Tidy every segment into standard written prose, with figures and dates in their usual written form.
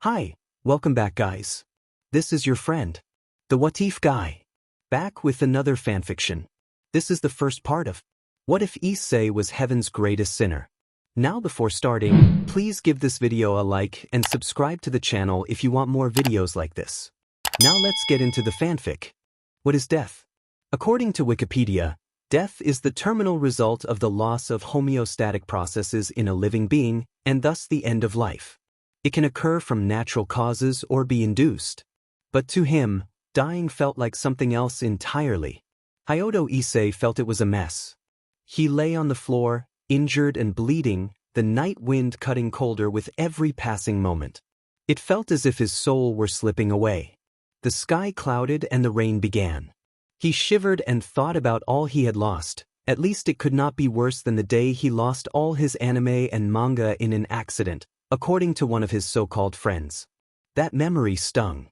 Hi, welcome back guys. This is your friend, the What If guy, back with another fanfiction. This is the first part of What If Issei was heaven's greatest sinner? Now before starting, please give this video a like and subscribe to the channel if you want more videos like this. Now let's get into the fanfic. What is death? According to Wikipedia, death is the terminal result of the loss of homeostatic processes in a living being and thus the end of life. It can occur from natural causes or be induced. But to him, dying felt like something else entirely. Issei felt it was a mess. He lay on the floor, injured and bleeding, the night wind cutting colder with every passing moment. It felt as if his soul were slipping away. The sky clouded and the rain began. He shivered and thought about all he had lost. At least it could not be worse than the day he lost all his anime and manga in an accident, according to one of his so-called friends. That memory stung.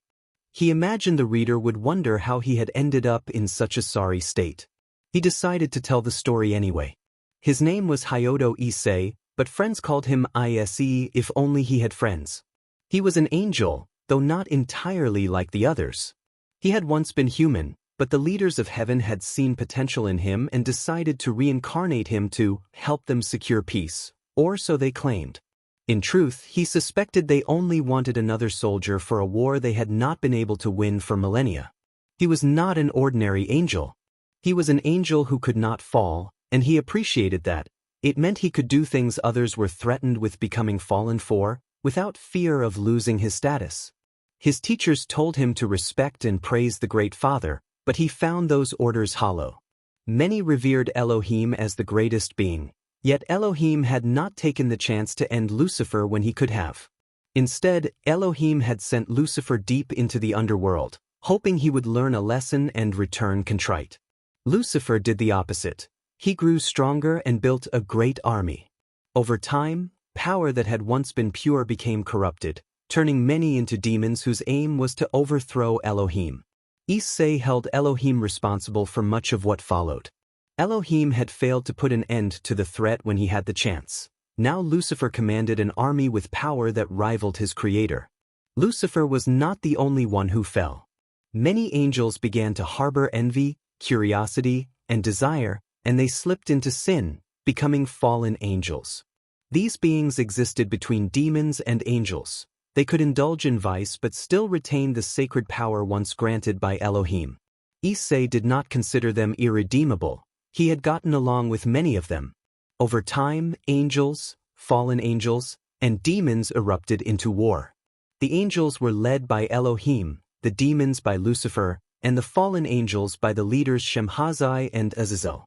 He imagined the reader would wonder how he had ended up in such a sorry state. He decided to tell the story anyway. His name was Issei, but friends called him Issei if only he had friends. He was an angel, though not entirely like the others. He had once been human, but the leaders of heaven had seen potential in him and decided to reincarnate him to help them secure peace, or so they claimed. In truth, he suspected they only wanted another soldier for a war they had not been able to win for millennia. He was not an ordinary angel. He was an angel who could not fall, and he appreciated that. It meant he could do things others were threatened with becoming fallen for, without fear of losing his status. His teachers told him to respect and praise the Great Father, but he found those orders hollow. Many revered Elohim as the greatest being. Yet Elohim had not taken the chance to end Lucifer when he could have. Instead, Elohim had sent Lucifer deep into the underworld, hoping he would learn a lesson and return contrite. Lucifer did the opposite. He grew stronger and built a great army. Over time, power that had once been pure became corrupted, turning many into demons whose aim was to overthrow Elohim. Issei held Elohim responsible for much of what followed. Elohim had failed to put an end to the threat when he had the chance. Now Lucifer commanded an army with power that rivaled his creator. Lucifer was not the only one who fell. Many angels began to harbor envy, curiosity, and desire, and they slipped into sin, becoming fallen angels. These beings existed between demons and angels. They could indulge in vice but still retain the sacred power once granted by Elohim. Issei did not consider them irredeemable. He had gotten along with many of them. Over time, angels, fallen angels, and demons erupted into war. The angels were led by Elohim, the demons by Lucifer, and the fallen angels by the leaders Shemhazai and Azazel.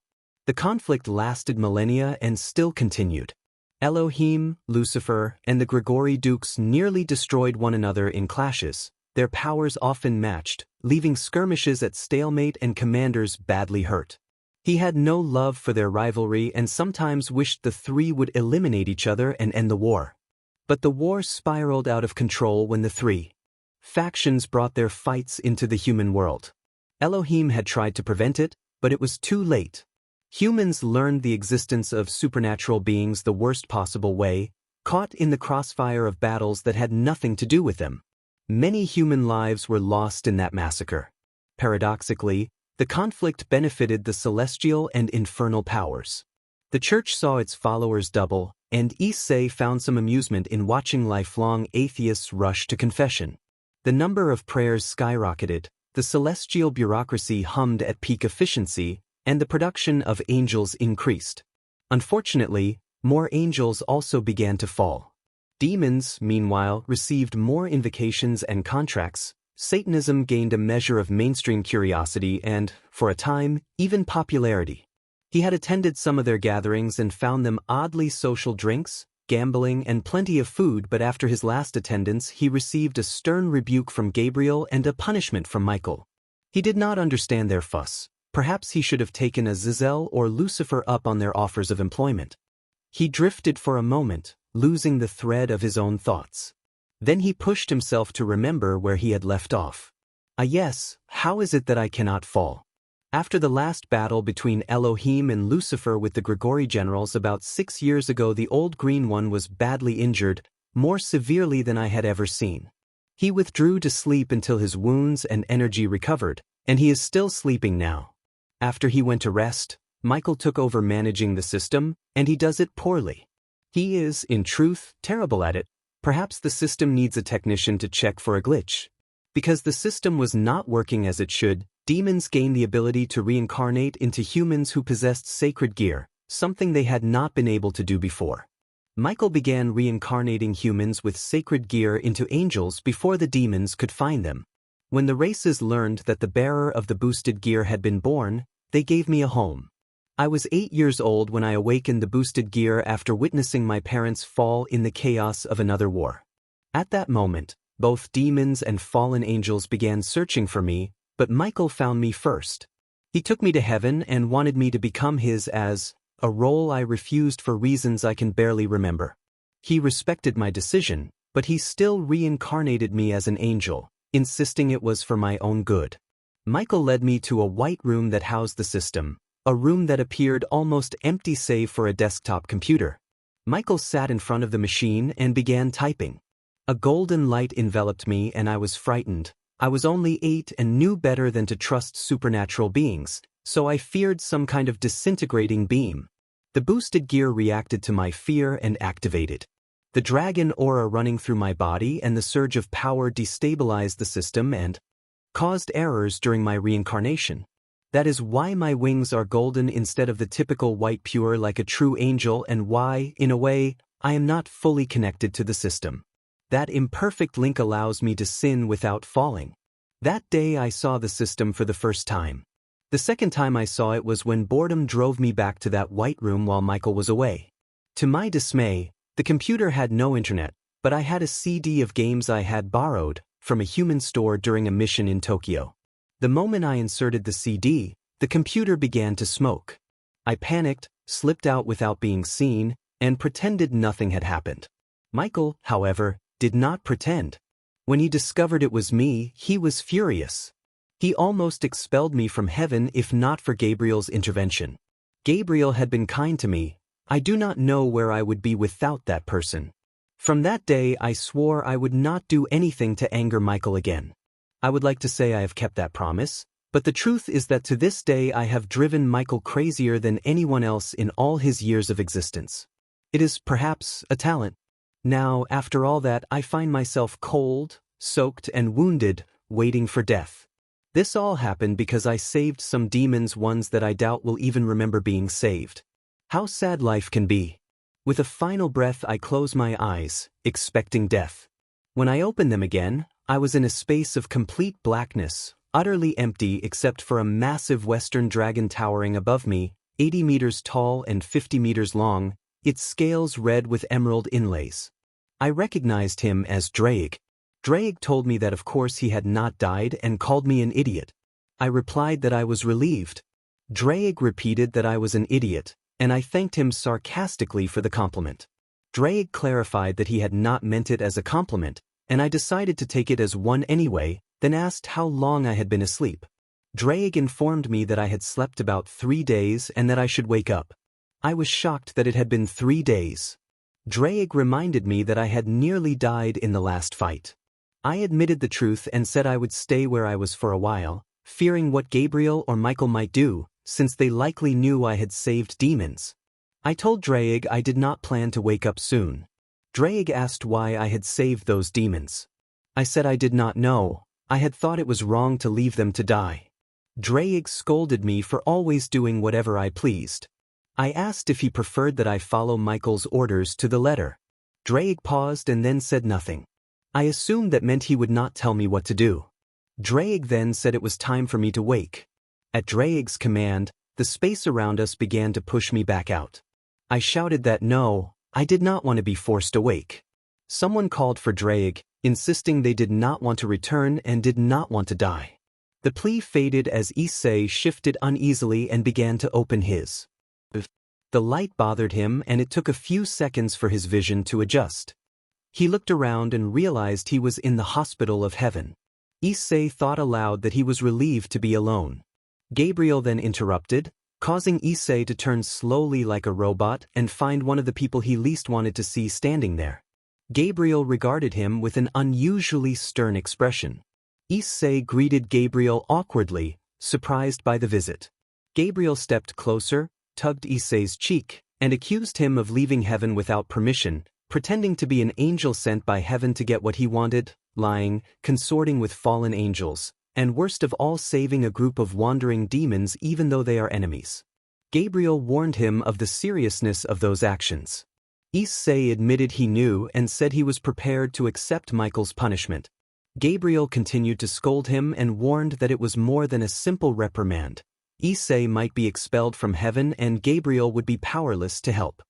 The conflict lasted millennia and still continued. Elohim, Lucifer, and the Grigori Dukes nearly destroyed one another in clashes. Their powers often matched, leaving skirmishes at stalemate and commanders badly hurt. He had no love for their rivalry and sometimes wished the three would eliminate each other and end the war. But the war spiraled out of control when the three factions brought their fights into the human world. Elohim had tried to prevent it, but it was too late. Humans learned the existence of supernatural beings the worst possible way, caught in the crossfire of battles that had nothing to do with them. Many human lives were lost in that massacre. Paradoxically, the conflict benefited the celestial and infernal powers. The church saw its followers double, and Issei found some amusement in watching lifelong atheists rush to confession. The number of prayers skyrocketed, the celestial bureaucracy hummed at peak efficiency, and the production of angels increased. Unfortunately, more angels also began to fall. Demons, meanwhile, received more invocations and contracts. Satanism gained a measure of mainstream curiosity and, for a time, even popularity. He had attended some of their gatherings and found them oddly social: drinks, gambling, and plenty of food, but after his last attendance he received a stern rebuke from Gabriel and a punishment from Michael. He did not understand their fuss. Perhaps he should have taken Azazel or Lucifer up on their offers of employment. He drifted for a moment, losing the thread of his own thoughts. Then he pushed himself to remember where he had left off. Yes, how is it that I cannot fall? After the last battle between Elohim and Lucifer with the Grigori generals about 6 years ago, the old green one was badly injured, more severely than I had ever seen. He withdrew to sleep until his wounds and energy recovered, and he is still sleeping now. After he went to rest, Michael took over managing the system, and he does it poorly. He is, in truth, terrible at it. Perhaps the system needs a technician to check for a glitch. Because the system was not working as it should, demons gained the ability to reincarnate into humans who possessed sacred gear, something they had not been able to do before. Michael began reincarnating humans with sacred gear into angels before the demons could find them. When the races learned that the bearer of the boosted gear had been born, they gave me a home. I was 8 years old when I awakened the boosted gear after witnessing my parents fall in the chaos of another war. At that moment, both demons and fallen angels began searching for me, but Michael found me first. He took me to heaven and wanted me to become his as a role I refused for reasons I can barely remember. He respected my decision, but he still reincarnated me as an angel, insisting it was for my own good. Michael led me to a white room that housed the system, a room that appeared almost empty save for a desktop computer. Michael sat in front of the machine and began typing. A golden light enveloped me and I was frightened. I was only 8 and knew better than to trust supernatural beings, so I feared some kind of disintegrating beam. The boosted gear reacted to my fear and activated. The dragon aura running through my body and the surge of power destabilized the system and caused errors during my reincarnation. That is why my wings are golden instead of the typical white pure like a true angel, and why, in a way, I am not fully connected to the system. That imperfect link allows me to sin without falling. That day I saw the system for the first time. The second time I saw it was when boredom drove me back to that white room while Michael was away. To my dismay, the computer had no internet, but I had a CD of games I had borrowed from a human store during a mission in Tokyo. The moment I inserted the CD, the computer began to smoke. I panicked, slipped out without being seen, and pretended nothing had happened. Michael, however, did not pretend. When he discovered it was me, he was furious. He almost expelled me from heaven if not for Gabriel's intervention. Gabriel had been kind to me. I do not know where I would be without that person. From that day I swore I would not do anything to anger Michael again. I would like to say I have kept that promise, but the truth is that to this day I have driven Michael crazier than anyone else in all his years of existence. It is perhaps a talent. Now, after all that, I find myself cold, soaked, and wounded, waiting for death. This all happened because I saved some demons, ones that I doubt will even remember being saved. How sad life can be. With a final breath I close my eyes, expecting death. When I opened them again, I was in a space of complete blackness, utterly empty except for a massive western dragon towering above me, 80 meters tall and 50 meters long, its scales red with emerald inlays. I recognized him as Drake. Drake told me that of course he had not died and called me an idiot. I replied that I was relieved. Drake repeated that I was an idiot, and I thanked him sarcastically for the compliment. Drake clarified that he had not meant it as a compliment, and I decided to take it as one anyway, then asked how long I had been asleep. Drake informed me that I had slept about 3 days and that I should wake up. I was shocked that it had been 3 days. Drake reminded me that I had nearly died in the last fight. I admitted the truth and said I would stay where I was for a while, fearing what Gabriel or Michael might do, since they likely knew I had saved demons. I told Drake I did not plan to wake up soon. Drake asked why I had saved those demons. I said I did not know. I had thought it was wrong to leave them to die. Drake scolded me for always doing whatever I pleased. I asked if he preferred that I follow Michael's orders to the letter. Drake paused and then said nothing. I assumed that meant he would not tell me what to do. Drake then said it was time for me to wake. At Drake's command, the space around us began to push me back out. I shouted that no, I did not want to be forced awake. Someone called for Drake, insisting they did not want to return and did not want to die. The plea faded as Issei shifted uneasily and began to open his. The light bothered him and it took a few seconds for his vision to adjust. He looked around and realized he was in the hospital of heaven. Issei thought aloud that he was relieved to be alone. Gabriel then interrupted, causing Issei to turn slowly like a robot and find one of the people he least wanted to see standing there. Gabriel regarded him with an unusually stern expression. Issei greeted Gabriel awkwardly, surprised by the visit. Gabriel stepped closer, tugged Issei's cheek, and accused him of leaving heaven without permission, pretending to be an angel sent by heaven to get what he wanted, lying, consorting with fallen angels, and worst of all saving a group of wandering demons even though they are enemies. Gabriel warned him of the seriousness of those actions. Issei admitted he knew and said he was prepared to accept Michael's punishment. Gabriel continued to scold him and warned that it was more than a simple reprimand. Issei might be expelled from heaven and Gabriel would be powerless to help.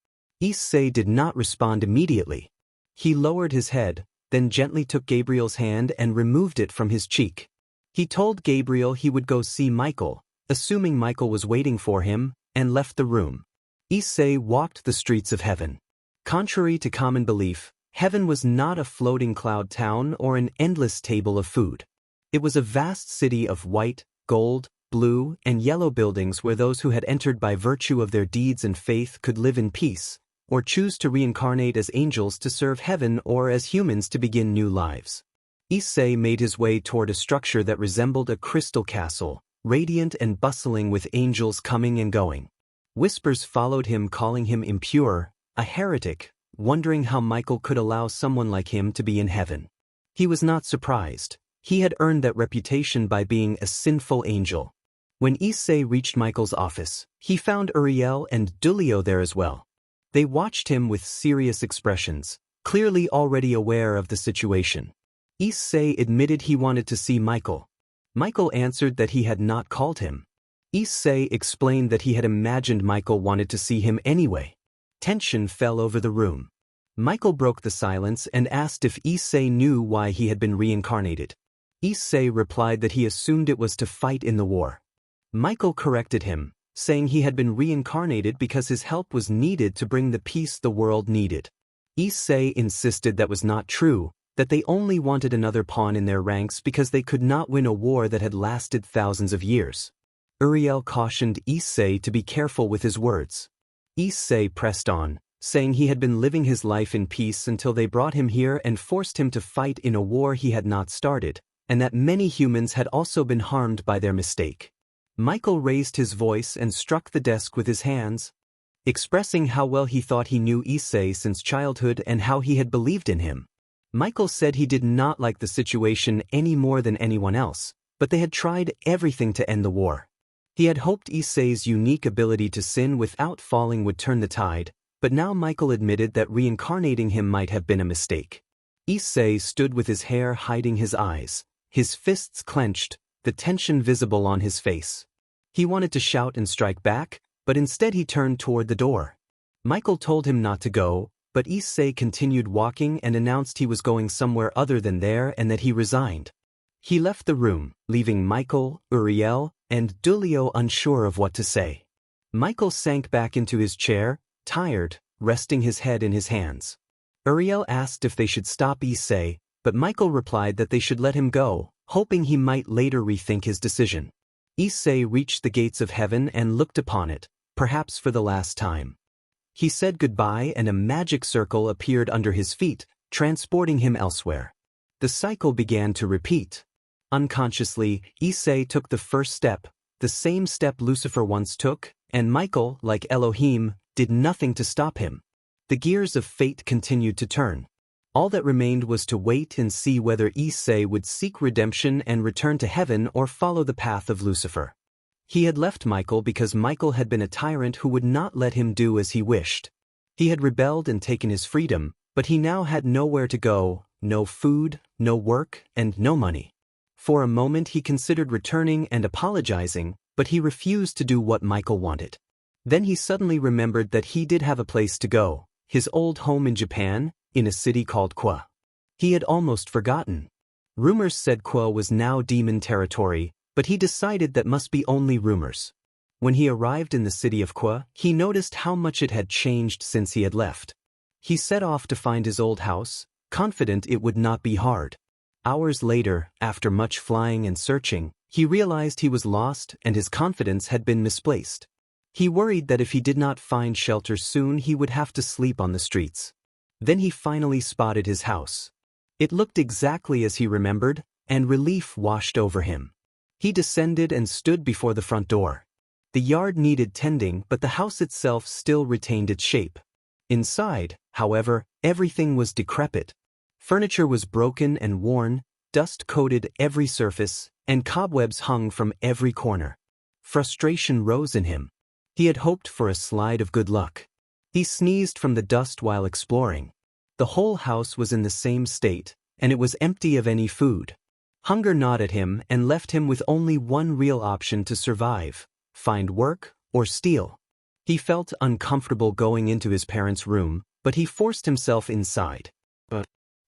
Issei did not respond immediately. He lowered his head, then gently took Gabriel's hand and removed it from his cheek. He told Gabriel he would go see Michael, assuming Michael was waiting for him, and left the room. Issei walked the streets of heaven. Contrary to common belief, heaven was not a floating cloud town or an endless table of food. It was a vast city of white, gold, blue, and yellow buildings where those who had entered by virtue of their deeds and faith could live in peace, or choose to reincarnate as angels to serve heaven or as humans to begin new lives. Issei made his way toward a structure that resembled a crystal castle, radiant and bustling with angels coming and going. Whispers followed him calling him impure, a heretic, wondering how Michael could allow someone like him to be in heaven. He was not surprised. He had earned that reputation by being a sinful angel. When Issei reached Michael's office, he found Uriel and Dulio there as well. They watched him with serious expressions, clearly already aware of the situation. Issei admitted he wanted to see Michael. Michael answered that he had not called him. Issei explained that he had imagined Michael wanted to see him anyway. Tension fell over the room. Michael broke the silence and asked if Issei knew why he had been reincarnated. Issei replied that he assumed it was to fight in the war. Michael corrected him, saying he had been reincarnated because his help was needed to bring the peace the world needed. Issei insisted that was not true, that they only wanted another pawn in their ranks because they could not win a war that had lasted thousands of years. Uriel cautioned Issei to be careful with his words. Issei pressed on, saying he had been living his life in peace until they brought him here and forced him to fight in a war he had not started, and that many humans had also been harmed by their mistake. Michael raised his voice and struck the desk with his hands, expressing how well he thought he knew Issei since childhood and how he had believed in him. Michael said he did not like the situation any more than anyone else, but they had tried everything to end the war. He had hoped Issei's unique ability to sin without falling would turn the tide, but now Michael admitted that reincarnating him might have been a mistake. Issei stood with his hair hiding his eyes, his fists clenched, the tension visible on his face. He wanted to shout and strike back, but instead he turned toward the door. Michael told him not to go, but Issei continued walking and announced he was going somewhere other than there and that he resigned. He left the room, leaving Michael, Uriel, and Dulio unsure of what to say. Michael sank back into his chair, tired, resting his head in his hands. Uriel asked if they should stop Issei, but Michael replied that they should let him go, hoping he might later rethink his decision. Issei reached the gates of heaven and looked upon it, perhaps for the last time. He said goodbye and a magic circle appeared under his feet, transporting him elsewhere. The cycle began to repeat. Unconsciously, Issei took the first step, the same step Lucifer once took, and Michael, like Elohim, did nothing to stop him. The gears of fate continued to turn. All that remained was to wait and see whether Issei would seek redemption and return to heaven or follow the path of Lucifer. He had left Michael because Michael had been a tyrant who would not let him do as he wished. He had rebelled and taken his freedom, but he now had nowhere to go, no food, no work, and no money. For a moment he considered returning and apologizing, but he refused to do what Michael wanted. Then he suddenly remembered that he did have a place to go, his old home in Japan, in a city called Kwa. He had almost forgotten. Rumors said Kwa was now demon territory, but he decided that must be only rumors. When he arrived in the city of Kwa, he noticed how much it had changed since he had left. He set off to find his old house, confident it would not be hard. Hours later, after much flying and searching, he realized he was lost and his confidence had been misplaced. He worried that if he did not find shelter soon he would have to sleep on the streets. Then he finally spotted his house. It looked exactly as he remembered, and relief washed over him. He descended and stood before the front door. The yard needed tending, but the house itself still retained its shape. Inside, however, everything was decrepit. Furniture was broken and worn, dust coated every surface, and cobwebs hung from every corner. Frustration rose in him. He had hoped for a slide of good luck. He sneezed from the dust while exploring. The whole house was in the same state, and it was empty of any food. Hunger gnawed at him and left him with only one real option to survive: find work or steal. He felt uncomfortable going into his parents' room, but he forced himself inside.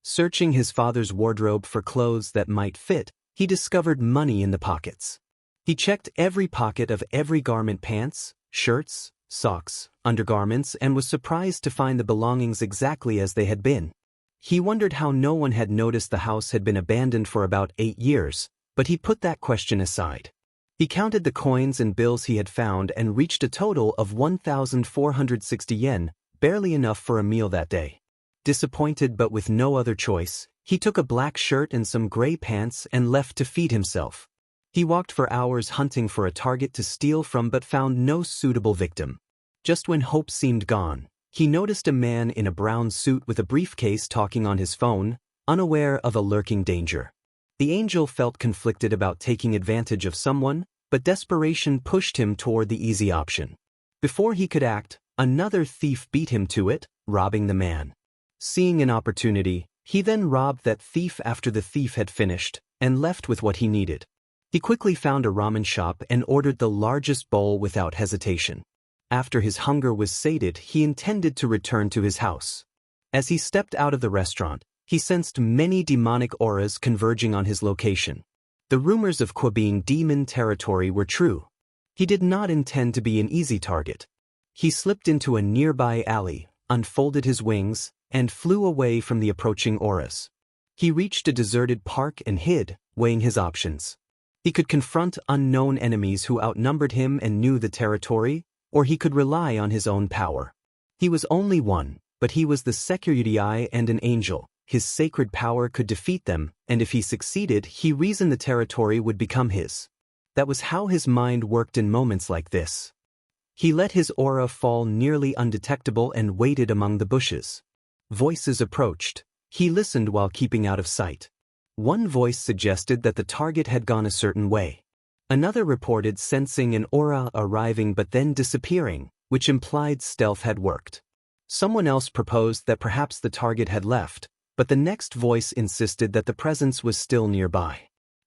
Searching his father's wardrobe for clothes that might fit, he discovered money in the pockets. He checked every pocket of every garment: pants, shirts, socks, undergarments, and was surprised to find the belongings exactly as they had been. He wondered how no one had noticed the house had been abandoned for about 8 years, but he put that question aside. He counted the coins and bills he had found and reached a total of 1,460 yen, barely enough for a meal that day. Disappointed but with no other choice, he took a black shirt and some gray pants and left to feed himself. He walked for hours hunting for a target to steal from but found no suitable victim. Just when hope seemed gone, he noticed a man in a brown suit with a briefcase talking on his phone, unaware of a lurking danger. The angel felt conflicted about taking advantage of someone, but desperation pushed him toward the easy option. Before he could act, another thief beat him to it, robbing the man. Seeing an opportunity, he then robbed that thief after the thief had finished, and left with what he needed. He quickly found a ramen shop and ordered the largest bowl without hesitation. After his hunger was sated, he intended to return to his house. As he stepped out of the restaurant, he sensed many demonic auras converging on his location. The rumors of Kwa being demon territory were true. He did not intend to be an easy target. He slipped into a nearby alley, unfolded his wings, and flew away from the approaching auras. He reached a deserted park and hid, weighing his options. He could confront unknown enemies who outnumbered him and knew the territory, or he could rely on his own power. He was only one, but he was the security eye and an angel. His sacred power could defeat them, and if he succeeded, he reasoned the territory would become his. That was how his mind worked in moments like this. He let his aura fall nearly undetectable and waited among the bushes. Voices approached. He listened while keeping out of sight. One voice suggested that the target had gone a certain way. Another reported sensing an aura arriving but then disappearing, which implied stealth had worked. Someone else proposed that perhaps the target had left, but the next voice insisted that the presence was still nearby.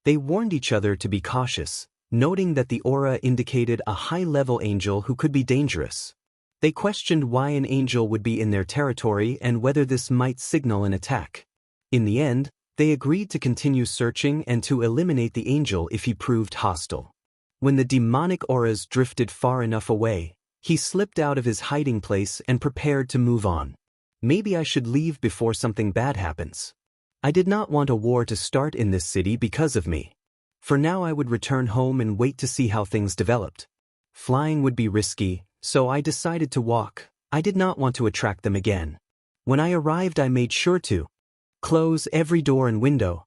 They warned each other to be cautious, noting that the aura indicated a high-level angel who could be dangerous. They questioned why an angel would be in their territory and whether this might signal an attack. In the end, they agreed to continue searching and to eliminate the angel if he proved hostile. When the demonic auras drifted far enough away, he slipped out of his hiding place and prepared to move on. Maybe I should leave before something bad happens. I did not want a war to start in this city because of me. For now I would return home and wait to see how things developed. Flying would be risky, so I decided to walk. I did not want to attract them again. When I arrived, I made sure to close every door and window.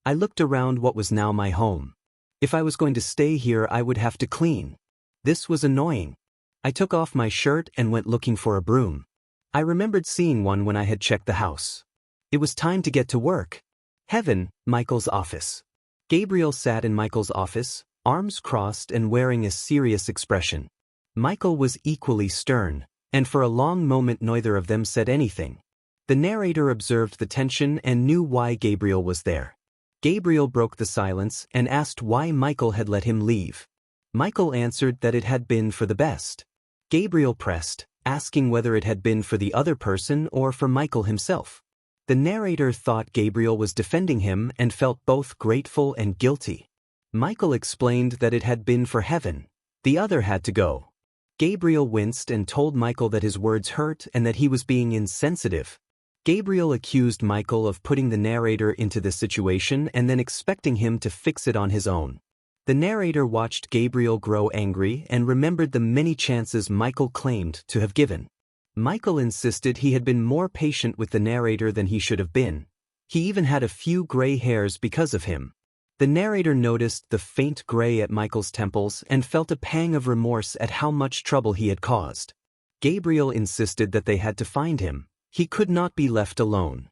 I looked around what was now my home. If I was going to stay here, I would have to clean. This was annoying. I took off my shirt and went looking for a broom. I remembered seeing one when I had checked the house. It was time to get to work. Heaven, Michael's office. Gabriel sat in Michael's office, arms crossed and wearing a serious expression. Michael was equally stern, and for a long moment neither of them said anything. The narrator observed the tension and knew why Gabriel was there. Gabriel broke the silence and asked why Michael had let him leave. Michael answered that it had been for the best. Gabriel pressed, asking whether it had been for the other person or for Michael himself. The narrator thought Gabriel was defending him and felt both grateful and guilty. Michael explained that it had been for heaven. The other had to go. Gabriel winced and told Michael that his words hurt and that he was being insensitive. Gabriel accused Michael of putting the narrator into the situation and then expecting him to fix it on his own. The narrator watched Gabriel grow angry and remembered the many chances Michael claimed to have given. Michael insisted he had been more patient with the narrator than he should have been. He even had a few gray hairs because of him. The narrator noticed the faint gray at Michael's temples and felt a pang of remorse at how much trouble he had caused. Gabriel insisted that they had to find him. He could not be left alone.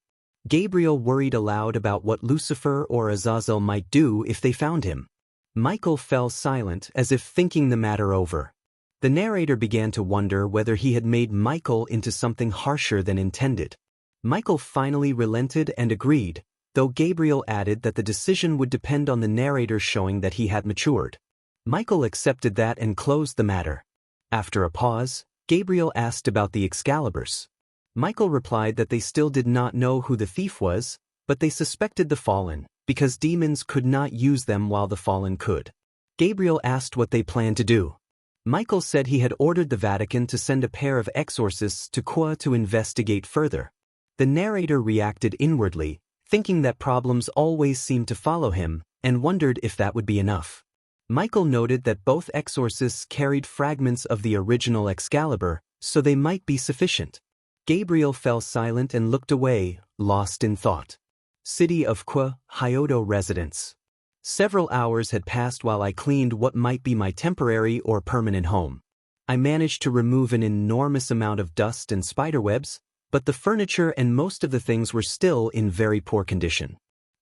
Gabriel worried aloud about what Lucifer or Azazel might do if they found him. Michael fell silent as if thinking the matter over. The narrator began to wonder whether he had made Michael into something harsher than intended. Michael finally relented and agreed, though Gabriel added that the decision would depend on the narrator showing that he had matured. Michael accepted that and closed the matter. After a pause, Gabriel asked about the Excaliburs. Michael replied that they still did not know who the thief was, but they suspected the fallen, because demons could not use them while the fallen could. Gabriel asked what they planned to do. Michael said he had ordered the Vatican to send a pair of exorcists to Qua to investigate further. The narrator reacted inwardly, thinking that problems always seemed to follow him, and wondered if that would be enough. Michael noted that both exorcists carried fragments of the original Excalibur, so they might be sufficient. Gabriel fell silent and looked away, lost in thought. City of Qua, Hyodo residence. Several hours had passed while I cleaned what might be my temporary or permanent home. I managed to remove an enormous amount of dust and spiderwebs, but the furniture and most of the things were still in very poor condition.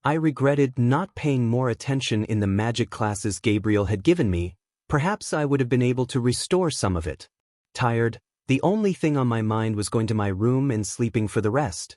I regretted not paying more attention in the magic classes Gabriel had given me. Perhaps I would have been able to restore some of it. Tired, the only thing on my mind was going to my room and sleeping for the rest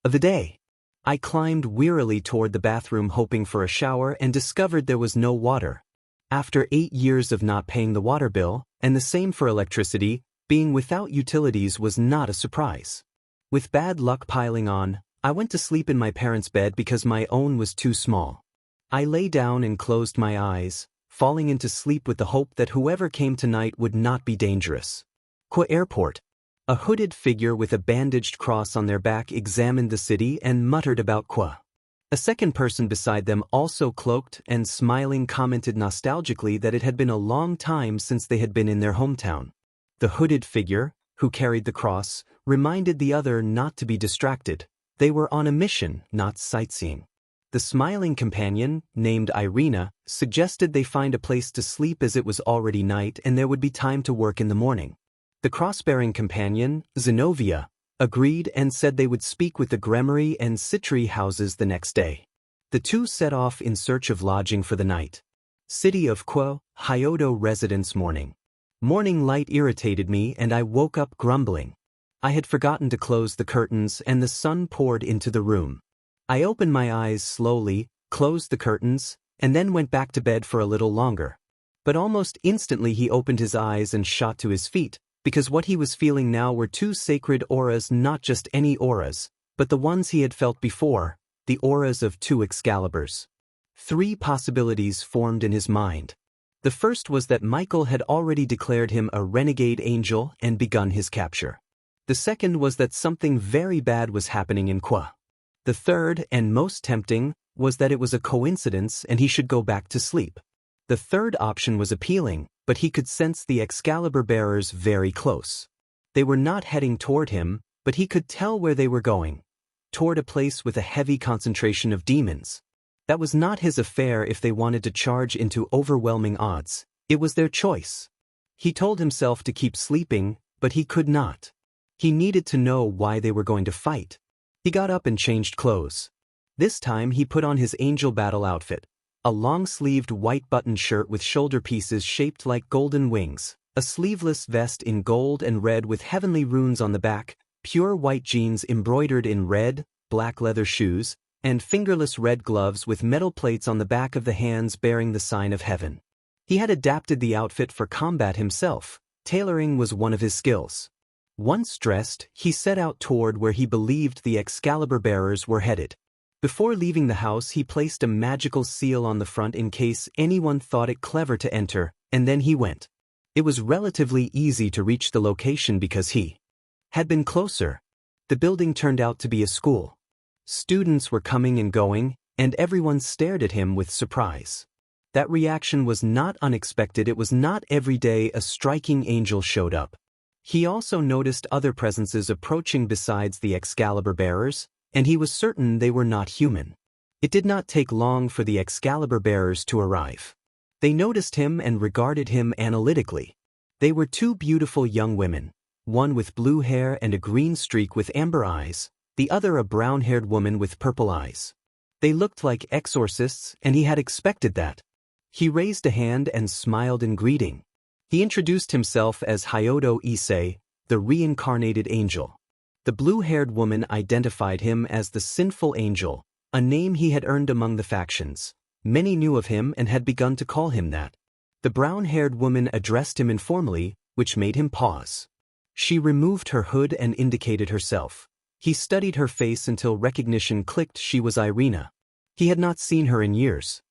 of the day. I climbed wearily toward the bathroom hoping for a shower and discovered there was no water. After 8 years of not paying the water bill, and the same for electricity, being without utilities was not a surprise. With bad luck piling on, I went to sleep in my parents' bed because my own was too small. I lay down and closed my eyes, falling into sleep with the hope that whoever came tonight would not be dangerous. Qua Airport. A hooded figure with a bandaged cross on their back examined the city and muttered about Qua. A second person beside them, also cloaked and smiling, commented nostalgically that it had been a long time since they had been in their hometown. The hooded figure, who carried the cross, reminded the other not to be distracted. They were on a mission, not sightseeing. The smiling companion, named Irina, suggested they find a place to sleep as it was already night and there would be time to work in the morning. The cross-bearing companion, Zenobia, agreed and said they would speak with the Gremory and Citri houses the next day. The two set off in search of lodging for the night. City of Qua, Hyodo residence. Morning. Morning light irritated me and I woke up grumbling. I had forgotten to close the curtains and the sun poured into the room. I opened my eyes slowly, closed the curtains, and then went back to bed for a little longer. But almost instantly he opened his eyes and shot to his feet, because what he was feeling now were two sacred auras, not just any auras, but the ones he had felt before, the auras of two Excaliburs. 3 possibilities formed in his mind. The first was that Michael had already declared him a renegade angel and begun his capture. The second was that something very bad was happening in Qua. The third, and most tempting, was that it was a coincidence and he should go back to sleep. The third option was appealing, but he could sense the Excalibur bearers very close. They were not heading toward him, but he could tell where they were going. Toward a place with a heavy concentration of demons. That was not his affair if they wanted to charge into overwhelming odds. It was their choice. He told himself to keep sleeping, but he could not. He needed to know why they were going to fight. He got up and changed clothes. This time he put on his angel battle outfit. A long-sleeved white button shirt with shoulder pieces shaped like golden wings, a sleeveless vest in gold and red with heavenly runes on the back, pure white jeans embroidered in red, black leather shoes, and fingerless red gloves with metal plates on the back of the hands bearing the sign of heaven. He had adapted the outfit for combat himself. Tailoring was one of his skills. Once dressed, he set out toward where he believed the Excalibur bearers were headed. Before leaving the house, he placed a magical seal on the front in case anyone thought it clever to enter, and then he went. It was relatively easy to reach the location because he had been closer. The building turned out to be a school. Students were coming and going, and everyone stared at him with surprise. That reaction was not unexpected. It was not every day a striking angel showed up. He also noticed other presences approaching besides the Excalibur bearers, and he was certain they were not human. It did not take long for the Excalibur bearers to arrive. They noticed him and regarded him analytically. They were two beautiful young women, one with blue hair and a green streak with amber eyes, the other a brown-haired woman with purple eyes. They looked like exorcists, and he had expected that. He raised a hand and smiled in greeting. He introduced himself as Hyodo Issei, the reincarnated angel. The blue-haired woman identified him as the sinful angel, a name he had earned among the factions. Many knew of him and had begun to call him that. The brown-haired woman addressed him informally, which made him pause. She removed her hood and indicated herself. He studied her face until recognition clicked. She was Irina. He had not seen her in years.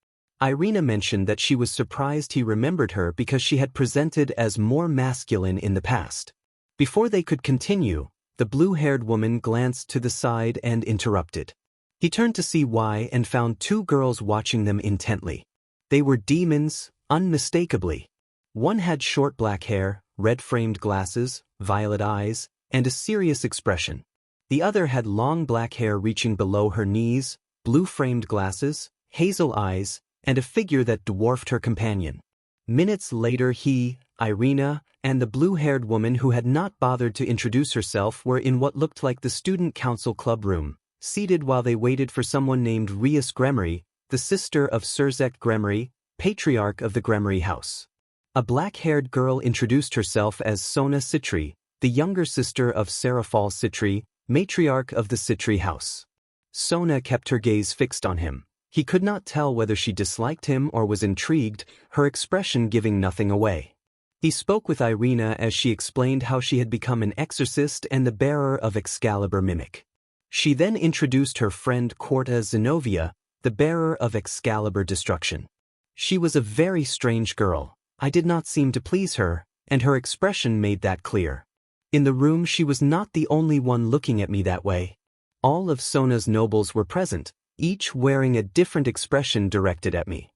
Irina mentioned that she was surprised he remembered her because she had presented as more masculine in the past. Before they could continue, the blue-haired woman glanced to the side and interrupted. He turned to see why and found two girls watching them intently. They were demons, unmistakably. One had short black hair, red-framed glasses, violet eyes, and a serious expression. The other had long black hair reaching below her knees, blue-framed glasses, hazel eyes, and a figure that dwarfed her companion. Minutes later he, Irina, and the blue-haired woman who had not bothered to introduce herself were in what looked like the student council club room, seated while they waited for someone named Rias Gremory, the sister of Surzek Gremory, patriarch of the Gremory house. A black-haired girl introduced herself as Sona Citri, the younger sister of Serafal Citri, matriarch of the Citri house. Sona kept her gaze fixed on him. He could not tell whether she disliked him or was intrigued, her expression giving nothing away. He spoke with Irina as she explained how she had become an exorcist and the bearer of Excalibur mimic. She then introduced her friend Corta Zenobia, the bearer of Excalibur destruction. She was a very strange girl. I did not seem to please her, and her expression made that clear. In the room she was not the only one looking at me that way. All of Sona's nobles were present, each wearing a different expression directed at me.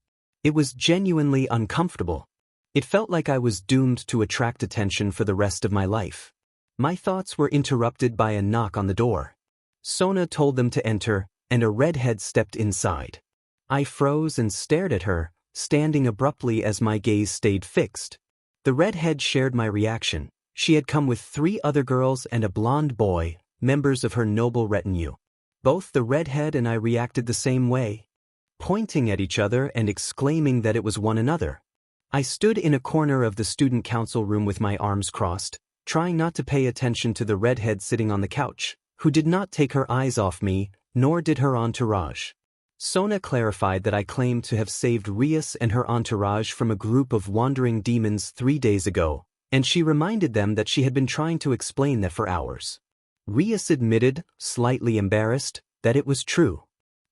It was genuinely uncomfortable. It felt like I was doomed to attract attention for the rest of my life. My thoughts were interrupted by a knock on the door. Sona told them to enter, and a redhead stepped inside. I froze and stared at her, standing abruptly as my gaze stayed fixed. The redhead shared my reaction. She had come with 3 other girls and a blonde boy, members of her noble retinue. Both the redhead and I reacted the same way, pointing at each other and exclaiming that it was one another. I stood in a corner of the student council room with my arms crossed, trying not to pay attention to the redhead sitting on the couch, who did not take her eyes off me, nor did her entourage. Sona clarified that I claimed to have saved Rias and her entourage from a group of wandering demons 3 days ago, and she reminded them that she had been trying to explain that for hours. Rias admitted, slightly embarrassed, that it was true.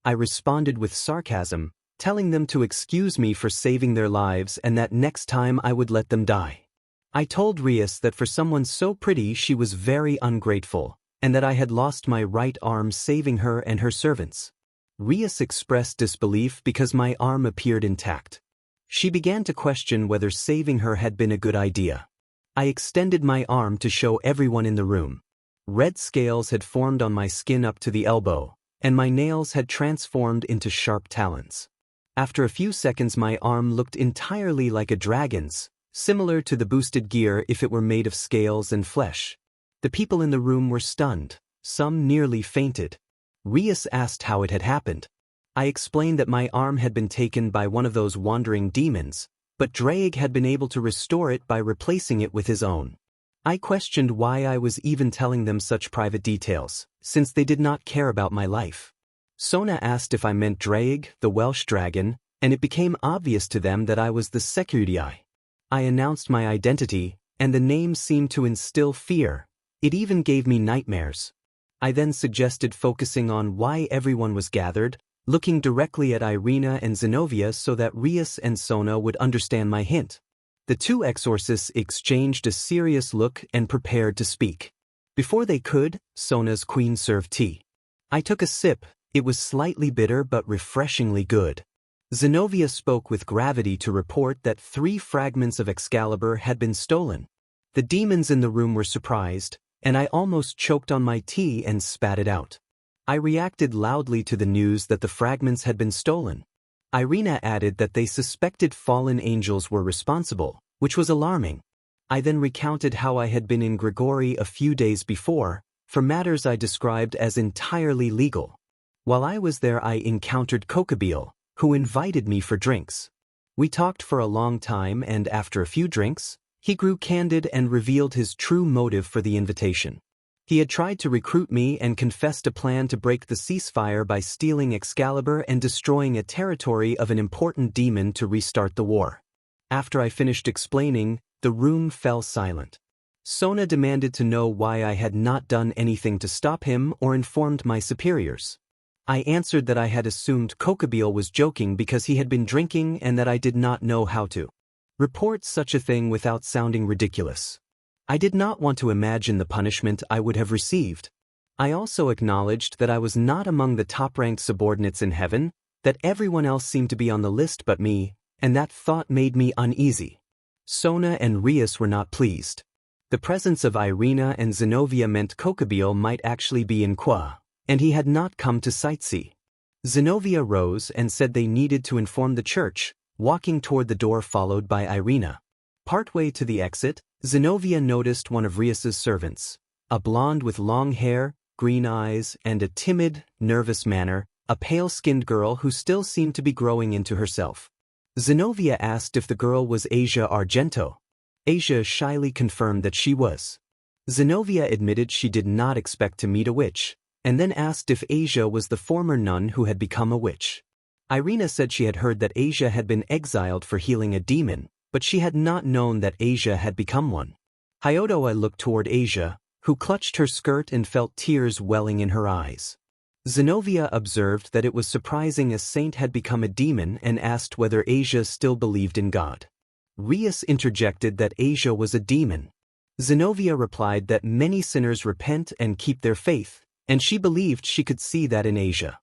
I responded with sarcasm, telling them to excuse me for saving their lives and that next time I would let them die. I told Rias that for someone so pretty she was very ungrateful, and that I had lost my right arm saving her and her servants. Rias expressed disbelief because my arm appeared intact. She began to question whether saving her had been a good idea. I extended my arm to show everyone in the room. Red scales had formed on my skin up to the elbow, and my nails had transformed into sharp talons. After a few seconds my arm looked entirely like a dragon's, similar to the boosted gear if it were made of scales and flesh. The people in the room were stunned, some nearly fainted. Rias asked how it had happened. I explained that my arm had been taken by one of those wandering demons, but Draig had been able to restore it by replacing it with his own. I questioned why I was even telling them such private details, since they did not care about my life. Sona asked if I meant Draig, the Welsh dragon, and it became obvious to them that I was the Security Eye. I announced my identity, and the name seemed to instill fear. It even gave me nightmares. I then suggested focusing on why everyone was gathered, looking directly at Irina and Zenobia so that Rias and Sona would understand my hint. The 2 exorcists exchanged a serious look and prepared to speak. Before they could, Sona's queen served tea. I took a sip. It was slightly bitter but refreshingly good. Zenobia spoke with gravity to report that 3 fragments of Excalibur had been stolen. The demons in the room were surprised, and I almost choked on my tea and spat it out. I reacted loudly to the news that the fragments had been stolen. Irina added that they suspected fallen angels were responsible, which was alarming. I then recounted how I had been in Grigori a few days before, for matters I described as entirely legal. While I was there I encountered Kokabil, who invited me for drinks. We talked for a long time and after a few drinks, he grew candid and revealed his true motive for the invitation. He had tried to recruit me and confessed a plan to break the ceasefire by stealing Excalibur and destroying a territory of an important demon to restart the war. After I finished explaining, the room fell silent. Sona demanded to know why I had not done anything to stop him or informed my superiors. I answered that I had assumed Kokabil was joking because he had been drinking and that I did not know how to report such a thing without sounding ridiculous. I did not want to imagine the punishment I would have received. I also acknowledged that I was not among the top-ranked subordinates in heaven, that everyone else seemed to be on the list but me, and that thought made me uneasy. Sona and Rias were not pleased. The presence of Irina and Zenobia meant Kokabil might actually be in Kwa, and he had not come to sightsee. Zenobia rose and said they needed to inform the church, walking toward the door followed by Irina. Partway to the exit, Zenobia noticed one of Rias's servants, a blonde with long hair, green eyes, and a timid, nervous manner, a pale-skinned girl who still seemed to be growing into herself. Zenobia asked if the girl was Asia Argento. Asia shyly confirmed that she was. Zenobia admitted she did not expect to meet a witch, and then asked if Asia was the former nun who had become a witch. Irina said she had heard that Asia had been exiled for healing a demon, but she had not known that Asia had become one. Hyodo looked toward Asia, who clutched her skirt and felt tears welling in her eyes. Zenobia observed that it was surprising a saint had become a demon and asked whether Asia still believed in God. Rias interjected that Asia was a demon. Zenobia replied that many sinners repent and keep their faith, and she believed she could see that in Asia.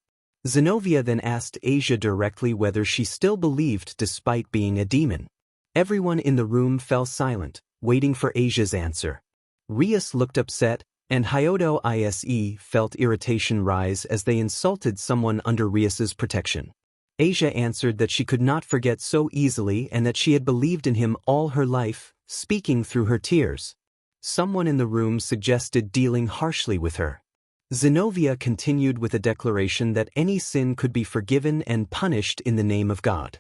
Zenobia then asked Asia directly whether she still believed despite being a demon. Everyone in the room fell silent, waiting for Asia's answer. Rias looked upset, and Hyodo Ise felt irritation rise as they insulted someone under Rias's protection. Asia answered that she could not forget so easily and that she had believed in him all her life, speaking through her tears. Someone in the room suggested dealing harshly with her. Zenobia continued with a declaration that any sin could be forgiven and punished in the name of God.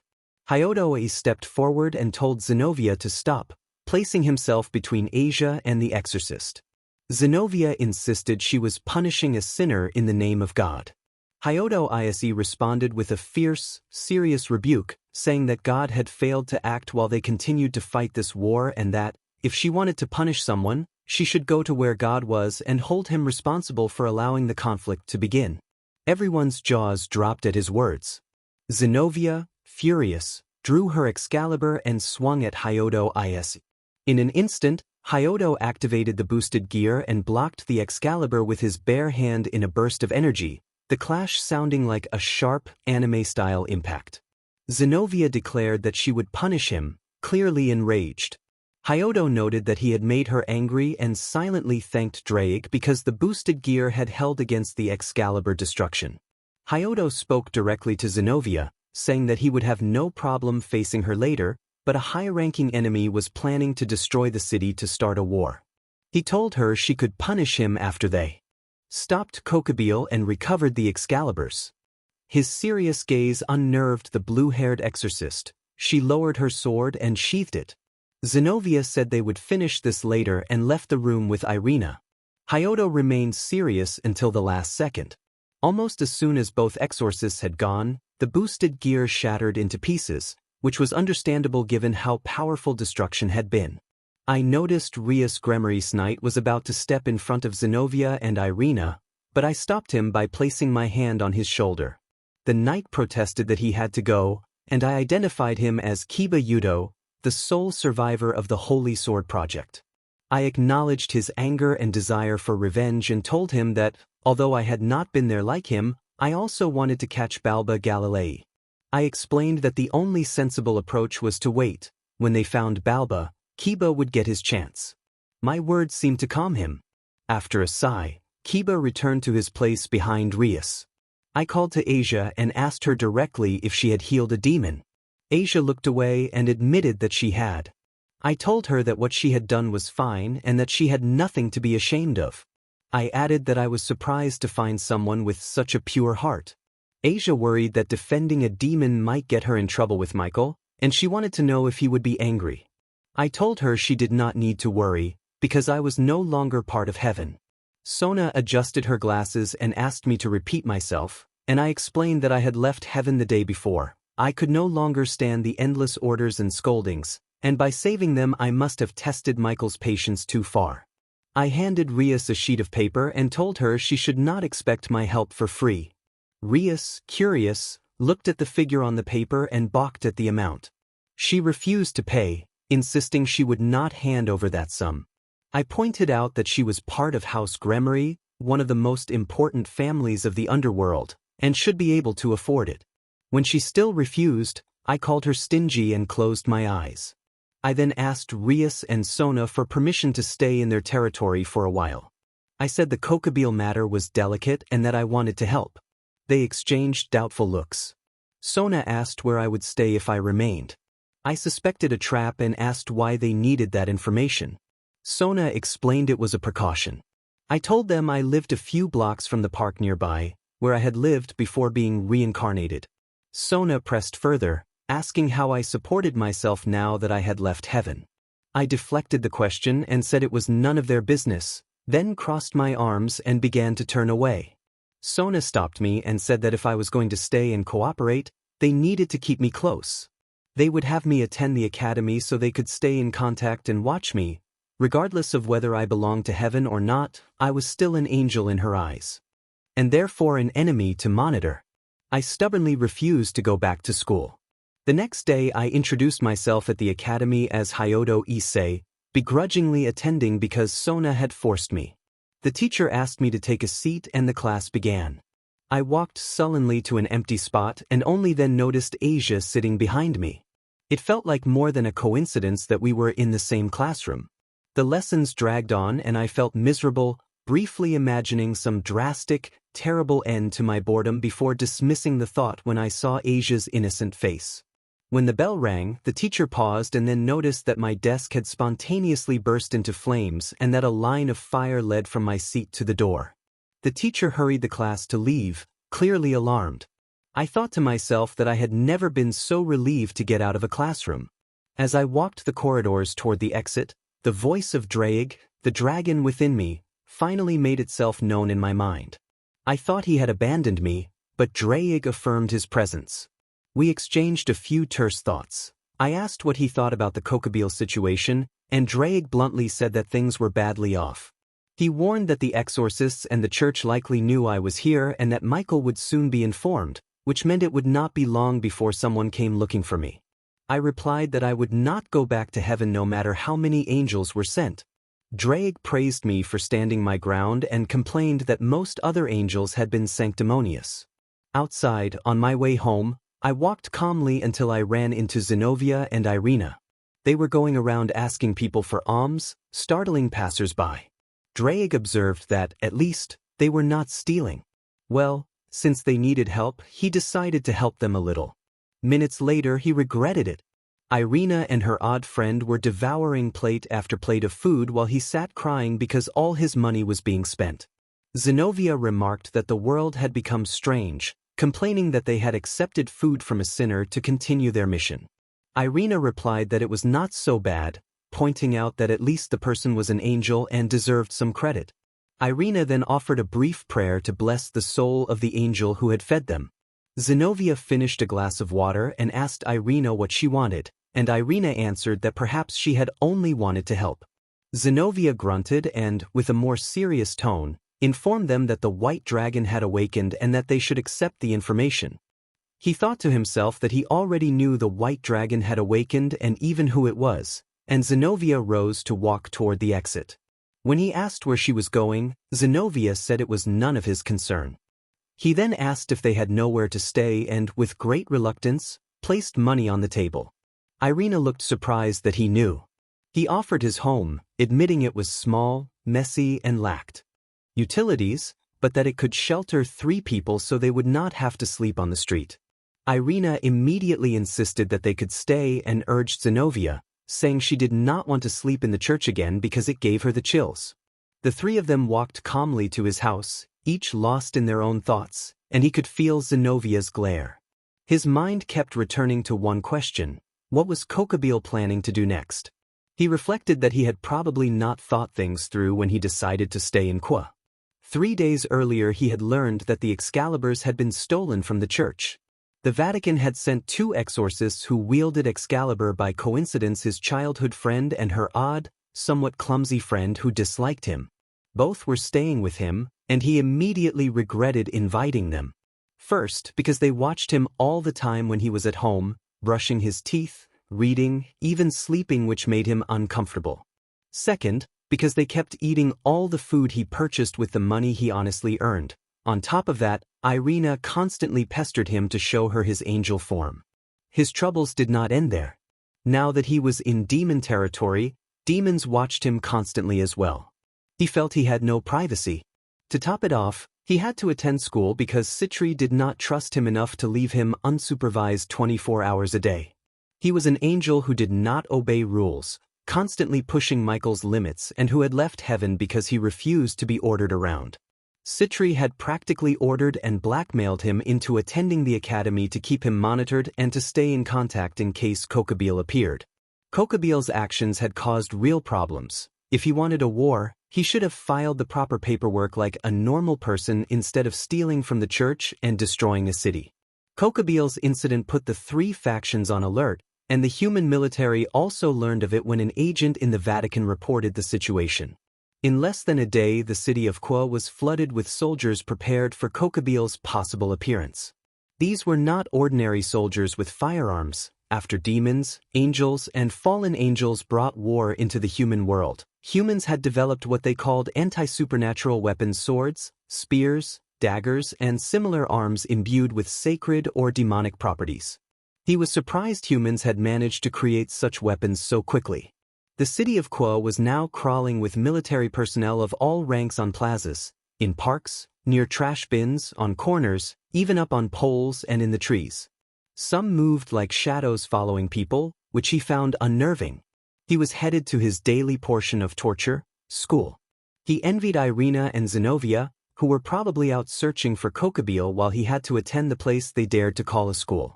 Hyodo stepped forward and told Zenobia to stop, placing himself between Asia and the exorcist. Zenobia insisted she was punishing a sinner in the name of God. Hyodo Ise responded with a fierce, serious rebuke, saying that God had failed to act while they continued to fight this war and that, if she wanted to punish someone, she should go to where God was and hold him responsible for allowing the conflict to begin. Everyone's jaws dropped at his words. Zenobia, furious, drew her Excalibur and swung at Hyodo Ise. In an instant, Hyodo activated the boosted gear and blocked the Excalibur with his bare hand in a burst of energy, the clash sounding like a sharp, anime-style impact. Zenobia declared that she would punish him, clearly enraged. Hyodo noted that he had made her angry and silently thanked Drake because the boosted gear had held against the Excalibur destruction. Hyodo spoke directly to Zenobia, saying that he would have no problem facing her later, but a high-ranking enemy was planning to destroy the city to start a war. He told her she could punish him after they stopped Kokabil and recovered the Excaliburs. His serious gaze unnerved the blue-haired exorcist. She lowered her sword and sheathed it. Zenobia said they would finish this later and left the room with Irina. Hyodo remained serious until the last second. Almost as soon as both exorcists had gone, the boosted gear shattered into pieces, which was understandable given how powerful destruction had been. I noticed Rias Gremory's knight was about to step in front of Zenobia and Irina, but I stopped him by placing my hand on his shoulder. The knight protested that he had to go, and I identified him as Kiba Yudo, the sole survivor of the Holy Sword Project. I acknowledged his anger and desire for revenge and told him that, although I had not been there like him, I also wanted to catch Balba Galilei. I explained that the only sensible approach was to wait. When they found Balba, Kiba would get his chance. My words seemed to calm him. After a sigh, Kiba returned to his place behind Rias. I called to Asia and asked her directly if she had healed a demon. Asia looked away and admitted that she had. I told her that what she had done was fine and that she had nothing to be ashamed of. I added that I was surprised to find someone with such a pure heart. Asia worried that defending a demon might get her in trouble with Michael, and she wanted to know if he would be angry. I told her she did not need to worry, because I was no longer part of heaven. Sona adjusted her glasses and asked me to repeat myself, and I explained that I had left heaven the day before. I could no longer stand the endless orders and scoldings, and by saving them I must have tested Michael's patience too far. I handed Rias a sheet of paper and told her she should not expect my help for free. Rias, curious, looked at the figure on the paper and balked at the amount. She refused to pay, insisting she would not hand over that sum. I pointed out that she was part of House Gremory, one of the most important families of the underworld, and should be able to afford it. When she still refused, I called her stingy and closed my eyes. I then asked Rias and Sona for permission to stay in their territory for a while. I said the Kokobile matter was delicate and that I wanted to help. They exchanged doubtful looks. Sona asked where I would stay if I remained. I suspected a trap and asked why they needed that information. Sona explained it was a precaution. I told them I lived a few blocks from the park nearby, where I had lived before being reincarnated. Sona pressed further, asking how I supported myself now that I had left heaven. I deflected the question and said it was none of their business, then crossed my arms and began to turn away. Sona stopped me and said that if I was going to stay and cooperate, they needed to keep me close. They would have me attend the academy so they could stay in contact and watch me. Regardless of whether I belonged to heaven or not, I was still an angel in her eyes. And therefore an enemy to monitor. I stubbornly refused to go back to school. The next day I introduced myself at the academy as Hyodo Issei, begrudgingly attending because Sona had forced me. The teacher asked me to take a seat and the class began. I walked sullenly to an empty spot and only then noticed Asia sitting behind me. It felt like more than a coincidence that we were in the same classroom. The lessons dragged on and I felt miserable, briefly imagining some drastic, terrible end to my boredom before dismissing the thought when I saw Asia's innocent face. When the bell rang, the teacher paused and then noticed that my desk had spontaneously burst into flames and that a line of fire led from my seat to the door. The teacher hurried the class to leave, clearly alarmed. I thought to myself that I had never been so relieved to get out of a classroom. As I walked the corridors toward the exit, the voice of Draig, the dragon within me, finally made itself known in my mind. I thought he had abandoned me, but Draig affirmed his presence. We exchanged a few terse thoughts. I asked what he thought about the Kokobile situation, and Draig bluntly said that things were badly off. He warned that the exorcists and the church likely knew I was here and that Michael would soon be informed, which meant it would not be long before someone came looking for me. I replied that I would not go back to heaven no matter how many angels were sent. Draig praised me for standing my ground and complained that most other angels had been sanctimonious. Outside, on my way home, I walked calmly until I ran into Zenobia and Irina. They were going around asking people for alms, startling passers-by. Draig observed that, at least, they were not stealing. Well, since they needed help, he decided to help them a little. Minutes later, he regretted it. Irina and her odd friend were devouring plate after plate of food while he sat crying because all his money was being spent. Zenobia remarked that the world had become strange, complaining that they had accepted food from a sinner to continue their mission. Irina replied that it was not so bad, pointing out that at least the person was an angel and deserved some credit. Irina then offered a brief prayer to bless the soul of the angel who had fed them. Zenobia finished a glass of water and asked Irina what she wanted, and Irina answered that perhaps she had only wanted to help. Zenobia grunted and, with a more serious tone, informed them that the white dragon had awakened and that they should accept the information. He thought to himself that he already knew the white dragon had awakened and even who it was, and Zenobia rose to walk toward the exit. When he asked where she was going, Zenobia said it was none of his concern. He then asked if they had nowhere to stay and, with great reluctance, placed money on the table. Irina looked surprised that he knew. He offered his home, admitting it was small, messy, and lacked utilities, but that it could shelter 3 people so they would not have to sleep on the street. Irina immediately insisted that they could stay and urged Zenobia, saying she did not want to sleep in the church again because it gave her the chills. The 3 of them walked calmly to his house, each lost in their own thoughts, and he could feel Zenovia's glare. His mind kept returning to one question: what was Kokabeel planning to do next? He reflected that he had probably not thought things through when he decided to stay in Kwa. 3 days earlier he had learned that the Excaliburs had been stolen from the church. The Vatican had sent 2 exorcists who wielded Excalibur, by coincidence his childhood friend and her odd, somewhat clumsy friend who disliked him. Both were staying with him, and he immediately regretted inviting them. First, because they watched him all the time when he was at home, brushing his teeth, reading, even sleeping, which made him uncomfortable. Second, because they kept eating all the food he purchased with the money he honestly earned. On top of that, Irina constantly pestered him to show her his angel form. His troubles did not end there. Now that he was in demon territory, demons watched him constantly as well. He felt he had no privacy. To top it off, he had to attend school because Citri did not trust him enough to leave him unsupervised 24 hours a day. He was an angel who did not obey rules, constantly pushing Michael's limits, and who had left heaven because he refused to be ordered around. Citri had practically ordered and blackmailed him into attending the academy to keep him monitored and to stay in contact in case Kokabeel appeared. Kokabeel's actions had caused real problems. If he wanted a war, he should have filed the proper paperwork like a normal person instead of stealing from the church and destroying a city. Kokabeel's incident put the 3 factions on alert, and the human military also learned of it when an agent in the Vatican reported the situation. In less than a day, the city of Kwa was flooded with soldiers prepared for Kokabeel's possible appearance. These were not ordinary soldiers with firearms. After demons, angels, and fallen angels brought war into the human world, humans had developed what they called anti-supernatural weapons: swords, spears, daggers, and similar arms imbued with sacred or demonic properties. He was surprised humans had managed to create such weapons so quickly. The city of Kwa was now crawling with military personnel of all ranks on plazas, in parks, near trash bins, on corners, even up on poles and in the trees. Some moved like shadows following people, which he found unnerving. He was headed to his daily portion of torture, school. He envied Irina and Zenobia, who were probably out searching for Kokabeel while he had to attend the place they dared to call a school.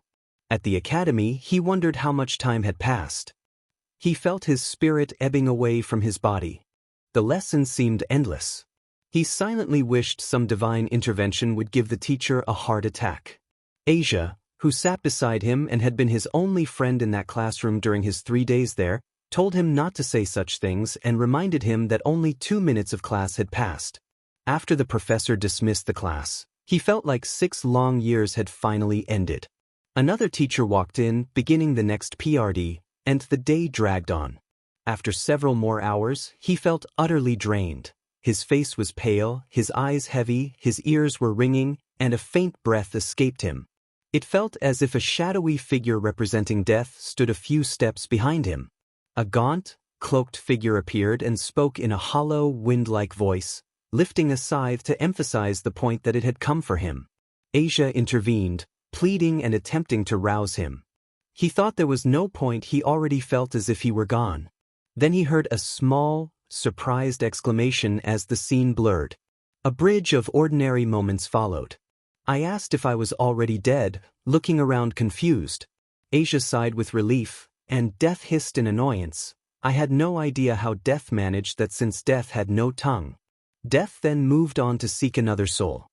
At the academy, he wondered how much time had passed. He felt his spirit ebbing away from his body. The lessons seemed endless. He silently wished some divine intervention would give the teacher a heart attack. Asia, who sat beside him and had been his only friend in that classroom during his 3 days there, told him not to say such things and reminded him that only 2 minutes of class had passed. After the professor dismissed the class, he felt like 6 long years had finally ended. Another teacher walked in, beginning the next PRD, and the day dragged on. After several more hours, he felt utterly drained. His face was pale, his eyes heavy, his ears were ringing, and a faint breath escaped him. It felt as if a shadowy figure representing death stood a few steps behind him. A gaunt, cloaked figure appeared and spoke in a hollow, wind-like voice, lifting a scythe to emphasize the point that it had come for him. Asia intervened, pleading and attempting to rouse him. He thought there was no point. He already felt as if he were gone. Then he heard a small, surprised exclamation as the scene blurred. A bridge of ordinary moments followed. I asked if I was already dead, looking around confused. Asia sighed with relief, and Death hissed in annoyance. I had no idea how Death managed that, since Death had no tongue. Death then moved on to seek another soul.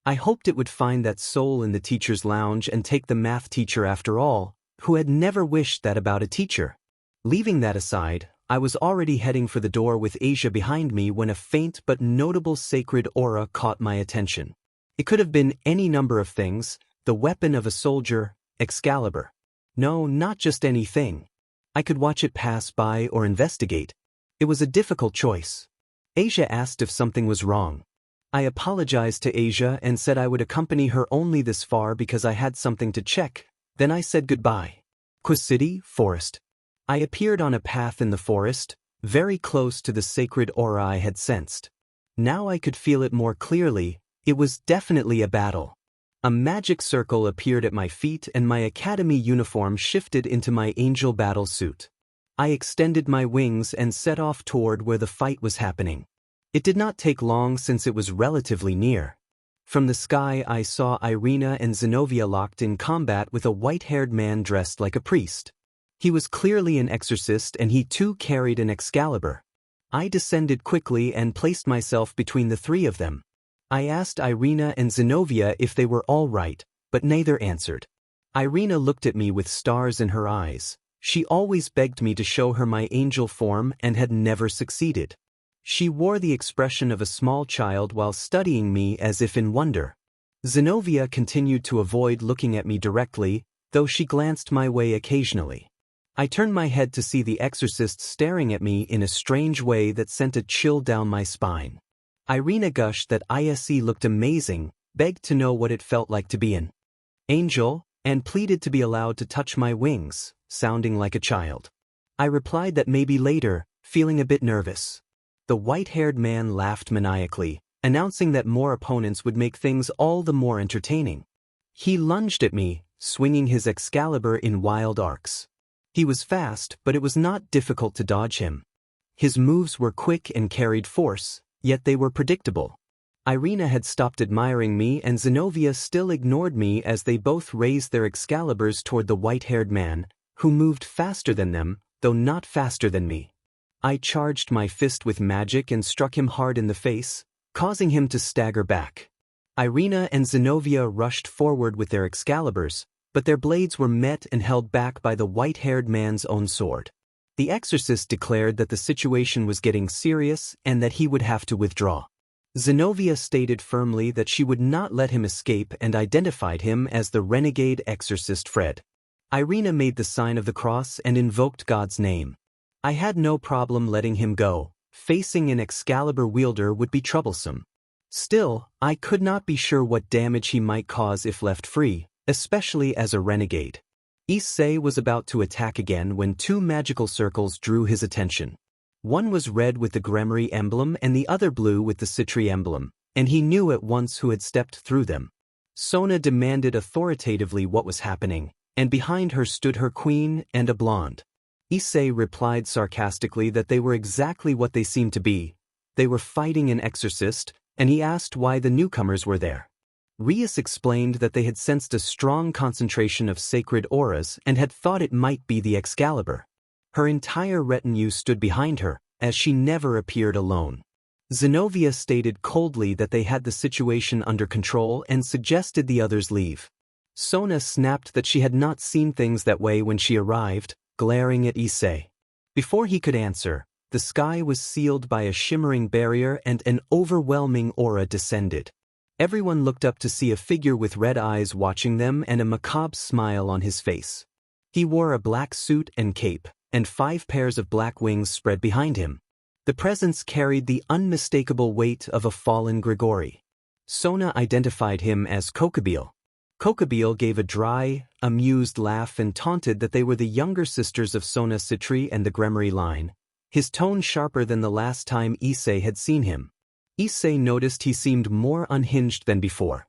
I hoped it would find that soul in the teacher's lounge and take the math teacher after all, who had never wished that about a teacher. Leaving that aside, I was already heading for the door with Asia behind me when a faint but notable sacred aura caught my attention. It could have been any number of things: the weapon of a soldier, Excalibur. No, not just anything. I could watch it pass by or investigate. It was a difficult choice. Asia asked if something was wrong. I apologized to Asia and said I would accompany her only this far because I had something to check. Then I said goodbye. Kwa City, Forest. I appeared on a path in the forest, very close to the sacred aura I had sensed. Now I could feel it more clearly. It was definitely a battle. A magic circle appeared at my feet and my academy uniform shifted into my angel battle suit. I extended my wings and set off toward where the fight was happening. It did not take long since it was relatively near. From the sky I saw Irina and Zenobia locked in combat with a white-haired man dressed like a priest. He was clearly an exorcist and he too carried an Excalibur. I descended quickly and placed myself between the three of them. I asked Irina and Zenobia if they were all right, but neither answered. Irina looked at me with stars in her eyes. She always begged me to show her my angel form and had never succeeded. She wore the expression of a small child while studying me as if in wonder. Zenobia continued to avoid looking at me directly, though she glanced my way occasionally. I turned my head to see the exorcist staring at me in a strange way that sent a chill down my spine. Irina gushed that Issei looked amazing, begged to know what it felt like to be an angel, and pleaded to be allowed to touch my wings, sounding like a child. I replied that maybe later, feeling a bit nervous. The white-haired man laughed maniacally, announcing that more opponents would make things all the more entertaining. He lunged at me, swinging his Excalibur in wild arcs. He was fast, but it was not difficult to dodge him. His moves were quick and carried force, yet they were predictable. Irina had stopped admiring me and Zenobia still ignored me as they both raised their Excaliburs toward the white-haired man, who moved faster than them, though not faster than me. I charged my fist with magic and struck him hard in the face, causing him to stagger back. Irina and Zenobia rushed forward with their Excaliburs, but their blades were met and held back by the white-haired man's own sword. The exorcist declared that the situation was getting serious and that he would have to withdraw. Zenobia stated firmly that she would not let him escape and identified him as the renegade exorcist Fred. Irina made the sign of the cross and invoked God's name. I had no problem letting him go. Facing an Excalibur wielder would be troublesome. Still, I could not be sure what damage he might cause if left free, especially as a renegade. Issei was about to attack again when two magical circles drew his attention. One was red with the Gremry emblem and the other blue with the Citri emblem, and he knew at once who had stepped through them. Sona demanded authoritatively what was happening, and behind her stood her queen and a blonde. Issei replied sarcastically that they were exactly what they seemed to be. They were fighting an exorcist, and he asked why the newcomers were there. Rias explained that they had sensed a strong concentration of sacred auras and had thought it might be the Excalibur. Her entire retinue stood behind her, as she never appeared alone. Zenobia stated coldly that they had the situation under control and suggested the others leave. Sona snapped that she had not seen things that way when she arrived, glaring at Issei. Before he could answer, the sky was sealed by a shimmering barrier and an overwhelming aura descended. Everyone looked up to see a figure with red eyes watching them and a macabre smile on his face. He wore a black suit and cape, and 5 pairs of black wings spread behind him. The presence carried the unmistakable weight of a fallen Grigori. Sona identified him as Kokobile. Kokobile gave a dry, amused laugh and taunted that they were the younger sisters of Sona Citri and the Gremry line, his tone sharper than the last time Issei had seen him. Issei noticed he seemed more unhinged than before.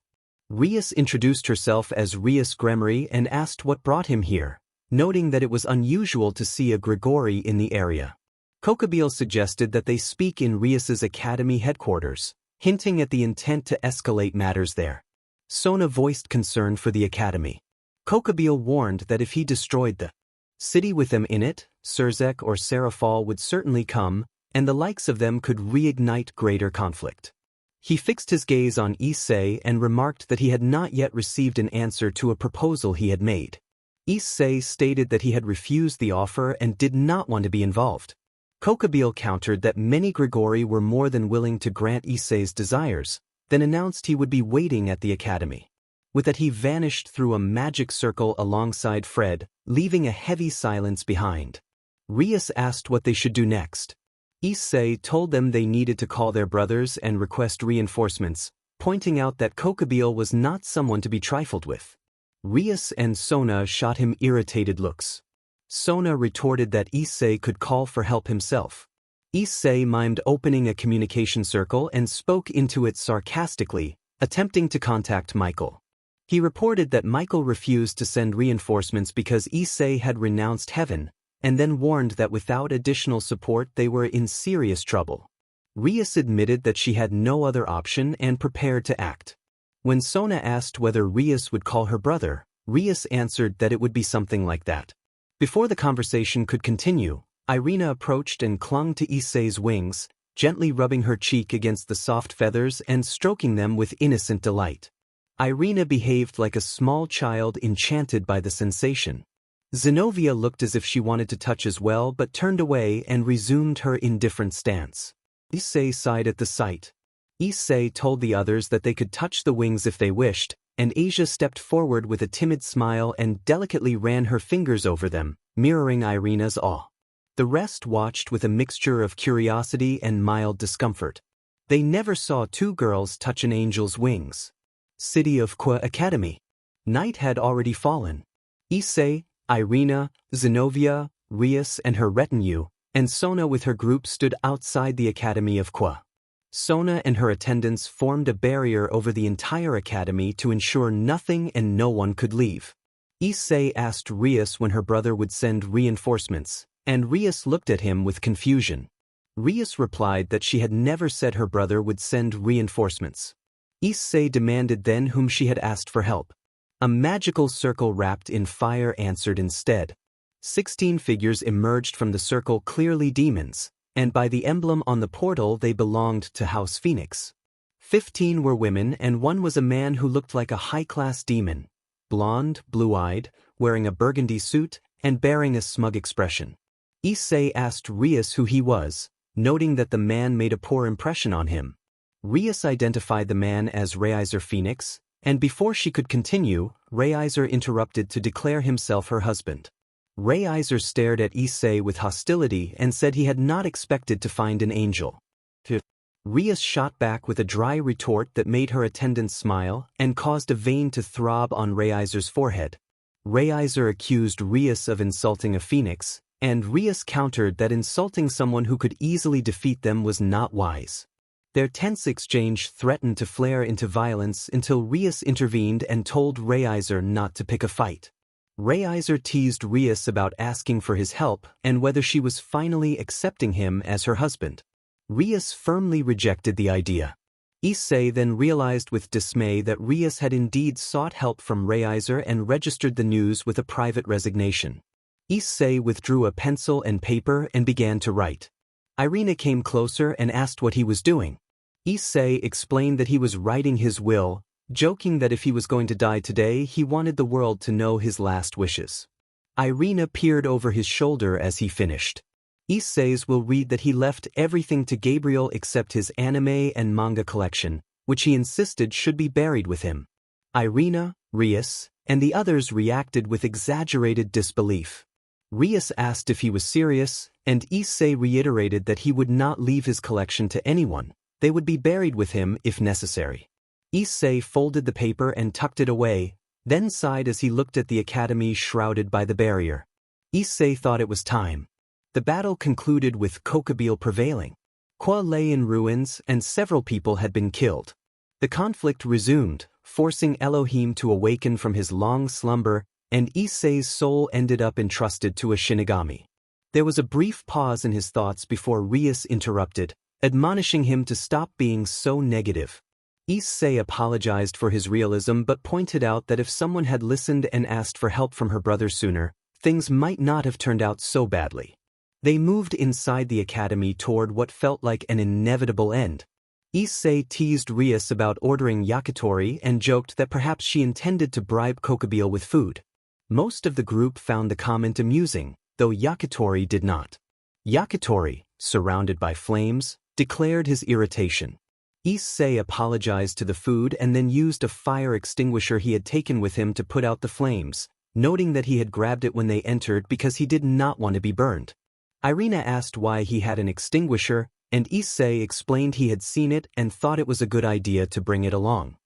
Rias introduced herself as Rias Gremry and asked what brought him here, noting that it was unusual to see a Grigori in the area. Kokobile suggested that they speak in Rias's academy headquarters, hinting at the intent to escalate matters there. Sona voiced concern for the academy. Kokobile warned that if he destroyed the city with them in it, Surzek or Serafal would certainly come, and the likes of them could reignite greater conflict. He fixed his gaze on Issei and remarked that he had not yet received an answer to a proposal he had made. Issei stated that he had refused the offer and did not want to be involved. Kokobile countered that many Grigori were more than willing to grant Issei's desires, then announced he would be waiting at the academy. With that he vanished through a magic circle alongside Fred, leaving a heavy silence behind. Rias asked what they should do next. Issei told them they needed to call their brothers and request reinforcements, pointing out that Kokobile was not someone to be trifled with. Rias and Sona shot him irritated looks. Sona retorted that Issei could call for help himself. Issei mimed opening a communication circle and spoke into it sarcastically, attempting to contact Michael. He reported that Michael refused to send reinforcements because Issei had renounced heaven, and then warned that without additional support they were in serious trouble. Rias admitted that she had no other option and prepared to act. When Sona asked whether Rias would call her brother, Rias answered that it would be something like that. Before the conversation could continue, Irina approached and clung to Issei's wings, gently rubbing her cheek against the soft feathers and stroking them with innocent delight. Irina behaved like a small child enchanted by the sensation. Zenobia looked as if she wanted to touch as well but turned away and resumed her indifferent stance. Issei sighed at the sight. Issei told the others that they could touch the wings if they wished, and Asia stepped forward with a timid smile and delicately ran her fingers over them, mirroring Irina's awe. The rest watched with a mixture of curiosity and mild discomfort. They never saw two girls touch an angel's wings. City of Kwa Academy. Night had already fallen. Issei, Irina, Zenobia, Rias and her retinue, and Sona with her group stood outside the Academy of Kwa. Sona and her attendants formed a barrier over the entire academy to ensure nothing and no one could leave. Issei asked Rias when her brother would send reinforcements, and Rias looked at him with confusion. Rias replied that she had never said her brother would send reinforcements. Issei demanded then whom she had asked for help. A magical circle wrapped in fire answered instead. 16 figures emerged from the circle, clearly demons, and by the emblem on the portal they belonged to House Phoenix. 15 were women and one was a man who looked like a high-class demon, blonde, blue-eyed, wearing a burgundy suit, and bearing a smug expression. Issei asked Rias who he was, noting that the man made a poor impression on him. Rias identified the man as Reiser Phoenix, and before she could continue, Reiser interrupted to declare himself her husband. Reiser stared at Issei with hostility and said he had not expected to find an angel. Rias shot back with a dry retort that made her attendants smile and caused a vein to throb on Reiser's forehead. Reiser accused Rias of insulting a phoenix, and Rias countered that insulting someone who could easily defeat them was not wise. Their tense exchange threatened to flare into violence until Rias intervened and told Reiser not to pick a fight. Reiser teased Rias about asking for his help and whether she was finally accepting him as her husband. Rias firmly rejected the idea. Issei then realized with dismay that Rias had indeed sought help from Reiser and registered the news with a private resignation. Issei withdrew a pencil and paper and began to write. Irina came closer and asked what he was doing. Issei explained that he was writing his will, joking that if he was going to die today he wanted the world to know his last wishes. Irina peered over his shoulder as he finished. Issei's will read that he left everything to Gabriel except his anime and manga collection, which he insisted should be buried with him. Irina, Rias, and the others reacted with exaggerated disbelief. Rias asked if he was serious, and Issei reiterated that he would not leave his collection to anyone. They would be buried with him if necessary. Issei folded the paper and tucked it away, then sighed as he looked at the academy shrouded by the barrier. Issei thought it was time. The battle concluded with Kokabeel prevailing. Kwa lay in ruins and several people had been killed. The conflict resumed, forcing Elohim to awaken from his long slumber, and Issei's soul ended up entrusted to a Shinigami. There was a brief pause in his thoughts before Rias interrupted, admonishing him to stop being so negative. Issei apologized for his realism but pointed out that if someone had listened and asked for help from her brother sooner, things might not have turned out so badly. They moved inside the academy toward what felt like an inevitable end. Issei teased Rias about ordering yakitori and joked that perhaps she intended to bribe Kokabeel with food. Most of the group found the comment amusing, though Yakitori did not. Yakitori, surrounded by flames, declared his irritation. Issei apologized to the food and then used a fire extinguisher he had taken with him to put out the flames, noting that he had grabbed it when they entered because he did not want to be burned. Irina asked why he had an extinguisher, and Issei explained he had seen it and thought it was a good idea to bring it along.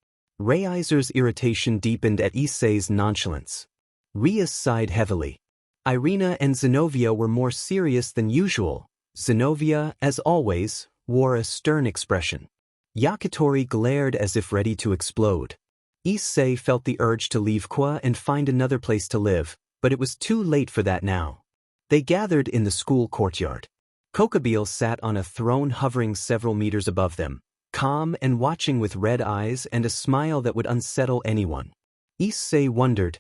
Reiser's irritation deepened at Issei's nonchalance. Rias sighed heavily. Irina and Zenobia were more serious than usual. Zenobia, as always, wore a stern expression. Yakitori glared as if ready to explode. Issei felt the urge to leave Kwa and find another place to live, but it was too late for that now. They gathered in the school courtyard. Kokabeel sat on a throne hovering several meters above them, calm and watching with red eyes and a smile that would unsettle anyone. Issei wondered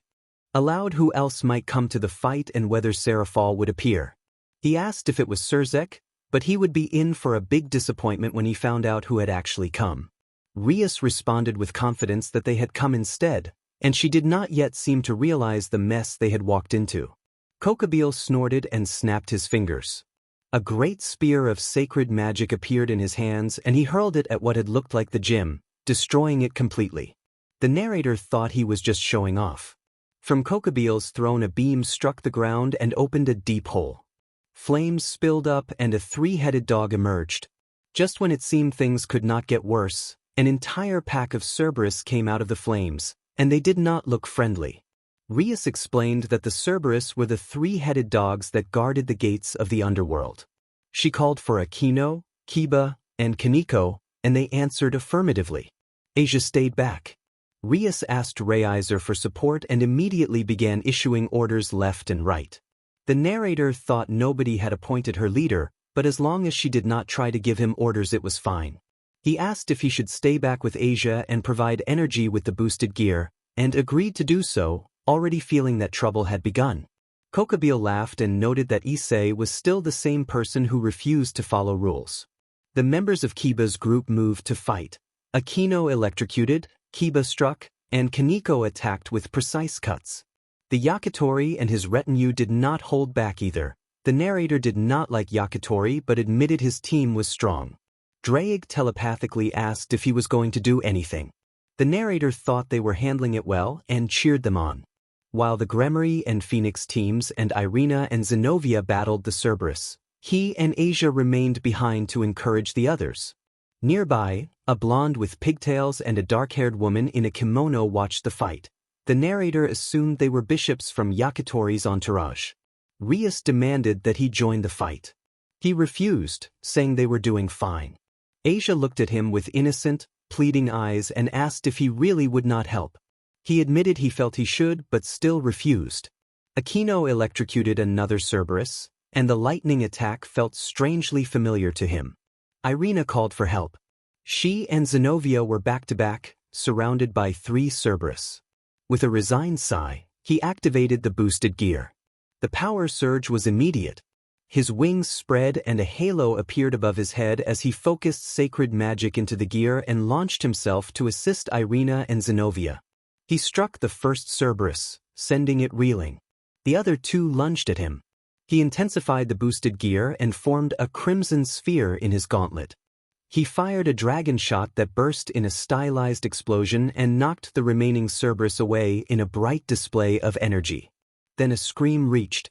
aloud who else might come to the fight and whether Serafal would appear. He asked if it was Surzek, but he would be in for a big disappointment when he found out who had actually come. Rias responded with confidence that they had come instead, and she did not yet seem to realize the mess they had walked into. Kokabeel snorted and snapped his fingers. A great spear of sacred magic appeared in his hands and he hurled it at what had looked like the gym, destroying it completely. The narrator thought he was just showing off. From Kokabeel's throne a beam struck the ground and opened a deep hole. Flames spilled up and a three-headed dog emerged. Just when it seemed things could not get worse, an entire pack of Cerberus came out of the flames, and they did not look friendly. Rias explained that the Cerberus were the three-headed dogs that guarded the gates of the underworld. She called for Akino, Kiba, and Kaneko, and they answered affirmatively. Asia stayed back. Rias asked Reiser for support and immediately began issuing orders left and right. The narrator thought nobody had appointed her leader, but as long as she did not try to give him orders it was fine. He asked if he should stay back with Asia and provide energy with the boosted gear, and agreed to do so, already feeling that trouble had begun. Kokabeel laughed and noted that Issei was still the same person who refused to follow rules. The members of Kiba's group moved to fight. Akino electrocuted, Kiba struck, and Kaneko attacked with precise cuts. The Yakitori and his retinue did not hold back either. The narrator did not like Yakitori but admitted his team was strong. Draig telepathically asked if he was going to do anything. The narrator thought they were handling it well and cheered them on. While the Gremory and Phoenix teams and Irina and Zenobia battled the Cerberus, he and Asia remained behind to encourage the others. Nearby, a blonde with pigtails and a dark-haired woman in a kimono watched the fight. The narrator assumed they were bishops from Yakitori's entourage. Rias demanded that he join the fight. He refused, saying they were doing fine. Asia looked at him with innocent, pleading eyes and asked if he really would not help. He admitted he felt he should but still refused. Akino electrocuted another Cerberus, and the lightning attack felt strangely familiar to him. Irina called for help. She and Zenobia were back-to-back, surrounded by three Cerberus. With a resigned sigh, he activated the boosted gear. The power surge was immediate. His wings spread and a halo appeared above his head as he focused sacred magic into the gear and launched himself to assist Irina and Zenobia. He struck the first Cerberus, sending it reeling. The other two lunged at him. He intensified the boosted gear and formed a crimson sphere in his gauntlet. He fired a dragon shot that burst in a stylized explosion and knocked the remaining Cerberus away in a bright display of energy. Then a scream reached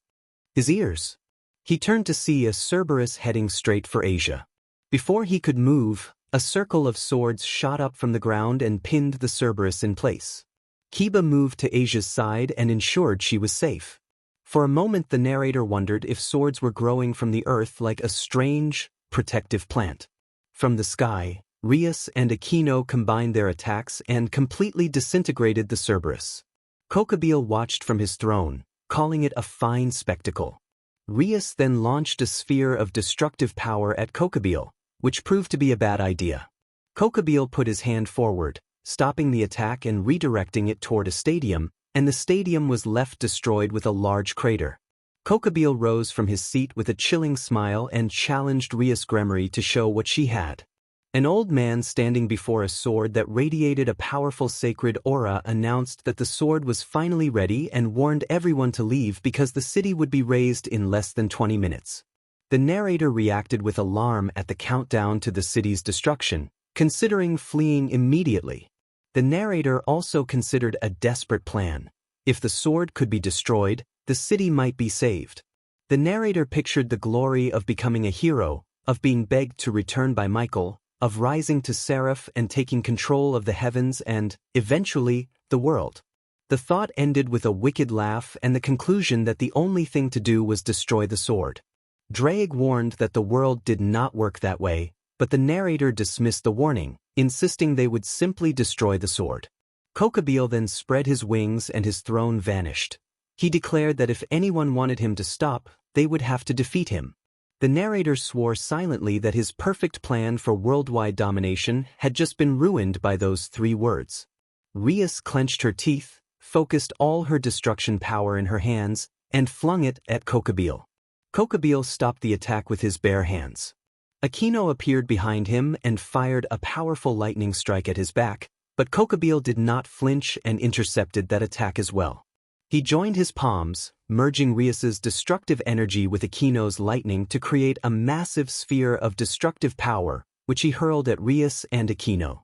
his ears. He turned to see a Cerberus heading straight for Asia. Before he could move, a circle of swords shot up from the ground and pinned the Cerberus in place. Kiba moved to Asia's side and ensured she was safe. For a moment the narrator wondered if swords were growing from the earth like a strange, protective plant. From the sky, Rias and Akino combined their attacks and completely disintegrated the Cerberus. Kokabeel watched from his throne, calling it a fine spectacle. Rias then launched a sphere of destructive power at Kokabeel, which proved to be a bad idea. Kokabeel put his hand forward, stopping the attack and redirecting it toward a stadium, and the stadium was left destroyed with a large crater. Kokabeel rose from his seat with a chilling smile and challenged Rias Gremory to show what she had. An old man standing before a sword that radiated a powerful sacred aura announced that the sword was finally ready and warned everyone to leave because the city would be razed in less than 20 minutes. The narrator reacted with alarm at the countdown to the city's destruction, considering fleeing immediately. The narrator also considered a desperate plan. If the sword could be destroyed, the city might be saved. The narrator pictured the glory of becoming a hero, of being begged to return by Michael, of rising to Seraph and taking control of the heavens and, eventually, the world. The thought ended with a wicked laugh and the conclusion that the only thing to do was destroy the sword. Drake warned that the world did not work that way, but the narrator dismissed the warning, insisting they would simply destroy the sword. Kokabeel then spread his wings and his throne vanished. He declared that if anyone wanted him to stop, they would have to defeat him. The narrator swore silently that his perfect plan for worldwide domination had just been ruined by those 3 words. Rias clenched her teeth, focused all her destruction power in her hands, and flung it at Kokabeel. Kokabeel stopped the attack with his bare hands. Aquino appeared behind him and fired a powerful lightning strike at his back, but Kokabeel did not flinch and intercepted that attack as well. He joined his palms, merging Rias's destructive energy with Aquino's lightning to create a massive sphere of destructive power, which he hurled at Rias and Aquino.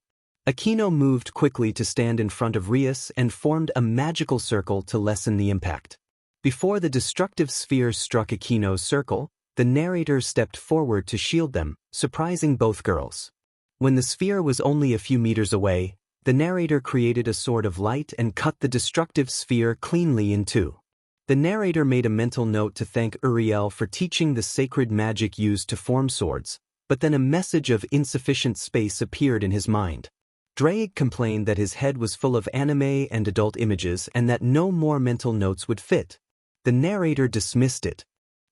Aquino moved quickly to stand in front of Rias and formed a magical circle to lessen the impact. Before the destructive sphere struck Aquino's circle, the narrator stepped forward to shield them, surprising both girls. When the sphere was only a few meters away, the narrator created a sword of light and cut the destructive sphere cleanly in 2. The narrator made a mental note to thank Uriel for teaching the sacred magic used to form swords, but then a message of insufficient space appeared in his mind. Drake complained that his head was full of anime and adult images and that no more mental notes would fit. The narrator dismissed it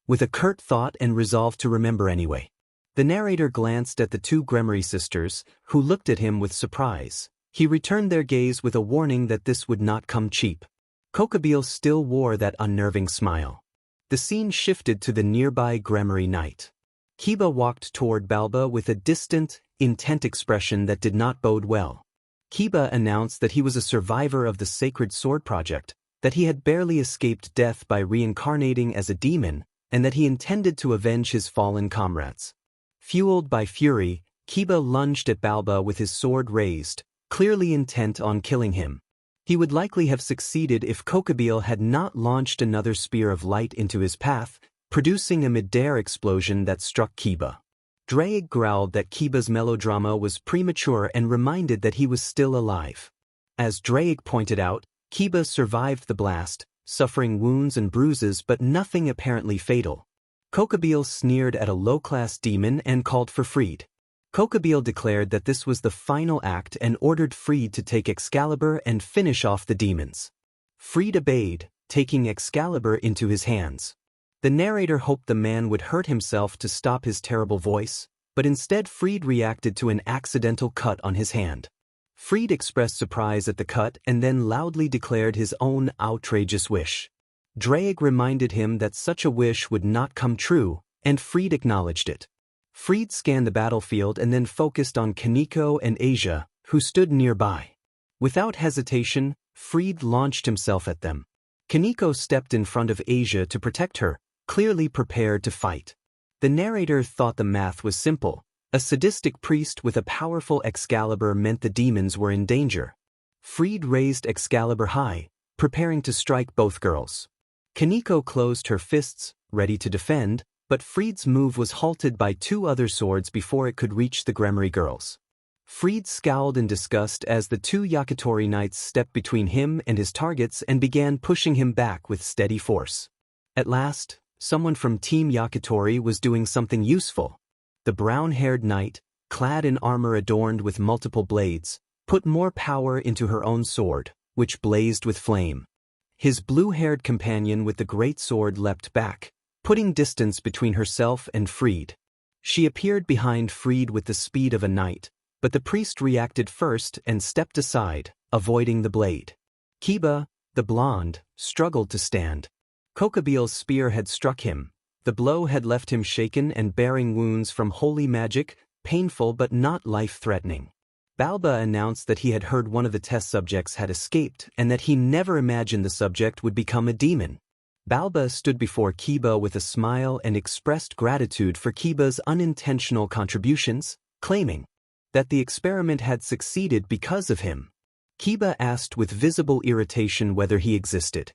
with a curt thought and resolved to remember anyway. The narrator glanced at the 2 Gremory sisters, who looked at him with surprise. He returned their gaze with a warning that this would not come cheap. Kokabeel still wore that unnerving smile. The scene shifted to the nearby Gremory night. Kiba walked toward Balba with a distant, intent expression that did not bode well. Kiba announced that he was a survivor of the Sacred Sword Project, that he had barely escaped death by reincarnating as a demon, and that he intended to avenge his fallen comrades. Fueled by fury, Kiba lunged at Balba with his sword raised, clearly intent on killing him. He would likely have succeeded if Kokabeel had not launched another spear of light into his path, producing a mid-air explosion that struck Kiba. Drake growled that Kiba's melodrama was premature and reminded that he was still alive. As Drake pointed out, Kiba survived the blast, suffering wounds and bruises but nothing apparently fatal. Kokabeel sneered at a low-class demon and called for Freed. Kokabeel declared that this was the final act and ordered Freed to take Excalibur and finish off the demons. Freed obeyed, taking Excalibur into his hands. The narrator hoped the man would hurt himself to stop his terrible voice, but instead Freed reacted to an accidental cut on his hand. Freed expressed surprise at the cut and then loudly declared his own outrageous wish. Drake reminded him that such a wish would not come true, and Freed acknowledged it. Freed scanned the battlefield and then focused on Kaneko and Asia, who stood nearby. Without hesitation, Freed launched himself at them. Kaneko stepped in front of Asia to protect her, clearly prepared to fight. The narrator thought the math was simple. A sadistic priest with a powerful Excalibur meant the demons were in danger. Freed raised Excalibur high, preparing to strike both girls. Kaneko closed her fists, ready to defend, but Freed's move was halted by 2 other swords before it could reach the Gremory girls. Freed scowled in disgust as the 2 Yakitori knights stepped between him and his targets and began pushing him back with steady force. At last, someone from Team Yakitori was doing something useful. The brown-haired knight, clad in armor adorned with multiple blades, put more power into her own sword, which blazed with flame. His blue-haired companion with the great sword leapt back, putting distance between herself and Freed. She appeared behind Freed with the speed of a knight, but the priest reacted first and stepped aside, avoiding the blade. Kiba, the blonde, struggled to stand. Kokabeel's spear had struck him. The blow had left him shaken and bearing wounds from holy magic, painful but not life-threatening. Balba announced that he had heard one of the test subjects had escaped and that he never imagined the subject would become a demon. Balba stood before Kiba with a smile and expressed gratitude for Kiba's unintentional contributions, claiming that the experiment had succeeded because of him. Kiba asked with visible irritation whether he existed.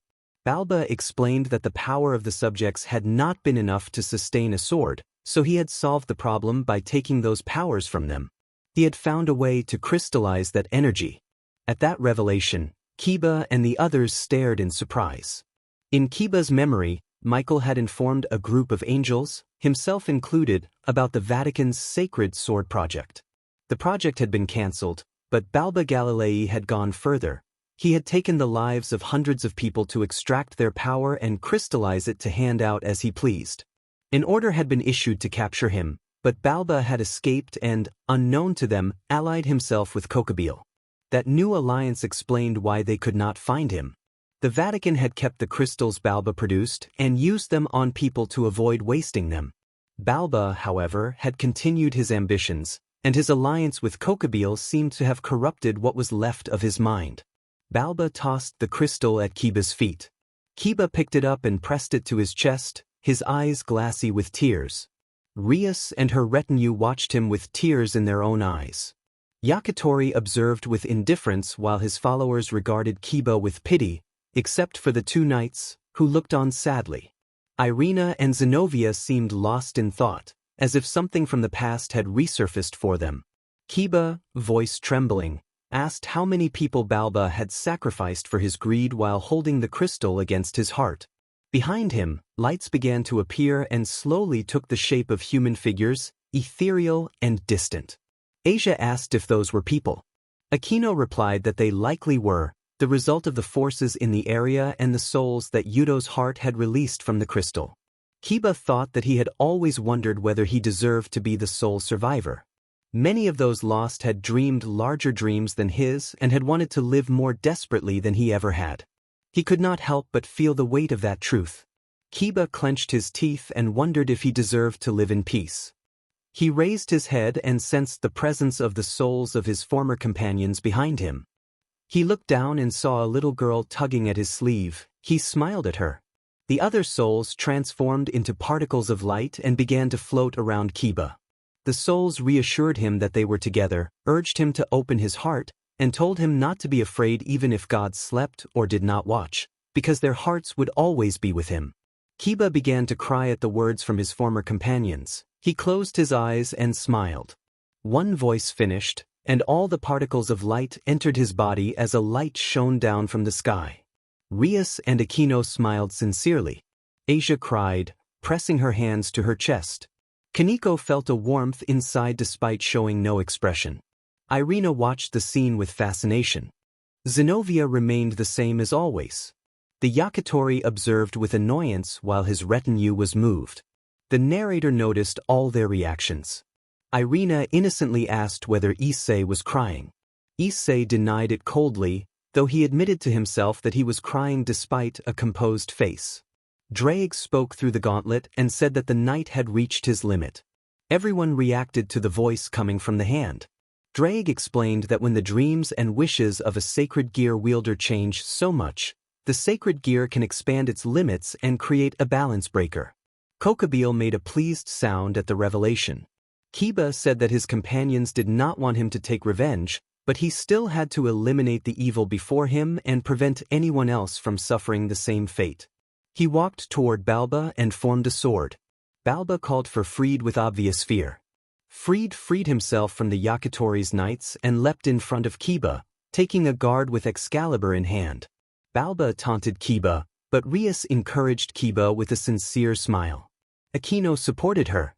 Balba explained that the power of the subjects had not been enough to sustain a sword, so he had solved the problem by taking those powers from them. He had found a way to crystallize that energy. At that revelation, Kiba and the others stared in surprise. In Kiba's memory, Michael had informed a group of angels, himself included, about the Vatican's Sacred Sword project. The project had been cancelled, but Balba Galilei had gone further. He had taken the lives of hundreds of people to extract their power and crystallize it to hand out as he pleased. An order had been issued to capture him, but Balba had escaped and, unknown to them, allied himself with Kokabeel. That new alliance explained why they could not find him. The Vatican had kept the crystals Balba produced and used them on people to avoid wasting them. Balba, however, had continued his ambitions, and his alliance with Kokabeel seemed to have corrupted what was left of his mind. Balba tossed the crystal at Kiba's feet. Kiba picked it up and pressed it to his chest, his eyes glassy with tears. Rias and her retinue watched him with tears in their own eyes. Yakitori observed with indifference while his followers regarded Kiba with pity, except for the two knights, who looked on sadly. Irina and Zenobia seemed lost in thought, as if something from the past had resurfaced for them. Kiba, voice trembling, asked how many people Balba had sacrificed for his greed while holding the crystal against his heart. Behind him, lights began to appear and slowly took the shape of human figures, ethereal and distant. Asia asked if those were people. Aquino replied that they likely were, the result of the forces in the area and the souls that Yudo's heart had released from the crystal. Kiba thought that he had always wondered whether he deserved to be the sole survivor. Many of those lost had dreamed larger dreams than his and had wanted to live more desperately than he ever had. He could not help but feel the weight of that truth. Kiba clenched his teeth and wondered if he deserved to live in peace. He raised his head and sensed the presence of the souls of his former companions behind him. He looked down and saw a little girl tugging at his sleeve. He smiled at her. The other souls transformed into particles of light and began to float around Kiba. The souls reassured him that they were together, urged him to open his heart, and told him not to be afraid even if God slept or did not watch, because their hearts would always be with him. Kiba began to cry at the words from his former companions. He closed his eyes and smiled. One voice finished, and all the particles of light entered his body as a light shone down from the sky. Rias and Aquino smiled sincerely. Asia cried, pressing her hands to her chest. Kaneko felt a warmth inside despite showing no expression. Irina watched the scene with fascination. Zenobia remained the same as always. The Yakitori observed with annoyance while his retinue was moved. The narrator noticed all their reactions. Irina innocently asked whether Issei was crying. Issei denied it coldly, though he admitted to himself that he was crying despite a composed face. Drake spoke through the gauntlet and said that the knight had reached his limit. Everyone reacted to the voice coming from the hand. Drake explained that when the dreams and wishes of a sacred gear wielder change so much, the sacred gear can expand its limits and create a balance breaker. Kokabeel made a pleased sound at the revelation. Kiba said that his companions did not want him to take revenge, but he still had to eliminate the evil before him and prevent anyone else from suffering the same fate. He walked toward Balba and formed a sword. Balba called for Freed with obvious fear. Freed freed himself from the Yakitori's knights and leapt in front of Kiba, taking a guard with Excalibur in hand. Balba taunted Kiba, but Rias encouraged Kiba with a sincere smile. Aquino supported her.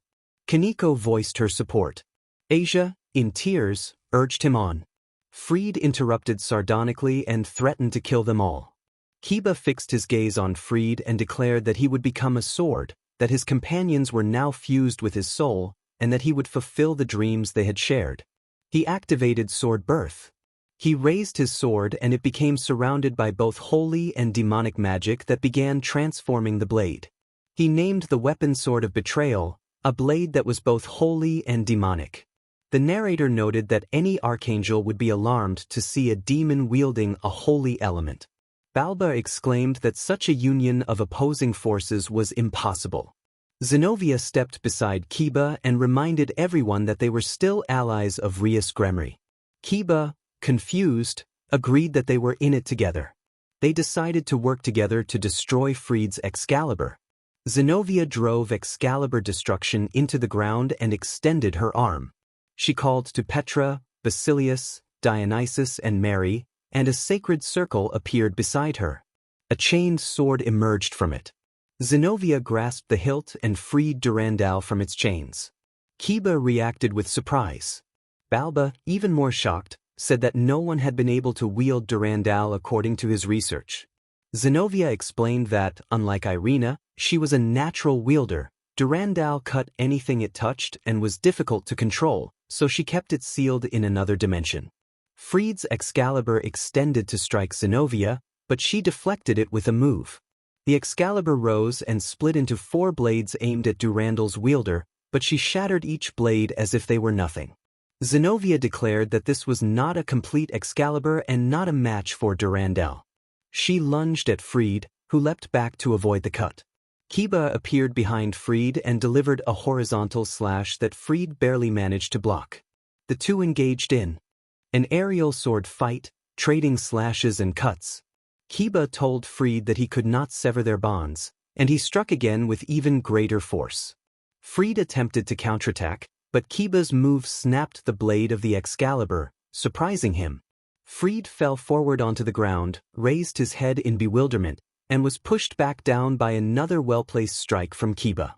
Kaneko voiced her support. Asia, in tears, urged him on. Freed interrupted sardonically and threatened to kill them all. Kiba fixed his gaze on Freed and declared that he would become a sword, that his companions were now fused with his soul, and that he would fulfill the dreams they had shared. He activated Sword Birth. He raised his sword and it became surrounded by both holy and demonic magic that began transforming the blade. He named the weapon Sword of Betrayal, a blade that was both holy and demonic. The narrator noted that any archangel would be alarmed to see a demon wielding a holy element. Balba exclaimed that such a union of opposing forces was impossible. Zenobia stepped beside Kiba and reminded everyone that they were still allies of Rias Gremry. Kiba, confused, agreed that they were in it together. They decided to work together to destroy Freed's Excalibur. Zenobia drove Excalibur destruction into the ground and extended her arm. She called to Petra, Basilius, Dionysus and Mary, and a sacred circle appeared beside her. A chained sword emerged from it. Zenobia grasped the hilt and freed Durandal from its chains. Kiba reacted with surprise. Balba, even more shocked, said that no one had been able to wield Durandal according to his research. Zenobia explained that, unlike Irina, she was a natural wielder. Durandal cut anything it touched and was difficult to control, so she kept it sealed in another dimension. Freed's Excalibur extended to strike Zenobia, but she deflected it with a move. The Excalibur rose and split into 4 blades aimed at Durandal's wielder, but she shattered each blade as if they were nothing. Zenobia declared that this was not a complete Excalibur and not a match for Durandal. She lunged at Freed, who leapt back to avoid the cut. Kiba appeared behind Freed and delivered a horizontal slash that Freed barely managed to block. The two engaged in an aerial sword fight, trading slashes and cuts. Kiba told Freed that he could not sever their bonds, and he struck again with even greater force. Freed attempted to counterattack, but Kiba's move snapped the blade of the Excalibur, surprising him. Freed fell forward onto the ground, raised his head in bewilderment, and was pushed back down by another well-placed strike from Kiba.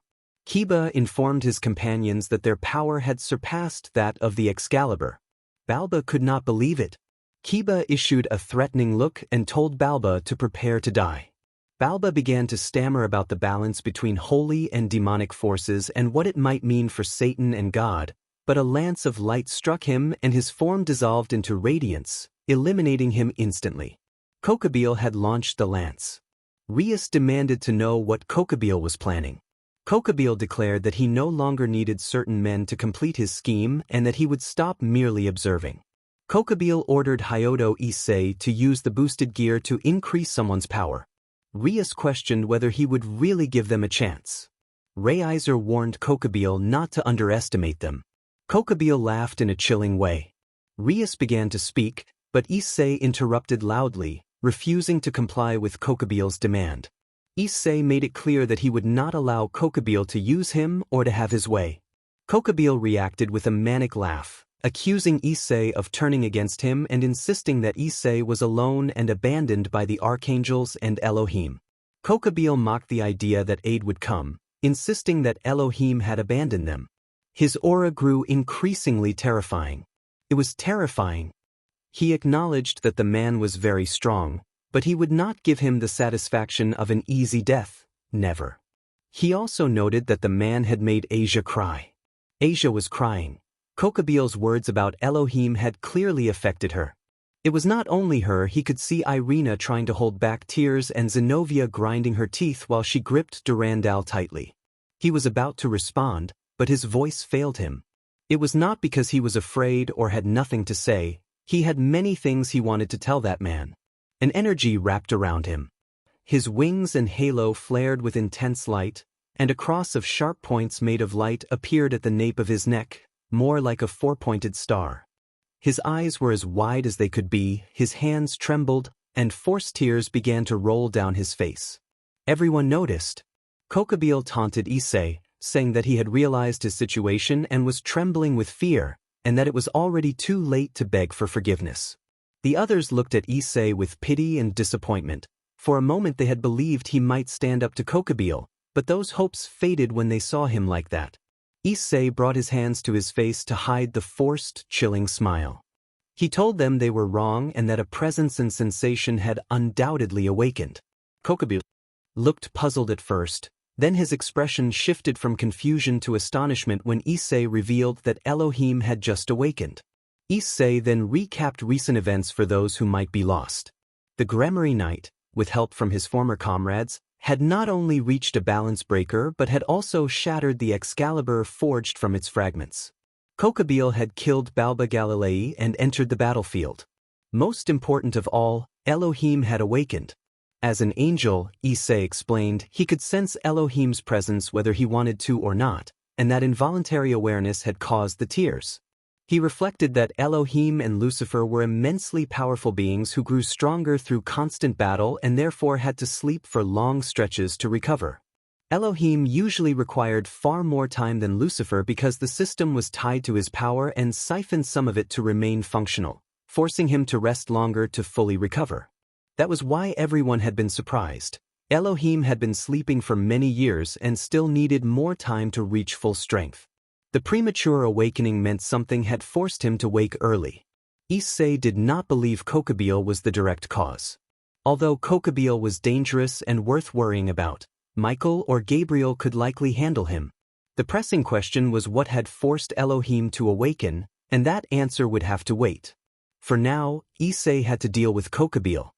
Kiba informed his companions that their power had surpassed that of the Excalibur. Balba could not believe it. Kiba issued a threatening look and told Balba to prepare to die. Balba began to stammer about the balance between holy and demonic forces and what it might mean for Satan and God, but a lance of light struck him and his form dissolved into radiance, eliminating him instantly. Kokabeel had launched the lance. Rias demanded to know what Kokabeel was planning. Kokabeel declared that he no longer needed certain men to complete his scheme and that he would stop merely observing. Kokabeel ordered Hyodo Issei to use the boosted gear to increase someone's power. Rias questioned whether he would really give them a chance. Reiser warned Kokabeel not to underestimate them. Kokabeel laughed in a chilling way. Rias began to speak, but Issei interrupted loudly, refusing to comply with Kokabeel's demand. Issei made it clear that he would not allow Kokabeel to use him or to have his way. Kokabeel reacted with a manic laugh, accusing Issei of turning against him and insisting that Issei was alone and abandoned by the archangels and Elohim. Kokabeel mocked the idea that aid would come, insisting that Elohim had abandoned them. His aura grew increasingly terrifying. It was terrifying. He acknowledged that the man was very strong, but he would not give him the satisfaction of an easy death, never. He also noted that the man had made Asia cry. Asia was crying. Kokabeel's words about Elohim had clearly affected her. It was not only her. He could see Irina trying to hold back tears and Zenobia grinding her teeth while she gripped Durandal tightly. He was about to respond, but his voice failed him. It was not because he was afraid or had nothing to say. He had many things he wanted to tell that man. An energy wrapped around him. His wings and halo flared with intense light, and a cross of sharp points made of light appeared at the nape of his neck, more like a 4-pointed star. His eyes were as wide as they could be, his hands trembled, and forced tears began to roll down his face. Everyone noticed. Kokabeel taunted Issei, saying that he had realized his situation and was trembling with fear, and that it was already too late to beg for forgiveness. The others looked at Issei with pity and disappointment. For a moment they had believed he might stand up to Kokabeel, but those hopes faded when they saw him like that. Issei brought his hands to his face to hide the forced, chilling smile. He told them they were wrong and that a presence and sensation had undoubtedly awakened. Kokabeel looked puzzled at first, then his expression shifted from confusion to astonishment when Issei revealed that Elohim had just awakened. Issei then recapped recent events for those who might be lost. The Gremory Knight, with help from his former comrades, had not only reached a balance breaker but had also shattered the Excalibur forged from its fragments. Kokabeel had killed Balba Galilei and entered the battlefield. Most important of all, Elohim had awakened. As an angel, Issei explained, he could sense Elohim's presence whether he wanted to or not, and that involuntary awareness had caused the tears. He reflected that Elohim and Lucifer were immensely powerful beings who grew stronger through constant battle and therefore had to sleep for long stretches to recover. Elohim usually required far more time than Lucifer because the system was tied to his power and siphoned some of it to remain functional. forcing him to rest longer to fully recover. That was why everyone had been surprised. Elohim had been sleeping for many years and still needed more time to reach full strength. The premature awakening meant something had forced him to wake early. Issei did not believe Kokabeel was the direct cause. Although Kokabeel was dangerous and worth worrying about, Michael or Gabriel could likely handle him. The pressing question was what had forced Elohim to awaken, and that answer would have to wait. For now, Issei had to deal with Kokabeel.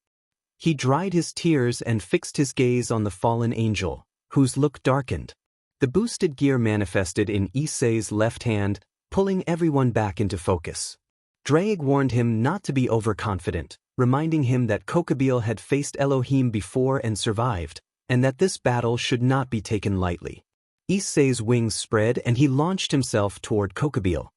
He dried his tears and fixed his gaze on the fallen angel, whose look darkened. The boosted gear manifested in Issei's left hand, pulling everyone back into focus. Drake warned him not to be overconfident, reminding him that Kokabeel had faced Elohim before and survived, and that this battle should not be taken lightly. Issei's wings spread and he launched himself toward Kokabeel.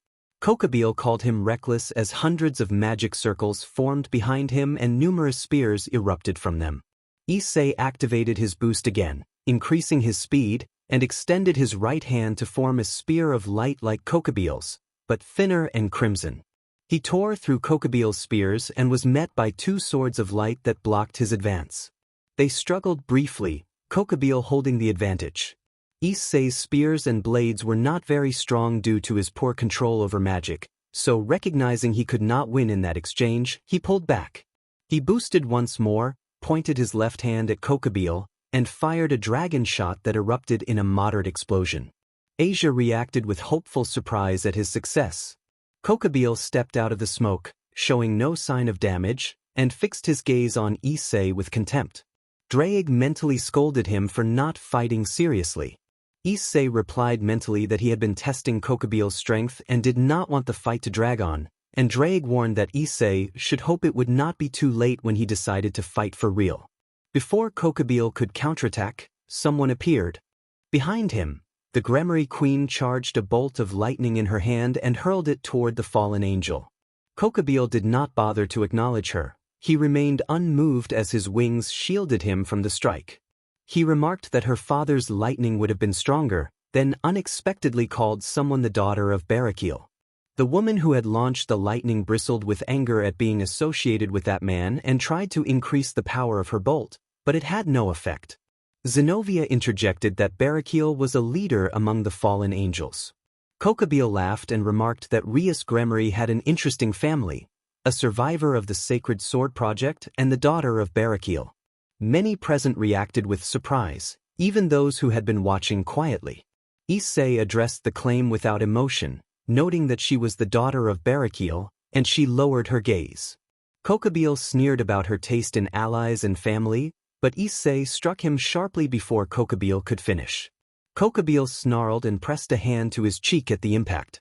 Kokabeel called him reckless as hundreds of magic circles formed behind him and numerous spears erupted from them. Issei activated his boost again, increasing his speed, and extended his right hand to form a spear of light like Kokabeel's, but thinner and crimson. He tore through Kokabeel's spears and was met by two swords of light that blocked his advance. They struggled briefly, Kokabeel holding the advantage. Issei's spears and blades were not very strong due to his poor control over magic, so recognizing he could not win in that exchange, he pulled back. He boosted once more, pointed his left hand at Kokabeel, and fired a dragon shot that erupted in a moderate explosion. Asia reacted with hopeful surprise at his success. Kokabeel stepped out of the smoke, showing no sign of damage, and fixed his gaze on Issei with contempt. Drake mentally scolded him for not fighting seriously. Issei replied mentally that he had been testing Kokabeel's strength and did not want the fight to drag on, and Drake warned that Issei should hope it would not be too late when he decided to fight for real. Before Kokabeel could counterattack, someone appeared. Behind him, the Gremory Queen charged a bolt of lightning in her hand and hurled it toward the fallen angel. Kokabeel did not bother to acknowledge her. He remained unmoved as his wings shielded him from the strike. He remarked that her father's lightning would have been stronger, then unexpectedly called someone the daughter of Barakeel. The woman who had launched the lightning bristled with anger at being associated with that man and tried to increase the power of her bolt, but it had no effect. Zenobia interjected that Barakeel was a leader among the fallen angels. Kokabeel laughed and remarked that Rias Gremory had an interesting family, a survivor of the Sacred Sword Project and the daughter of Barakeel. Many present reacted with surprise, even those who had been watching quietly. Issei addressed the claim without emotion, noting that she was the daughter of Barakeel, and she lowered her gaze. Kokabeel sneered about her taste in allies and family, but Issei struck him sharply before Kokabeel could finish. Kokabeel snarled and pressed a hand to his cheek at the impact.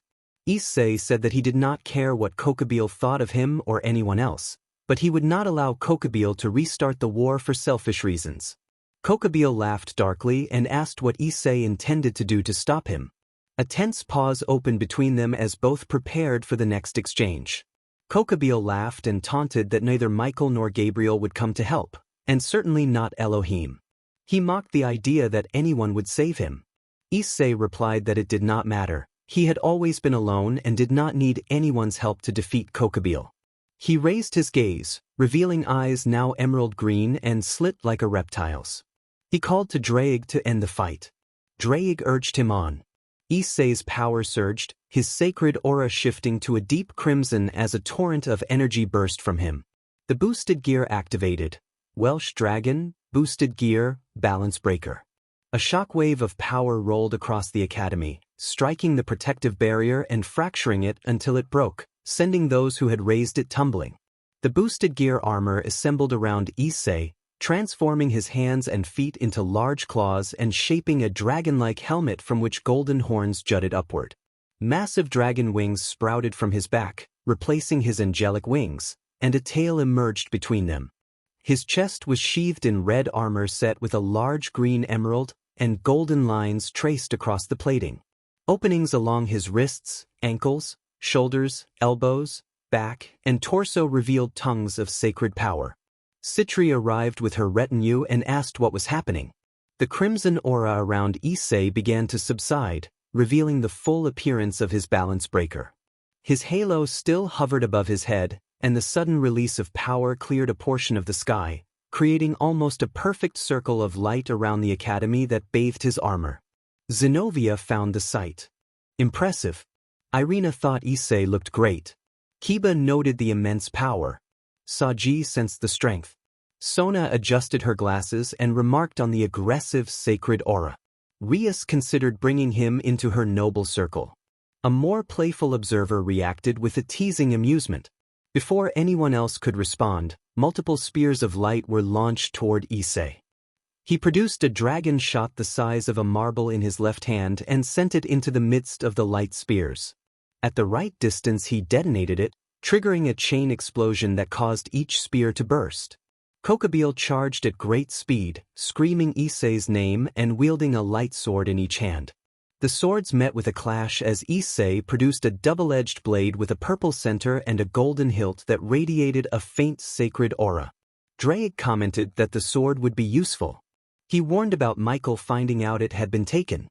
Issei said that he did not care what Kokabeel thought of him or anyone else, but he would not allow Kokabeel to restart the war for selfish reasons. Kokabeel laughed darkly and asked what Issei intended to do to stop him. A tense pause opened between them as both prepared for the next exchange. Kokabeel laughed and taunted that neither Michael nor Gabriel would come to help, and certainly not Elohim. He mocked the idea that anyone would save him. Issei replied that it did not matter. He had always been alone and did not need anyone's help to defeat Kokabeel. He raised his gaze, revealing eyes now emerald green and slit like a reptile's. He called to Drake to end the fight. Drake urged him on. Issei's power surged, his sacred aura shifting to a deep crimson as a torrent of energy burst from him. The boosted gear activated. Welsh Dragon, boosted gear, balance breaker. A shockwave of power rolled across the academy, striking the protective barrier and fracturing it until it broke, sending those who had raised it tumbling. The boosted gear armor assembled around Issei, transforming his hands and feet into large claws and shaping a dragon-like helmet from which golden horns jutted upward. Massive dragon wings sprouted from his back, replacing his angelic wings, and a tail emerged between them. His chest was sheathed in red armor set with a large green emerald and golden lines traced across the plating. Openings along his wrists, ankles, shoulders, elbows, back, and torso revealed tongues of sacred power. Citri arrived with her retinue and asked what was happening. The crimson aura around Issei began to subside, revealing the full appearance of his balance breaker. His halo still hovered above his head, and the sudden release of power cleared a portion of the sky, creating almost a perfect circle of light around the academy that bathed his armor. Zenobia found the sight impressive. Irina thought Issei looked great. Kiba noted the immense power. Saji sensed the strength. Sona adjusted her glasses and remarked on the aggressive sacred aura. Rias considered bringing him into her noble circle. A more playful observer reacted with a teasing amusement. Before anyone else could respond, multiple spears of light were launched toward Issei. He produced a dragon shot the size of a marble in his left hand and sent it into the midst of the light spears. At the right distance he detonated it, triggering a chain explosion that caused each spear to burst. Kokabeel charged at great speed, screaming Issei's name and wielding a light sword in each hand. The swords met with a clash as Issei produced a double-edged blade with a purple center and a golden hilt that radiated a faint sacred aura. Drake commented that the sword would be useful. He warned about Michael finding out it had been taken.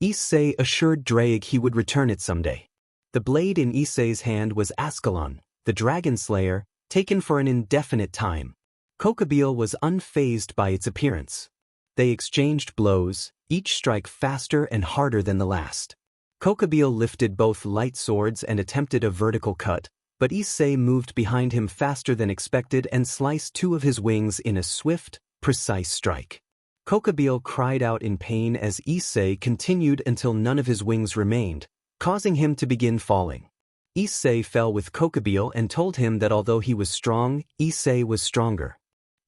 Issei assured Drake he would return it someday. The blade in Issei's hand was Ascalon, the dragon slayer, taken for an indefinite time. Kokabeel was unfazed by its appearance. They exchanged blows, each strike faster and harder than the last. Kokabeel lifted both light swords and attempted a vertical cut, but Issei moved behind him faster than expected and sliced two of his wings in a swift, precise strike. Kokabeel cried out in pain as Issei continued until none of his wings remained, causing him to begin falling. Issei fell with Kokabeel and told him that although he was strong, Issei was stronger.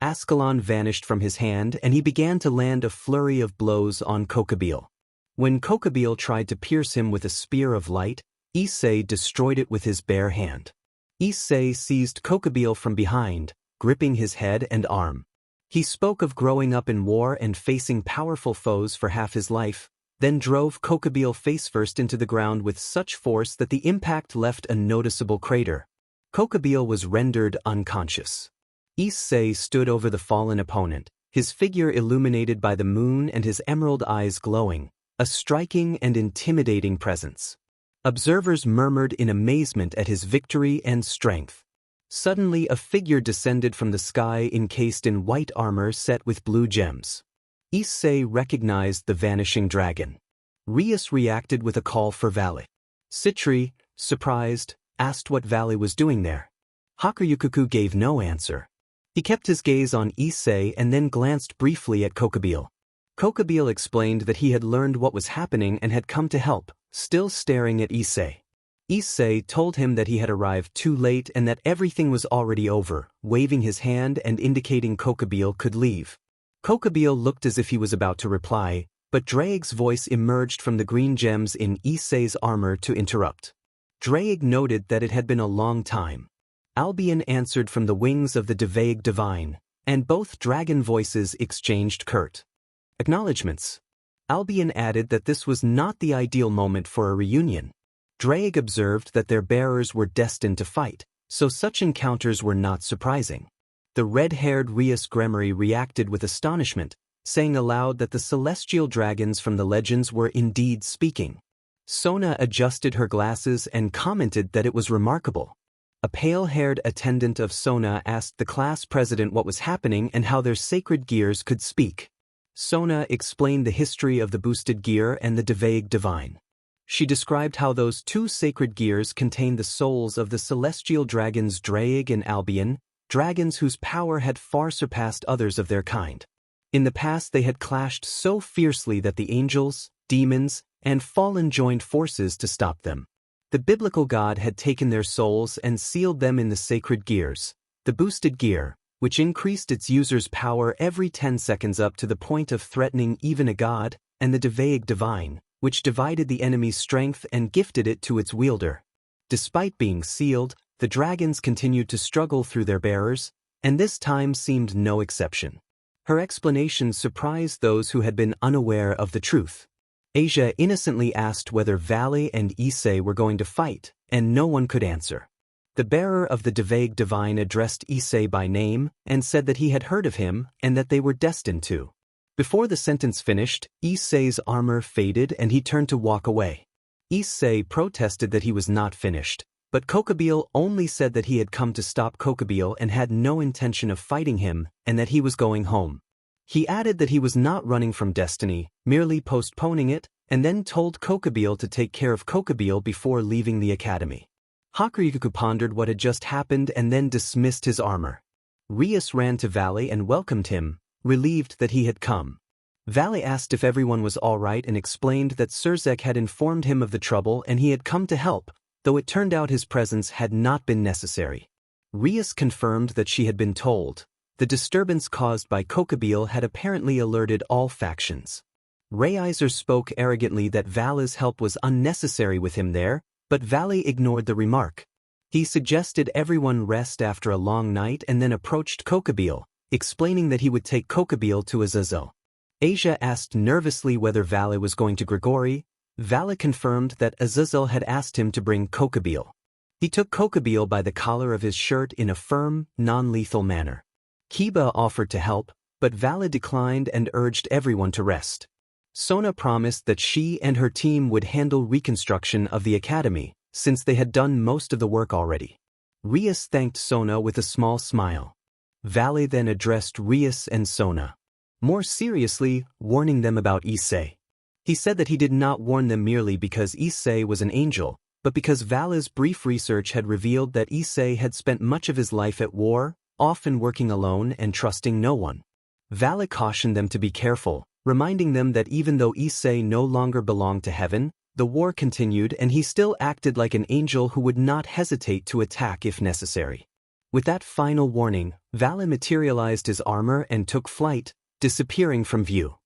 Ascalon vanished from his hand and he began to land a flurry of blows on Kokabeel. When Kokabeel tried to pierce him with a spear of light, Issei destroyed it with his bare hand. Issei seized Kokabeel from behind, gripping his head and arm. He spoke of growing up in war and facing powerful foes for half his life, then drove Kokabeel face-first into the ground with such force that the impact left a noticeable crater. Kokabeel was rendered unconscious. Issei stood over the fallen opponent, his figure illuminated by the moon and his emerald eyes glowing, a striking and intimidating presence. Observers murmured in amazement at his victory and strength. Suddenly a figure descended from the sky encased in white armor set with blue gems. Issei recognized the vanishing dragon. Rias reacted with a call for Valley. Citri, surprised, asked what Valley was doing there. Hakuryukuku gave no answer. He kept his gaze on Issei and then glanced briefly at Kokabeel. Kokabeel explained that he had learned what was happening and had come to help, still staring at Issei. Issei told him that he had arrived too late and that everything was already over, waving his hand and indicating Kokabeel could leave. Kokabeel looked as if he was about to reply, but Draig's voice emerged from the green gems in Issei's armor to interrupt. Draig noted that it had been a long time. Albion answered from the wings of the Devague Divine, and both dragon voices exchanged curt acknowledgments. Albion added that this was not the ideal moment for a reunion. Draig observed that their bearers were destined to fight, so such encounters were not surprising. The red-haired Rias Gremory reacted with astonishment, saying aloud that the celestial dragons from the legends were indeed speaking. Sona adjusted her glasses and commented that it was remarkable. A pale-haired attendant of Sona asked the class president what was happening and how their sacred gears could speak. Sona explained the history of the boosted gear and the Devague Divine. She described how those two sacred gears contained the souls of the celestial dragons Draig and Albion, dragons whose power had far surpassed others of their kind. In the past they had clashed so fiercely that the angels, demons, and fallen joined forces to stop them. The biblical god had taken their souls and sealed them in the sacred gears, the boosted gear, which increased its user's power every 10 seconds up to the point of threatening even a god, and the Devague Divine, which divided the enemy's strength and gifted it to its wielder. Despite being sealed, the dragons continued to struggle through their bearers, and this time seemed no exception. Her explanation surprised those who had been unaware of the truth. Asia innocently asked whether Valley and Issei were going to fight, and no one could answer. The bearer of the Devague Divine addressed Issei by name and said that he had heard of him and that they were destined to. Before the sentence finished, Issei's armor faded and he turned to walk away. Issei protested that he was not finished, But Kokabeel only said that he had come to stop Kokabeel and had no intention of fighting him, and that he was going home. He added that he was not running from destiny, merely postponing it, and then told Kokabeel to take care of Kokabeel before leaving the academy. Hakuryuku pondered what had just happened and then dismissed his armor. Rias ran to Valley and welcomed him, relieved that he had come. Valley asked if everyone was all right and explained that Surzek had informed him of the trouble and he had come to help, though it turned out his presence had not been necessary. Rias confirmed that she had been told. The disturbance caused by Kokabeel had apparently alerted all factions. Reiser spoke arrogantly that Valley's help was unnecessary with him there, but Valley ignored the remark. He suggested everyone rest after a long night and then approached Kokabeel, explaining that he would take Kokabeel to Azazel. Asia asked nervously whether Valley was going to Grigori. Valley confirmed that Azazel had asked him to bring Kokabeel. He took Kokabeel by the collar of his shirt in a firm, non-lethal manner. Kiba offered to help, but Valley declined and urged everyone to rest. Sona promised that she and her team would handle reconstruction of the academy, since they had done most of the work already. Rias thanked Sona with a small smile. Valley then addressed Rias and Sona, more seriously, warning them about Issei. He said that he did not warn them merely because Issei was an angel, but because Valley's brief research had revealed that Issei had spent much of his life at war, often working alone and trusting no one. Valley cautioned them to be careful, reminding them that even though Issei no longer belonged to heaven, the war continued and he still acted like an angel who would not hesitate to attack if necessary. With that final warning, Valley materialized his armor and took flight, disappearing from view.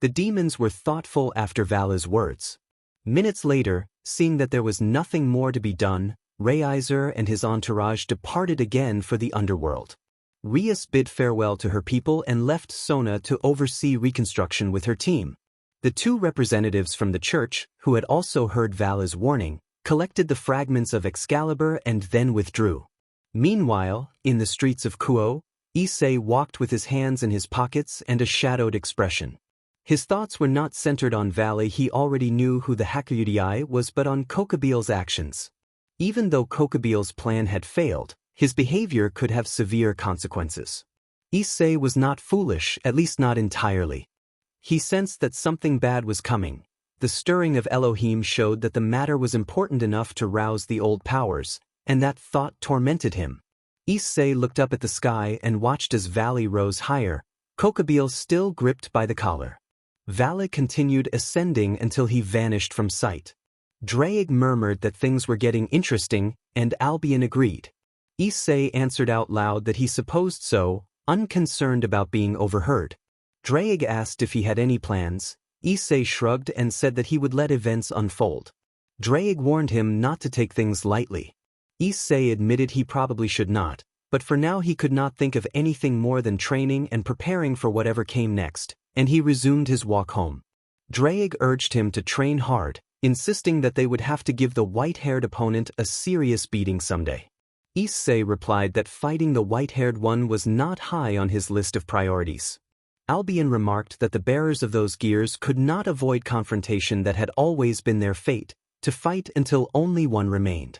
The demons were thoughtful after Valley's words. Minutes later, seeing that there was nothing more to be done, Reiser and his entourage departed again for the underworld. Rias bid farewell to her people and left Sona to oversee reconstruction with her team. The two representatives from the church, who had also heard Valley's warning, collected the fragments of Excalibur and then withdrew. Meanwhile, in the streets of Kuo, Issei walked with his hands in his pockets and a shadowed expression. His thoughts were not centered on Valley. He already knew who the Hakuryuki was, but on Kokabeel's actions. Even though Kokabeel's plan had failed, his behavior could have severe consequences. Issei was not foolish, at least not entirely. He sensed that something bad was coming. The stirring of Elohim showed that the matter was important enough to rouse the old powers, and that thought tormented him. Issei looked up at the sky and watched as Valley rose higher, Kokabeel still gripped by the collar. Valley continued ascending until he vanished from sight. Draig murmured that things were getting interesting, and Albion agreed. Issei answered out loud that he supposed so, unconcerned about being overheard. Draig asked if he had any plans. Issei shrugged and said that he would let events unfold. Draig warned him not to take things lightly. Issei admitted he probably should not, but for now he could not think of anything more than training and preparing for whatever came next, and he resumed his walk home. Draig urged him to train hard, insisting that they would have to give the white-haired opponent a serious beating someday. Issei replied that fighting the white-haired one was not high on his list of priorities. Albion remarked that the bearers of those gears could not avoid confrontation that had always been their fate, to fight until only one remained.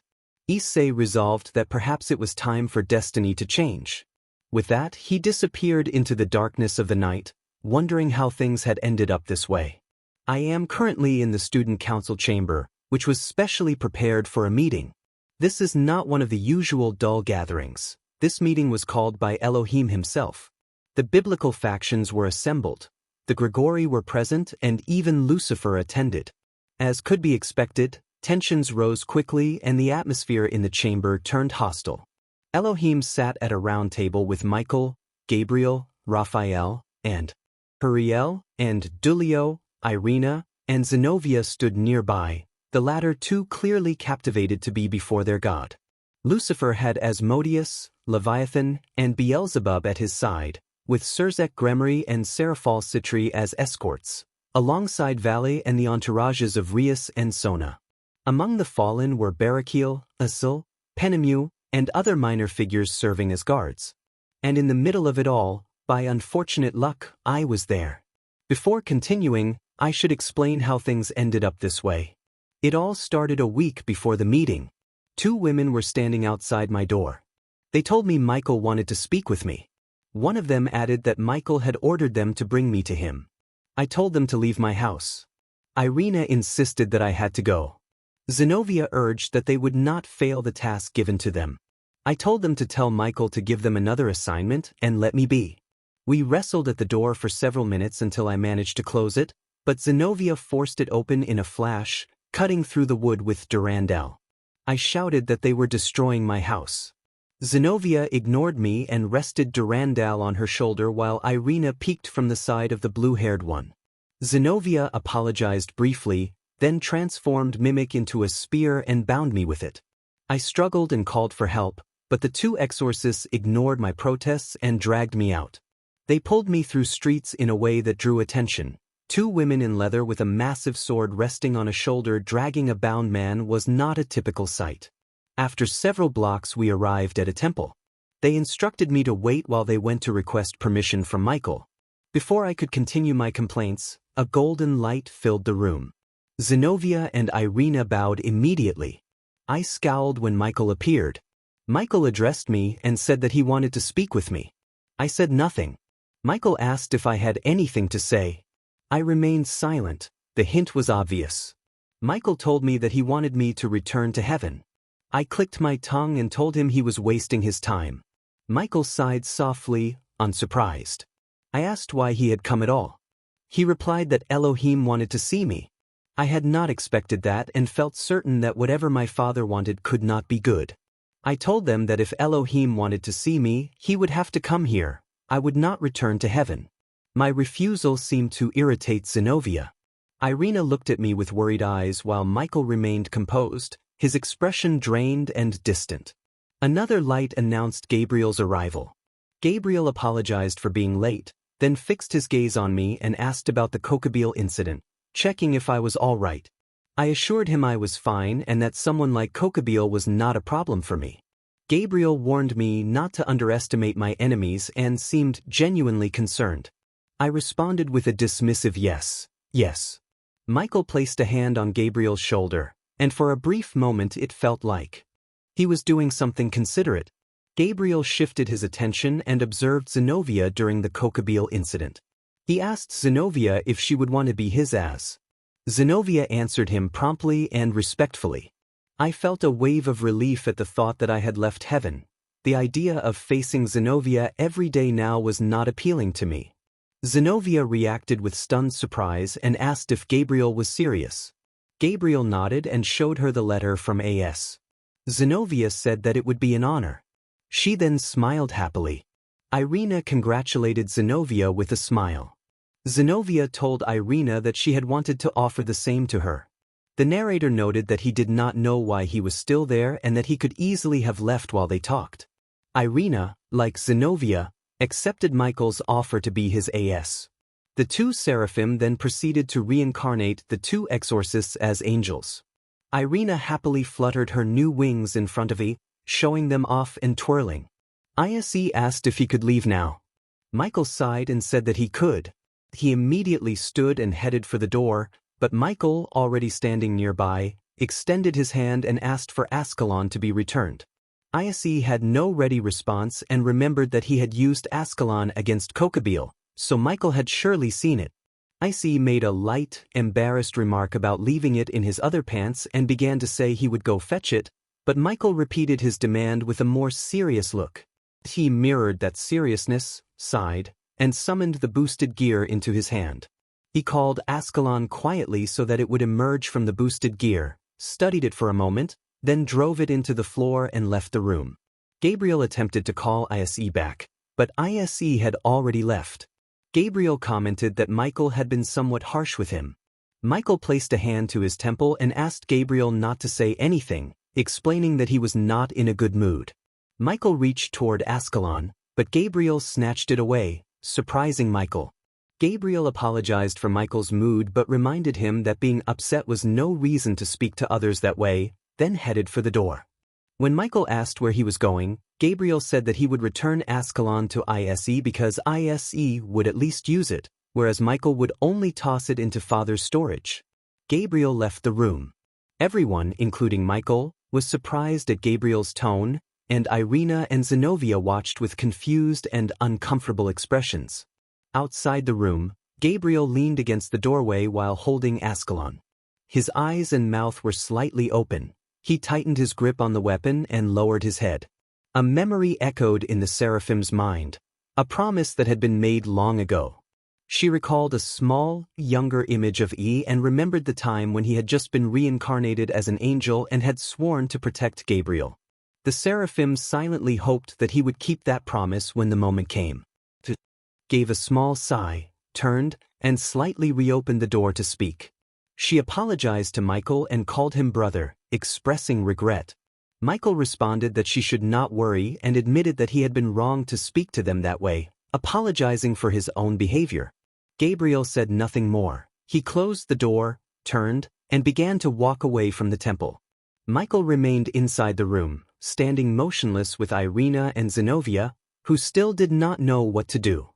Issei resolved that perhaps it was time for destiny to change. With that, he disappeared into the darkness of the night, wondering how things had ended up this way. I am currently in the student council chamber, which was specially prepared for a meeting. This is not one of the usual dull gatherings. This meeting was called by Elohim himself. The biblical factions were assembled. The Grigori were present and even Lucifer attended. As could be expected, tensions rose quickly and the atmosphere in the chamber turned hostile. Elohim sat at a round table with Michael, Gabriel, Raphael, and Huriel, and Dulio, Irina, and Zenobia stood nearby, the latter too clearly captivated to be before their god. Lucifer had Asmodeus, Leviathan, and Beelzebub at his side, with Surzek Gremory and Seraphal Citri as escorts, alongside Valley and the entourages of Rias and Sona. Among the fallen were Barakil, Asil, Penemu, and other minor figures serving as guards. And in the middle of it all, by unfortunate luck, I was there. Before continuing, I should explain how things ended up this way. It all started a week before the meeting. 2 women were standing outside my door. They told me Michael wanted to speak with me. One of them added that Michael had ordered them to bring me to him. I told them to leave my house. Irina insisted that I had to go. Zenobia urged that they would not fail the task given to them. I told them to tell Michael to give them another assignment and let me be. We wrestled at the door for several minutes until I managed to close it, but Zenobia forced it open in a flash, cutting through the wood with Durandal. I shouted that they were destroying my house. Zenobia ignored me and rested Durandal on her shoulder while Irina peeked from the side of the blue-haired one. Zenobia apologized briefly, then transformed Mimic into a spear and bound me with it. I struggled and called for help, but the 2 exorcists ignored my protests and dragged me out. They pulled me through streets in a way that drew attention. 2 women in leather with a massive sword resting on a shoulder dragging a bound man was not a typical sight. After several blocks we arrived at a temple. They instructed me to wait while they went to request permission from Michael. Before I could continue my complaints, a golden light filled the room. Zenobia and Irina bowed immediately. I scowled when Michael appeared. Michael addressed me and said that he wanted to speak with me. I said nothing. Michael asked if I had anything to say. I remained silent. The hint was obvious. Michael told me that he wanted me to return to heaven. I clicked my tongue and told him he was wasting his time. Michael sighed softly, unsurprised. I asked why he had come at all. He replied that Elohim wanted to see me. I had not expected that and felt certain that whatever my father wanted could not be good. I told them that if Elohim wanted to see me, he would have to come here. I would not return to heaven. My refusal seemed to irritate Zenobia. Irina looked at me with worried eyes while Michael remained composed, his expression drained and distant. Another light announced Gabriel's arrival. Gabriel apologized for being late, then fixed his gaze on me and asked about the Kokabeel incident, checking if I was all right. I assured him I was fine and that someone like Kokabeel was not a problem for me. Gabriel warned me not to underestimate my enemies and seemed genuinely concerned. I responded with a dismissive yes. Michael placed a hand on Gabriel's shoulder, and for a brief moment it felt like he was doing something considerate. Gabriel shifted his attention and observed Zenobia during the Kokabeel incident. He asked Zenobia if she would want to be his as. Zenobia answered him promptly and respectfully. I felt a wave of relief at the thought that I had left heaven. The idea of facing Zenobia every day now was not appealing to me. Zenobia reacted with stunned surprise and asked if Gabriel was serious. Gabriel nodded and showed her the letter from AS. Zenobia said that it would be an honor. She then smiled happily. Irina congratulated Zenobia with a smile. Zenobia told Irina that she had wanted to offer the same to her. The narrator noted that he did not know why he was still there and that he could easily have left while they talked. Irina, like Zenobia, accepted Michael's offer to be his AS. The 2 seraphim then proceeded to reincarnate the 2 exorcists as angels. Irina happily fluttered her new wings in front of Eien, showing them off and twirling. Issei asked if he could leave now. Michael sighed and said that he could. He immediately stood and headed for the door, but Michael, already standing nearby, extended his hand and asked for Ascalon to be returned. Issei had no ready response and remembered that he had used Ascalon against Kokabeel, so Michael had surely seen it. Issei made a light, embarrassed remark about leaving it in his other pants and began to say he would go fetch it, but Michael repeated his demand with a more serious look. He mirrored that seriousness, sighed, and summoned the boosted gear into his hand. He called Ascalon quietly so that it would emerge from the boosted gear, studied it for a moment, then drove it into the floor and left the room. Gabriel attempted to call Issei back, but Issei had already left. Gabriel commented that Michael had been somewhat harsh with him. Michael placed a hand to his temple and asked Gabriel not to say anything, explaining that he was not in a good mood. Michael reached toward Ascalon, but Gabriel snatched it away, surprising Michael. Gabriel apologized for Michael's mood but reminded him that being upset was no reason to speak to others that way, then headed for the door. When Michael asked where he was going, Gabriel said that he would return Ascalon to Issei because Issei would at least use it, whereas Michael would only toss it into Father's storage. Gabriel left the room. Everyone, including Michael, was surprised at Gabriel's tone, and Irina and Zenobia watched with confused and uncomfortable expressions. Outside the room, Gabriel leaned against the doorway while holding Ascalon. His eyes and mouth were slightly open. He tightened his grip on the weapon and lowered his head. A memory echoed in the Seraphim's mind, a promise that had been made long ago. She recalled a small, younger image of Eien and remembered the time when he had just been reincarnated as an angel and had sworn to protect Gabriel. The Seraphim silently hoped that he would keep that promise when the moment came. Gave a small sigh, turned, and slightly reopened the door to speak. She apologized to Michael and called him brother, expressing regret. Michael responded that she should not worry and admitted that he had been wrong to speak to them that way, apologizing for his own behavior. Gabriel said nothing more. He closed the door, turned, and began to walk away from the temple. Michael remained inside the room, standing motionless with Irina and Zenobia, who still did not know what to do.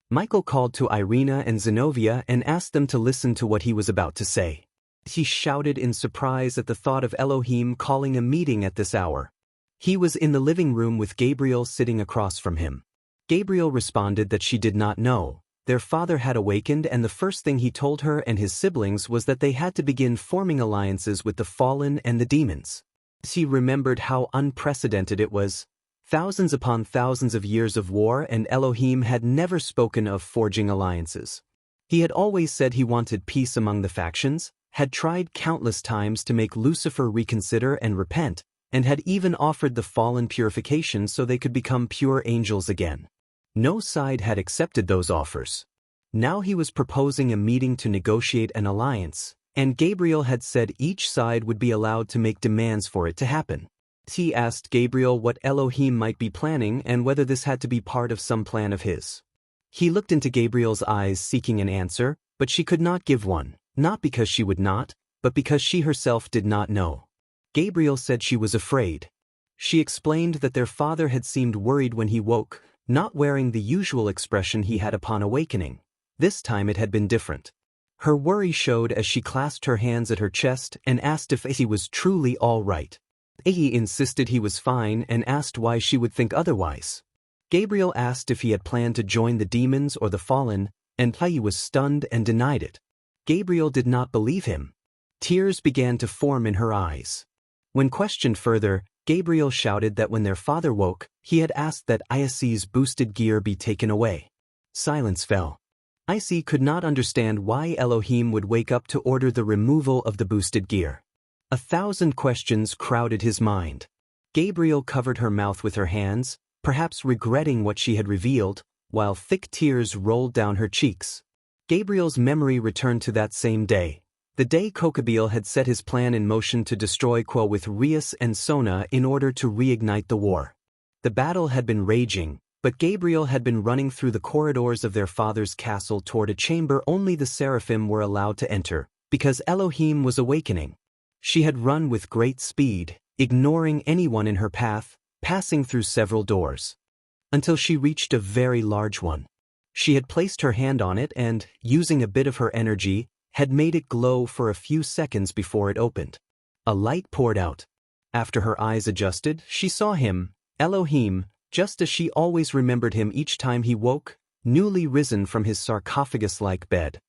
Michael called to Irina and Zenobia and asked them to listen to what he was about to say. He shouted in surprise at the thought of Elohim calling a meeting at this hour. He was in the living room with Gabriel sitting across from him. Gabriel responded that she did not know. Their father had awakened, and the first thing he told her and his siblings was that they had to begin forming alliances with the fallen and the demons. He remembered how unprecedented it was. Thousands upon thousands of years of war, and Elohim had never spoken of forging alliances. He had always said he wanted peace among the factions, had tried countless times to make Lucifer reconsider and repent, and had even offered the fallen purification so they could become pure angels again. No side had accepted those offers. Now he was proposing a meeting to negotiate an alliance, and Gabriel had said each side would be allowed to make demands for it to happen. He asked Gabriel what Elohim might be planning and whether this had to be part of some plan of his. He looked into Gabriel's eyes seeking an answer, but she could not give one, not because she would not, but because she herself did not know. Gabriel said she was afraid. She explained that their father had seemed worried when he woke, not wearing the usual expression he had upon awakening. This time it had been different. Her worry showed as she clasped her hands at her chest and asked if he was truly all right. Eien insisted he was fine and asked why she would think otherwise. Gabriel asked if he had planned to join the demons or the fallen, and Eien was stunned and denied it. Gabriel did not believe him. Tears began to form in her eyes. When questioned further, Gabriel shouted that when their father woke, he had asked that Issei's boosted gear be taken away. Silence fell. Issei could not understand why Elohim would wake up to order the removal of the boosted gear. 1,000 questions crowded his mind. Gabriel covered her mouth with her hands, perhaps regretting what she had revealed, while thick tears rolled down her cheeks. Gabriel's memory returned to that same day, the day Kokabeel had set his plan in motion to destroy Qua with Rias and Sona in order to reignite the war. The battle had been raging, but Gabriel had been running through the corridors of their father's castle toward a chamber only the Seraphim were allowed to enter, because Elohim was awakening. She had run with great speed, ignoring anyone in her path, passing through several doors, until she reached a very large one. She had placed her hand on it and, using a bit of her energy, had made it glow for a few seconds before it opened. A light poured out. After her eyes adjusted, she saw him, Elohim, just as she always remembered him each time he woke, newly risen from his sarcophagus-like bed.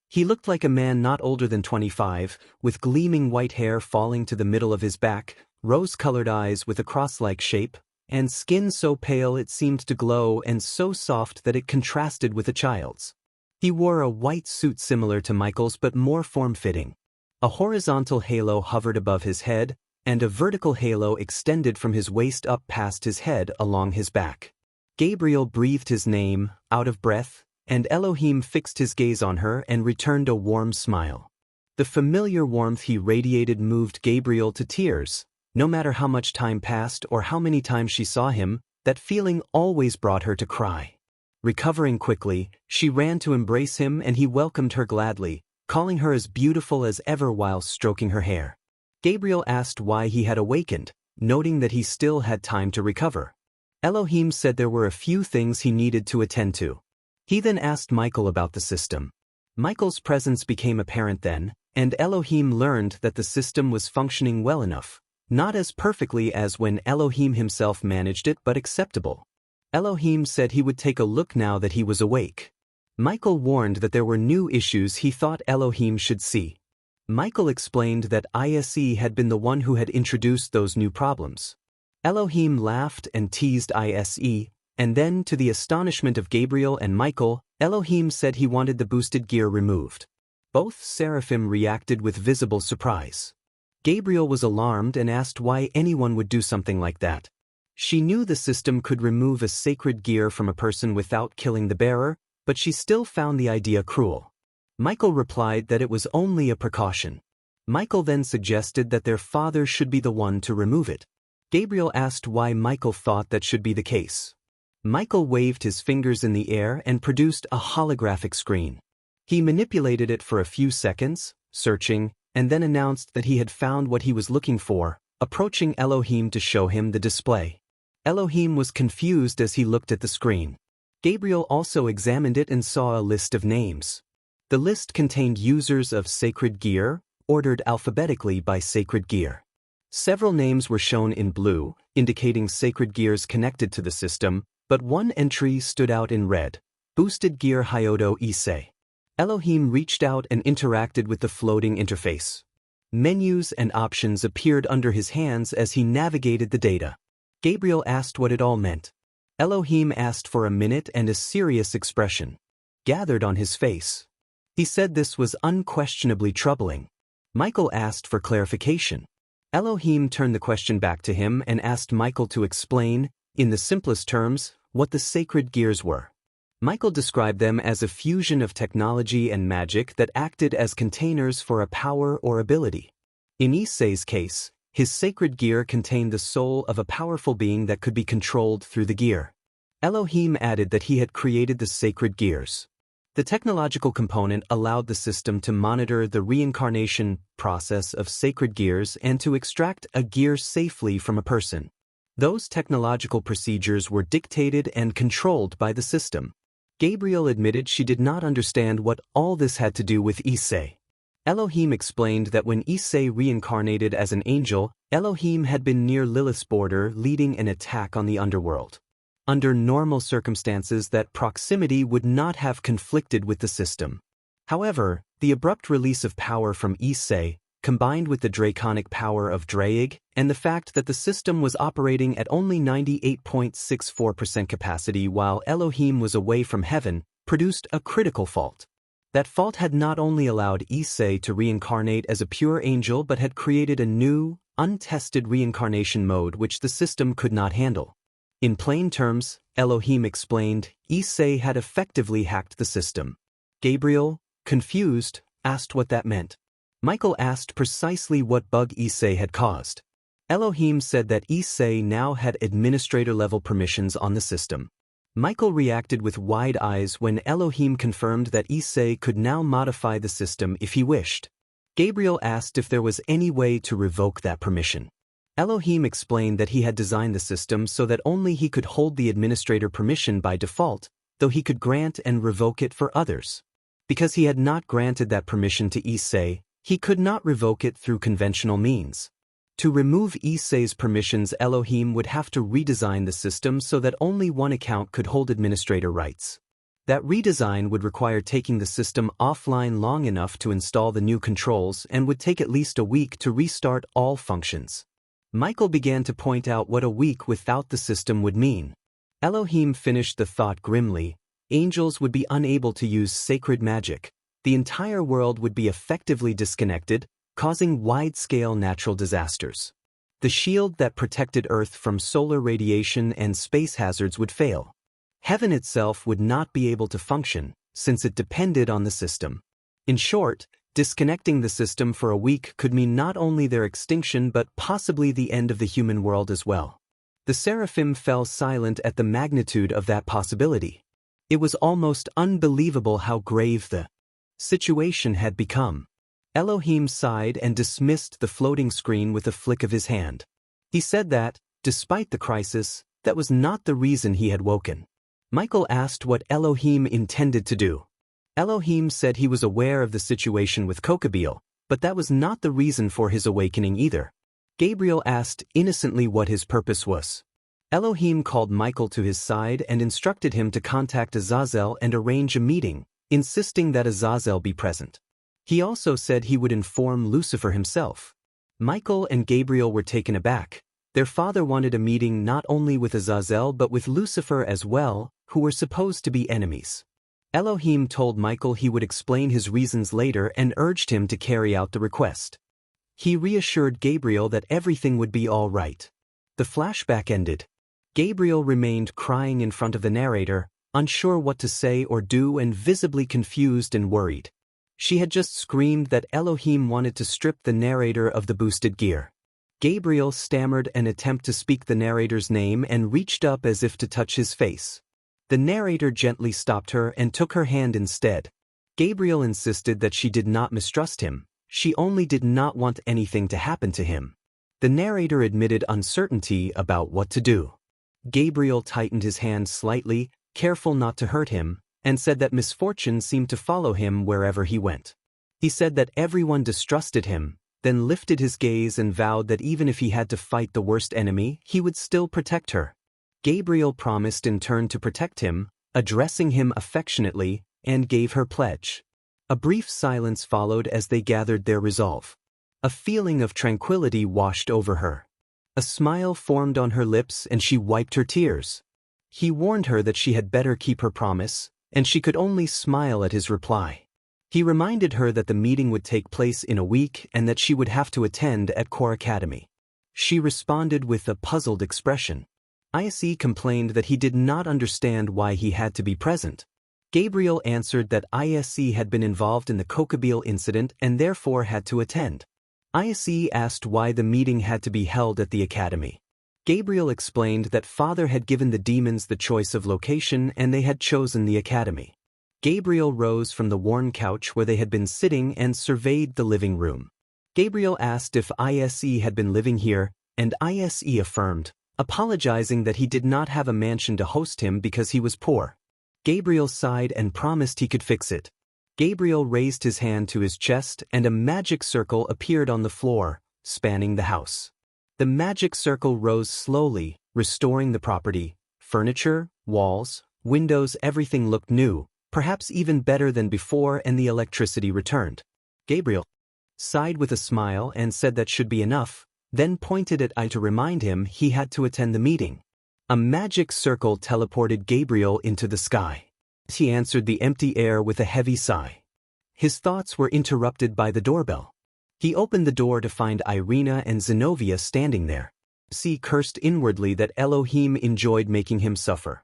He looked like a man not older than 25, with gleaming white hair falling to the middle of his back, rose-colored eyes with a cross-like shape, and skin so pale it seemed to glow and so soft that it contrasted with a child's. He wore a white suit similar to Michael's but more form-fitting. A horizontal halo hovered above his head, and a vertical halo extended from his waist up past his head along his back. Gabriel breathed his name, out of breath, and Elohim fixed his gaze on her and returned a warm smile. The familiar warmth he radiated moved Gabriel to tears. No matter how much time passed or how many times she saw him, that feeling always brought her to cry. Recovering quickly, she ran to embrace him and he welcomed her gladly, calling her as beautiful as ever while stroking her hair. Gabriel asked why he had awakened, noting that he still had time to recover. Elohim said there were a few things he needed to attend to. He then asked Michael about the system. Michael's presence became apparent then, and Elohim learned that the system was functioning well enough. Not as perfectly as when Elohim himself managed it, but acceptable. Elohim said he would take a look now that he was awake. Michael warned that there were new issues he thought Elohim should see. Michael explained that Issei had been the one who had introduced those new problems. Elohim laughed and teased Issei, and then, to the astonishment of Gabriel and Michael, Elohim said he wanted the boosted gear removed. Both seraphim reacted with visible surprise. Gabriel was alarmed and asked why anyone would do something like that. She knew the system could remove a sacred gear from a person without killing the bearer, but she still found the idea cruel. Michael replied that it was only a precaution. Michael then suggested that their father should be the one to remove it. Gabriel asked why Michael thought that should be the case. Michael waved his fingers in the air and produced a holographic screen. He manipulated it for a few seconds, searching, and then announced that he had found what he was looking for, approaching Elohim to show him the display. Elohim was confused as he looked at the screen. Gabriel also examined it and saw a list of names. The list contained users of sacred gear, ordered alphabetically by sacred gear. Several names were shown in blue, indicating sacred gears connected to the system, but one entry stood out in red: Boosted Gear Hyodo Issei. Elohim reached out and interacted with the floating interface. Menus and options appeared under his hands as he navigated the data. Gabriel asked what it all meant. Elohim asked for a minute, and a serious expression gathered on his face. He said this was unquestionably troubling. Michael asked for clarification. Elohim turned the question back to him and asked Michael to explain, in the simplest terms, what the sacred gears were. Michael described them as a fusion of technology and magic that acted as containers for a power or ability. In Issei's case, his sacred gear contained the soul of a powerful being that could be controlled through the gear. Elohim added that he had created the sacred gears. The technological component allowed the system to monitor the reincarnation process of sacred gears and to extract a gear safely from a person. Those technological procedures were dictated and controlled by the system. Gabriel admitted she did not understand what all this had to do with Issei. Elohim explained that when Issei reincarnated as an angel, Elohim had been near Lilith's border leading an attack on the underworld. Under normal circumstances, that proximity would not have conflicted with the system. However, the abrupt release of power from Issei, combined with the draconic power of Draig, and the fact that the system was operating at only 98.64% capacity while Elohim was away from heaven, produced a critical fault. That fault had not only allowed Issei to reincarnate as a pure angel but had created a new, untested reincarnation mode which the system could not handle. In plain terms, Elohim explained, Issei had effectively hacked the system. Gabriel, confused, asked what that meant. Michael asked precisely what bug Issei had caused. Elohim said that Issei now had administrator-level permissions on the system. Michael reacted with wide eyes when Elohim confirmed that Issei could now modify the system if he wished. Gabriel asked if there was any way to revoke that permission. Elohim explained that he had designed the system so that only he could hold the administrator permission by default, though he could grant and revoke it for others. Because he had not granted that permission to Issei, he could not revoke it through conventional means. To remove Issei's permissions, Elohim would have to redesign the system so that only one account could hold administrator rights. That redesign would require taking the system offline long enough to install the new controls and would take at least a week to restart all functions. Michael began to point out what a week without the system would mean. Elohim finished the thought grimly: angels would be unable to use sacred magic. The entire world would be effectively disconnected, causing wide-scale natural disasters. The shield that protected Earth from solar radiation and space hazards would fail. Heaven itself would not be able to function, since it depended on the system. In short, disconnecting the system for a week could mean not only their extinction but possibly the end of the human world as well. The seraphim fell silent at the magnitude of that possibility. It was almost unbelievable how grave the situation had become. Elohim sighed and dismissed the floating screen with a flick of his hand. He said that, despite the crisis, that was not the reason he had woken. Michael asked what Elohim intended to do. Elohim said he was aware of the situation with Kokabeel, but that was not the reason for his awakening either. Gabriel asked innocently what his purpose was. Elohim called Michael to his side and instructed him to contact Azazel and arrange a meeting, insisting that Azazel be present. He also said he would inform Lucifer himself. Michael and Gabriel were taken aback. Their father wanted a meeting not only with Azazel but with Lucifer as well, who were supposed to be enemies. Elohim told Michael he would explain his reasons later and urged him to carry out the request. He reassured Gabriel that everything would be all right. The flashback ended. Gabriel remained crying in front of the narrator, unsure what to say or do and visibly confused and worried. She had just screamed that Elohim wanted to strip the narrator of the boosted gear. Gabriel stammered an attempt to speak the narrator's name and reached up as if to touch his face. The narrator gently stopped her and took her hand instead. Gabriel insisted that she did not mistrust him, she only did not want anything to happen to him. The narrator admitted uncertainty about what to do. Gabriel tightened his hand slightly, careful not to hurt him, and said that misfortune seemed to follow him wherever he went. He said that everyone distrusted him, then lifted his gaze and vowed that even if he had to fight the worst enemy, he would still protect her. Gabriel promised in turn to protect him, addressing him affectionately, and gave her pledge. A brief silence followed as they gathered their resolve. A feeling of tranquility washed over her. A smile formed on her lips and she wiped her tears. He warned her that she had better keep her promise, and she could only smile at his reply. He reminded her that the meeting would take place in a week and that she would have to attend at Core Academy. She responded with a puzzled expression. Issei complained that he did not understand why he had to be present. Gabriel answered that Issei had been involved in the Kokabeel incident and therefore had to attend. Issei asked why the meeting had to be held at the academy. Gabriel explained that Father had given the demons the choice of location and they had chosen the academy. Gabriel rose from the worn couch where they had been sitting and surveyed the living room. Gabriel asked if Issei had been living here, and Issei affirmed, apologizing that he did not have a mansion to host him because he was poor. Gabriel sighed and promised he could fix it. Gabriel raised his hand to his chest and a magic circle appeared on the floor, spanning the house. The magic circle rose slowly, restoring the property. Furniture, walls, windows, everything looked new, perhaps even better than before, and the electricity returned. Gabriel sighed with a smile and said that should be enough, then pointed at Issei to remind him he had to attend the meeting. A magic circle teleported Gabriel into the sky. He answered the empty air with a heavy sigh. His thoughts were interrupted by the doorbell. He opened the door to find Irina and Zenobia standing there. Issei cursed inwardly that Elohim enjoyed making him suffer.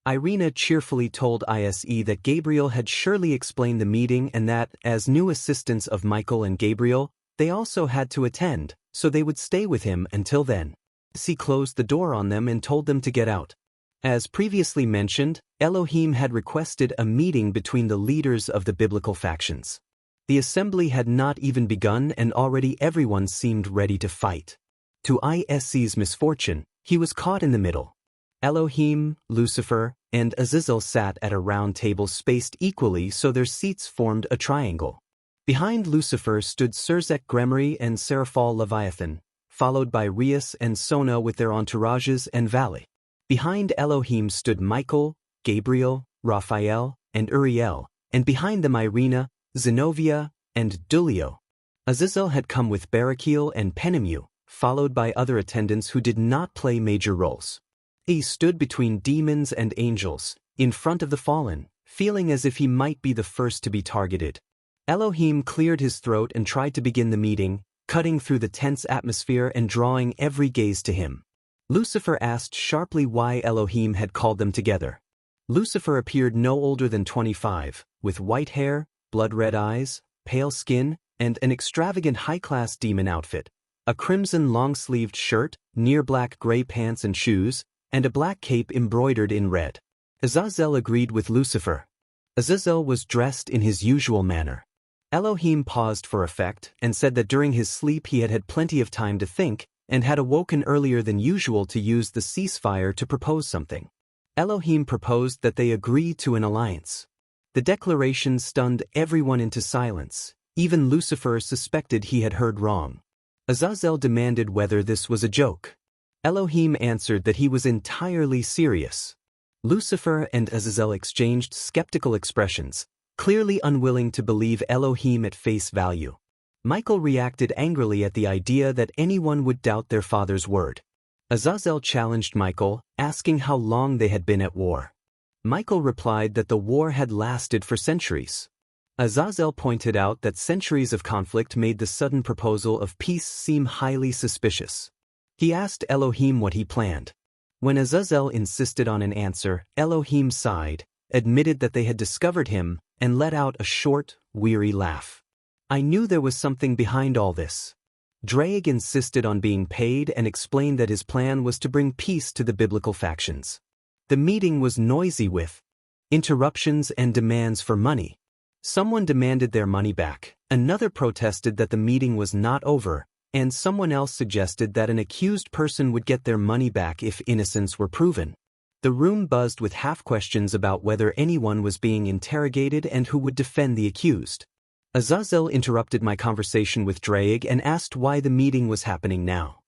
Irina cheerfully told Issei that Gabriel had surely explained the meeting and that, as new assistants of Michael and Gabriel, they also had to attend, so they would stay with him until then. Issei closed the door on them and told them to get out. As previously mentioned, Elohim had requested a meeting between the leaders of the biblical factions. The assembly had not even begun and already everyone seemed ready to fight. To Issei's misfortune, he was caught in the middle. Elohim, Lucifer, and Azazel sat at a round table spaced equally so their seats formed a triangle. Behind Lucifer stood Sirzek Gremory and Seraphal Leviathan, followed by Rias and Sona with their entourages and Valley. Behind Elohim stood Michael, Gabriel, Raphael, and Uriel, and behind them Irina, Zenobia, and Dulio. Azazel had come with Barakiel and Penemu, followed by other attendants who did not play major roles. He stood between demons and angels, in front of the fallen, feeling as if he might be the first to be targeted. Elohim cleared his throat and tried to begin the meeting, cutting through the tense atmosphere and drawing every gaze to him. Lucifer asked sharply why Elohim had called them together. Lucifer appeared no older than 25, with white hair, blood-red eyes, pale skin, and an extravagant high-class demon outfit, a crimson long-sleeved shirt, near-black gray pants and shoes, and a black cape embroidered in red. Azazel agreed with Lucifer. Azazel was dressed in his usual manner. Elohim paused for effect and said that during his sleep he had had plenty of time to think and had awoken earlier than usual to use the ceasefire to propose something. Elohim proposed that they agree to an alliance. The declaration stunned everyone into silence. Even Lucifer suspected he had heard wrong. Azazel demanded whether this was a joke. Elohim answered that he was entirely serious. Lucifer and Azazel exchanged skeptical expressions, clearly unwilling to believe Elohim at face value. Michael reacted angrily at the idea that anyone would doubt their father's word. Azazel challenged Michael, asking how long they had been at war. Michael replied that the war had lasted for centuries. Azazel pointed out that centuries of conflict made the sudden proposal of peace seem highly suspicious. He asked Elohim what he planned. When Azazel insisted on an answer, Elohim sighed, admitted that they had discovered him, and let out a short, weary laugh. I knew there was something behind all this. Drake insisted on being paid and explained that his plan was to bring peace to the biblical factions. The meeting was noisy with interruptions and demands for money. Someone demanded their money back, another protested that the meeting was not over, and someone else suggested that an accused person would get their money back if innocence were proven. The room buzzed with half-questions about whether anyone was being interrogated and who would defend the accused. Azazel interrupted my conversation with Drake and asked why the meeting was happening now.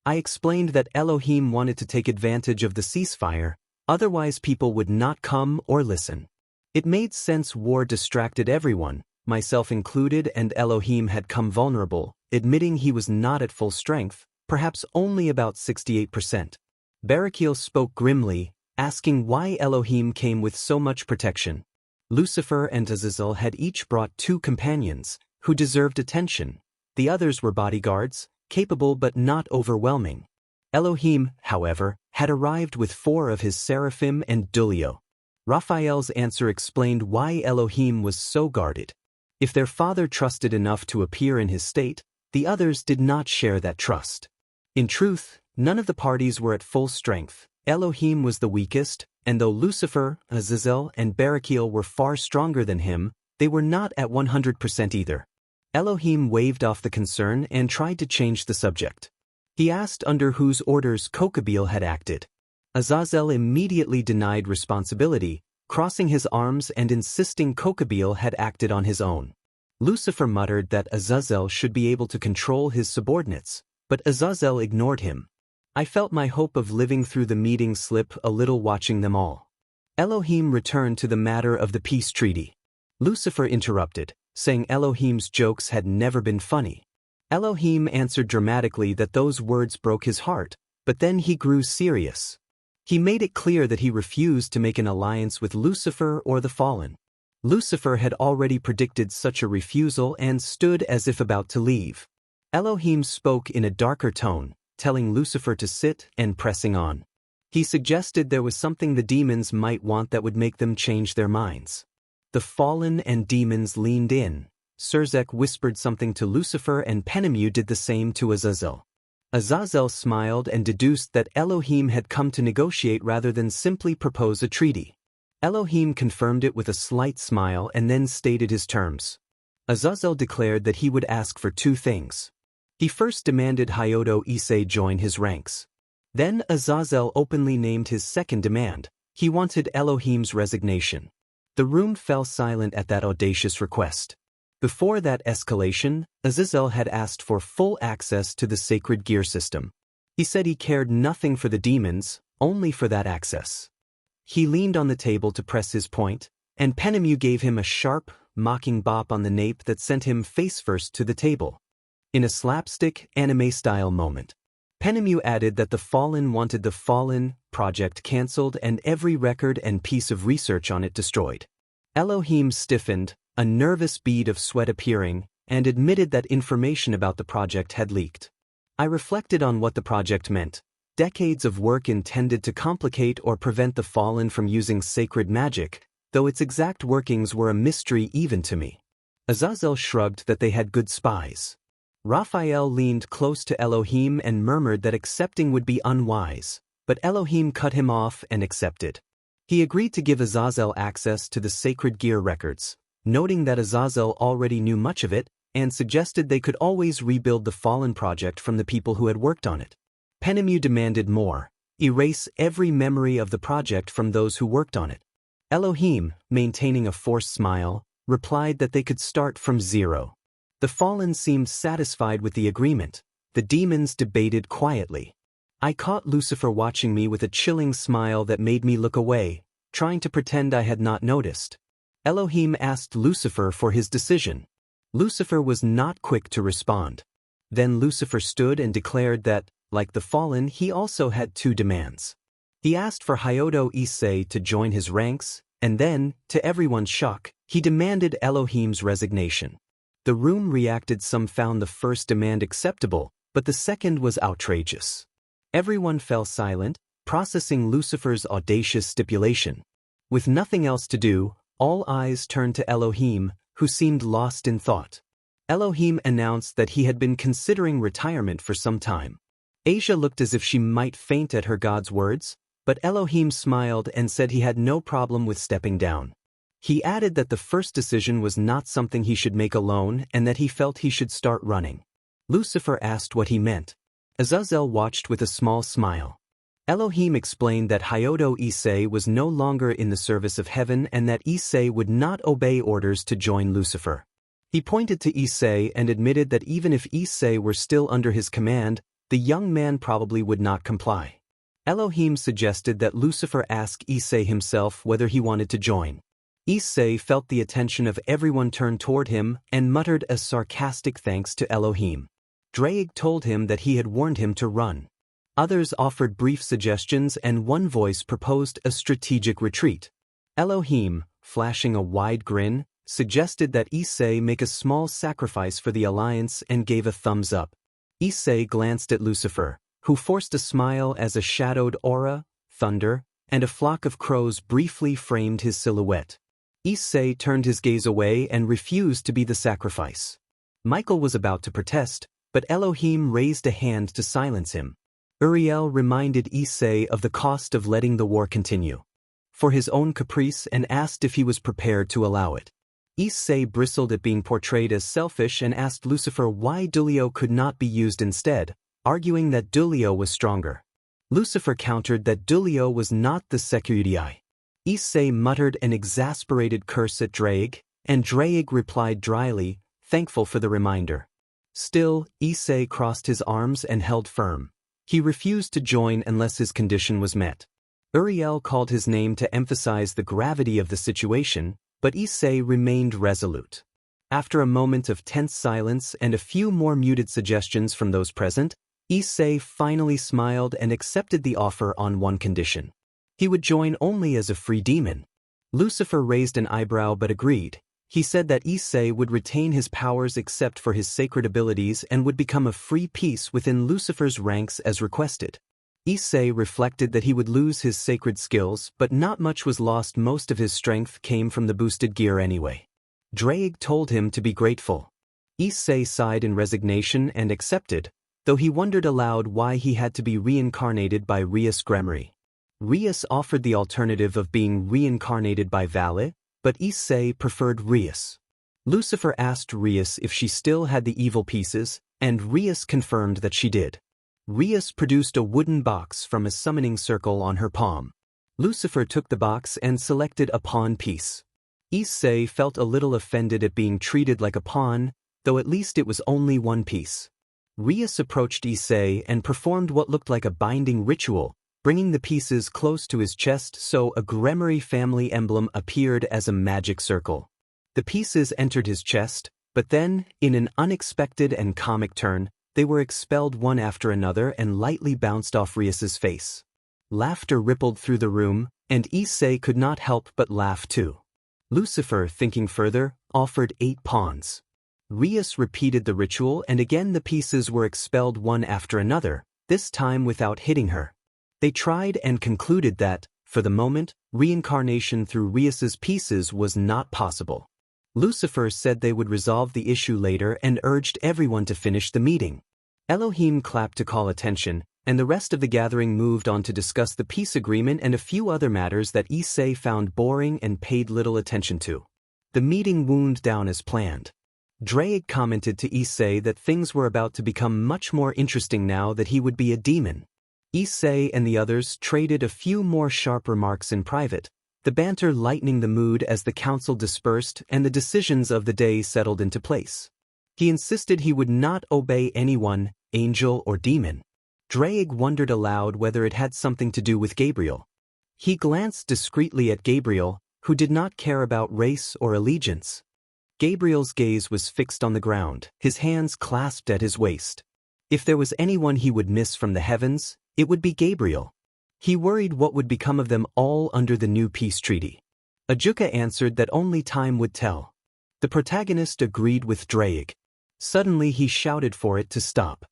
I explained that Elohim wanted to take advantage of the ceasefire, otherwise people would not come or listen. It made sense war distracted everyone, myself included, and Elohim had come vulnerable, admitting he was not at full strength, perhaps only about 68%. Barakiel spoke grimly, asking why Elohim came with so much protection. Lucifer and Azazel had each brought 2 companions, who deserved attention. The others were bodyguards, capable but not overwhelming. Elohim, however, had arrived with 4 of his seraphim and Dulio. Raphael's answer explained why Elohim was so guarded. If their father trusted enough to appear in his state, the others did not share that trust. In truth, none of the parties were at full strength. Elohim was the weakest, and though Lucifer, Azazel, and Barakiel were far stronger than him, they were not at 100% either. Elohim waved off the concern and tried to change the subject. He asked under whose orders Kokabeel had acted. Azazel immediately denied responsibility, crossing his arms and insisting Kokabeel had acted on his own. Lucifer muttered that Azazel should be able to control his subordinates, but Azazel ignored him. I felt my hope of living through the meeting slip a little watching them all. Elohim returned to the matter of the peace treaty. Lucifer interrupted, saying Elohim's jokes had never been funny. Elohim answered dramatically that those words broke his heart, but then he grew serious. He made it clear that he refused to make an alliance with Lucifer or the fallen. Lucifer had already predicted such a refusal and stood as if about to leave. Elohim spoke in a darker tone, telling Lucifer to sit and pressing on. He suggested there was something the demons might want that would make them change their minds. The fallen and demons leaned in. Serzek whispered something to Lucifer and Penemu did the same to Azazel. Azazel smiled and deduced that Elohim had come to negotiate rather than simply propose a treaty. Elohim confirmed it with a slight smile and then stated his terms. Azazel declared that he would ask for 2 things. He first demanded Hyodo Issei join his ranks. Then Azazel openly named his second demand. He wanted Elohim's resignation. The room fell silent at that audacious request. Before that escalation, Azazel had asked for full access to the sacred gear system. He said he cared nothing for the demons, only for that access. He leaned on the table to press his point, and Penemu gave him a sharp, mocking bop on the nape that sent him face-first to the table. In a slapstick, anime-style moment, Penemu added that the Fallen wanted the Fallen project cancelled and every record and piece of research on it destroyed. Elohim stiffened, a nervous bead of sweat appearing, and admitted that information about the project had leaked. I reflected on what the project meant. Decades of work intended to complicate or prevent the Fallen from using sacred magic, though its exact workings were a mystery even to me. Azazel shrugged that they had good spies. Raphael leaned close to Elohim and murmured that accepting would be unwise, but Elohim cut him off and accepted. He agreed to give Azazel access to the sacred gear records, noting that Azazel already knew much of it, and suggested they could always rebuild the Fallen project from the people who had worked on it. Penemu demanded more, erase every memory of the project from those who worked on it. Elohim, maintaining a forced smile, replied that they could start from 0. The Fallen seemed satisfied with the agreement, The demons debated quietly. I caught Lucifer watching me with a chilling smile that made me look away, trying to pretend I had not noticed. Elohim asked Lucifer for his decision. Lucifer was not quick to respond. Then Lucifer stood and declared that, like the fallen, he also had two demands. He asked for Issei to join his ranks, and then, to everyone's shock, he demanded Elohim's resignation. The room reacted. Some found the first demand acceptable, but the second was outrageous. Everyone fell silent, processing Lucifer's audacious stipulation. With nothing else to do, all eyes turned to Elohim, who seemed lost in thought. Elohim announced that he had been considering retirement for some time. Asia looked as if she might faint at her god's words, but Elohim smiled and said he had no problem with stepping down. He added that the first decision was not something he should make alone and that he felt he should start running. Lucifer asked what he meant. Azazel watched with a small smile. Elohim explained that Issei was no longer in the service of heaven and that Issei would not obey orders to join Lucifer. He pointed to Issei and admitted that even if Issei were still under his command, the young man probably would not comply. Elohim suggested that Lucifer ask Issei himself whether he wanted to join. Issei felt the attention of everyone turn toward him and muttered a sarcastic thanks to Elohim. Drake told him that he had warned him to run. Others offered brief suggestions and one voice proposed a strategic retreat. Elohim, flashing a wide grin, suggested that Issei make a small sacrifice for the alliance and gave a thumbs up. Issei glanced at Lucifer, who forced a smile as a shadowed aura, thunder, and a flock of crows briefly framed his silhouette. Issei turned his gaze away and refused to be the sacrifice. Michael was about to protest, but Elohim raised a hand to silence him. Uriel reminded Issei of the cost of letting the war continue. For his own caprice and asked if he was prepared to allow it. Issei bristled at being portrayed as selfish and asked Lucifer why Dulio could not be used instead, arguing that Dulio was stronger. Lucifer countered that Dulio was not the Security. Issei muttered an exasperated curse at Drake, and Drake replied dryly, thankful for the reminder. Still, Issei crossed his arms and held firm. He refused to join unless his condition was met. Uriel called his name to emphasize the gravity of the situation, but Issei remained resolute. After a moment of tense silence and a few more muted suggestions from those present, Issei finally smiled and accepted the offer on one condition. He would join only as a free demon. Lucifer raised an eyebrow but agreed. He said that Issei would retain his powers except for his sacred abilities and would become a free piece within Lucifer's ranks as requested. Issei reflected that he would lose his sacred skills, but not much was lost. Most of his strength came from the boosted gear anyway. Drake told him to be grateful. Issei sighed in resignation and accepted, though he wondered aloud why he had to be reincarnated by Rias Gremory. Rias offered the alternative of being reincarnated by Valet, but Issei preferred Rias. Lucifer asked Rias if she still had the evil pieces, and Rias confirmed that she did. Rias produced a wooden box from a summoning circle on her palm. Lucifer took the box and selected a pawn piece. Issei felt a little offended at being treated like a pawn, though at least it was only one piece. Rias approached Issei and performed what looked like a binding ritual, bringing the pieces close to his chest so a Gremory family emblem appeared as a magic circle. The pieces entered his chest, but then, in an unexpected and comic turn, they were expelled one after another and lightly bounced off Rias's face. Laughter rippled through the room, and Issei could not help but laugh too. Lucifer, thinking further, offered 8 pawns. Rias repeated the ritual and again the pieces were expelled one after another, this time without hitting her. They tried and concluded that, for the moment, reincarnation through Rias's pieces was not possible. Lucifer said they would resolve the issue later and urged everyone to finish the meeting. Elohim clapped to call attention, and the rest of the gathering moved on to discuss the peace agreement and a few other matters that Issei found boring and paid little attention to. The meeting wound down as planned. Drake commented to Issei that things were about to become much more interesting now that he would be a demon. Issei and the others traded a few more sharp remarks in private, the banter lightening the mood as the council dispersed and the decisions of the day settled into place. He insisted he would not obey anyone, angel or demon? Drake wondered aloud whether it had something to do with Gabriel. He glanced discreetly at Gabriel, who did not care about race or allegiance. Gabriel's gaze was fixed on the ground, his hands clasped at his waist. If there was anyone he would miss from the heavens, it would be Gabriel. He worried what would become of them all under the new peace treaty. Ajuka answered that only time would tell. The protagonist agreed with Drake. Suddenly he shouted for it to stop.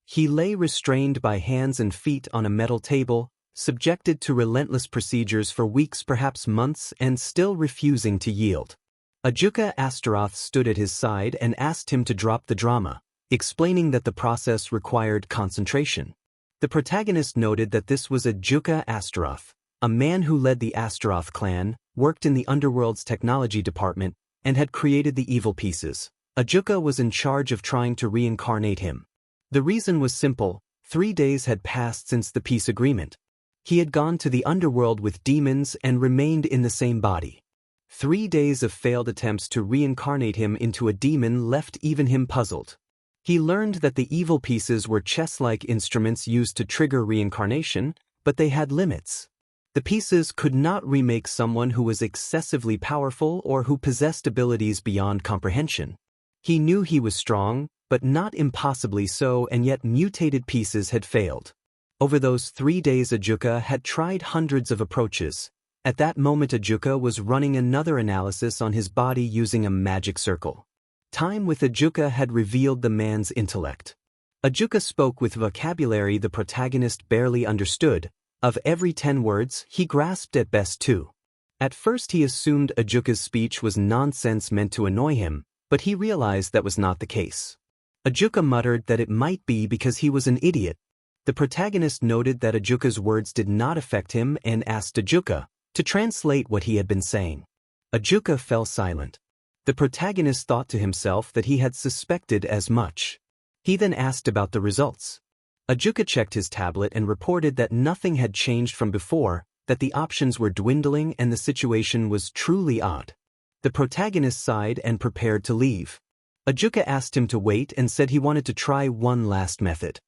He lay restrained by hands and feet on a metal table, subjected to relentless procedures for weeks, perhaps months, and still refusing to yield. Ajuka Astaroth stood at his side and asked him to drop the drama, explaining that the process required concentration. The protagonist noted that this was Ajuka Astaroth, a man who led the Astaroth clan, worked in the underworld's technology department, and had created the evil pieces. Ajuka was in charge of trying to reincarnate him. The reason was simple: 3 days had passed since the peace agreement. He had gone to the underworld with demons and remained in the same body. 3 days of failed attempts to reincarnate him into a demon left even him puzzled. He learned that the evil pieces were chess-like instruments used to trigger reincarnation, but they had limits. The pieces could not remake someone who was excessively powerful or who possessed abilities beyond comprehension. He knew he was strong, but not impossibly so, and yet mutated pieces had failed. Over those 3 days Ajuka had tried hundreds of approaches. At that moment Ajuka was running another analysis on his body using a magic circle. Time with Ajuka had revealed the man's intellect. Ajuka spoke with vocabulary the protagonist barely understood. Of every 10 words, he grasped at best 2. At first he assumed Ajuka's speech was nonsense meant to annoy him, but he realized that was not the case. Ajuka muttered that it might be because he was an idiot. The protagonist noted that Ajuka's words did not affect him and asked Ajuka to translate what he had been saying. Ajuka fell silent. The protagonist thought to himself that he had suspected as much. He then asked about the results. Ajuka checked his tablet and reported that nothing had changed from before, that the options were dwindling and the situation was truly odd. The protagonist sighed and prepared to leave. Ajuka asked him to wait and said he wanted to try one last method.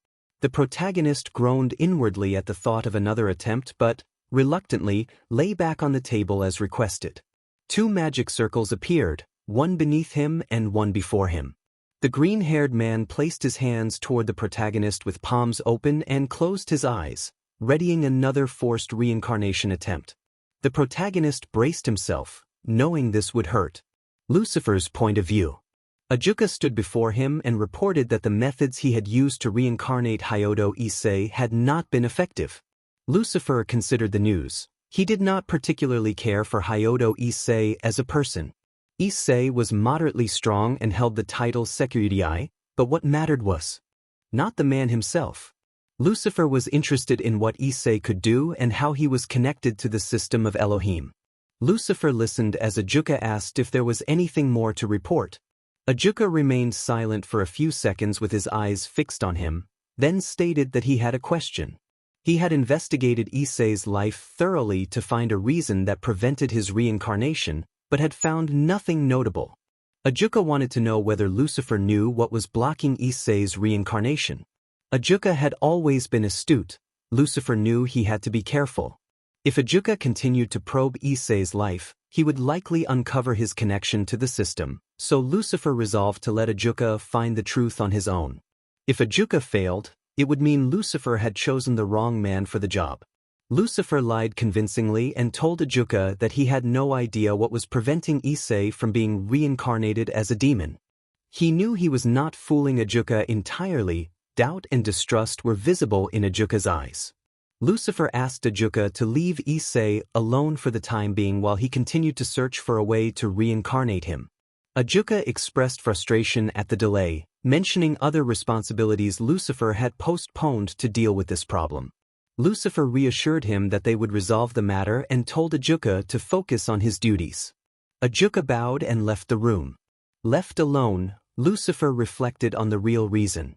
The protagonist groaned inwardly at the thought of another attempt but, reluctantly, lay back on the table as requested. 2 magic circles appeared, one beneath him and one before him. The green-haired man placed his hands toward the protagonist with palms open and closed his eyes, readying another forced reincarnation attempt. The protagonist braced himself, knowing this would hurt. Lucifer's point of view. Ajuka stood before him and reported that the methods he had used to reincarnate Issei had not been effective. Lucifer considered the news. He did not particularly care for Issei as a person. Issei was moderately strong and held the title Security, but what mattered was not the man himself. Lucifer was interested in what Issei could do and how he was connected to the system of Elohim. Lucifer listened as Ajuka asked if there was anything more to report. Ajuka remained silent for a few seconds with his eyes fixed on him, then stated that he had a question. He had investigated Issei's life thoroughly to find a reason that prevented his reincarnation, but had found nothing notable. Ajuka wanted to know whether Lucifer knew what was blocking Issei's reincarnation. Ajuka had always been astute. Lucifer knew he had to be careful. If Ajuka continued to probe Issei's life, he would likely uncover his connection to the system, so Lucifer resolved to let Ajuka find the truth on his own. If Ajuka failed, it would mean Lucifer had chosen the wrong man for the job. Lucifer lied convincingly and told Ajuka that he had no idea what was preventing Issei from being reincarnated as a demon. He knew he was not fooling Ajuka entirely. Doubt and distrust were visible in Ajuka's eyes. Lucifer asked Ajuka to leave Issei alone for the time being while he continued to search for a way to reincarnate him. Ajuka expressed frustration at the delay, mentioning other responsibilities Lucifer had postponed to deal with this problem. Lucifer reassured him that they would resolve the matter and told Ajuka to focus on his duties. Ajuka bowed and left the room. Left alone, Lucifer reflected on the real reason.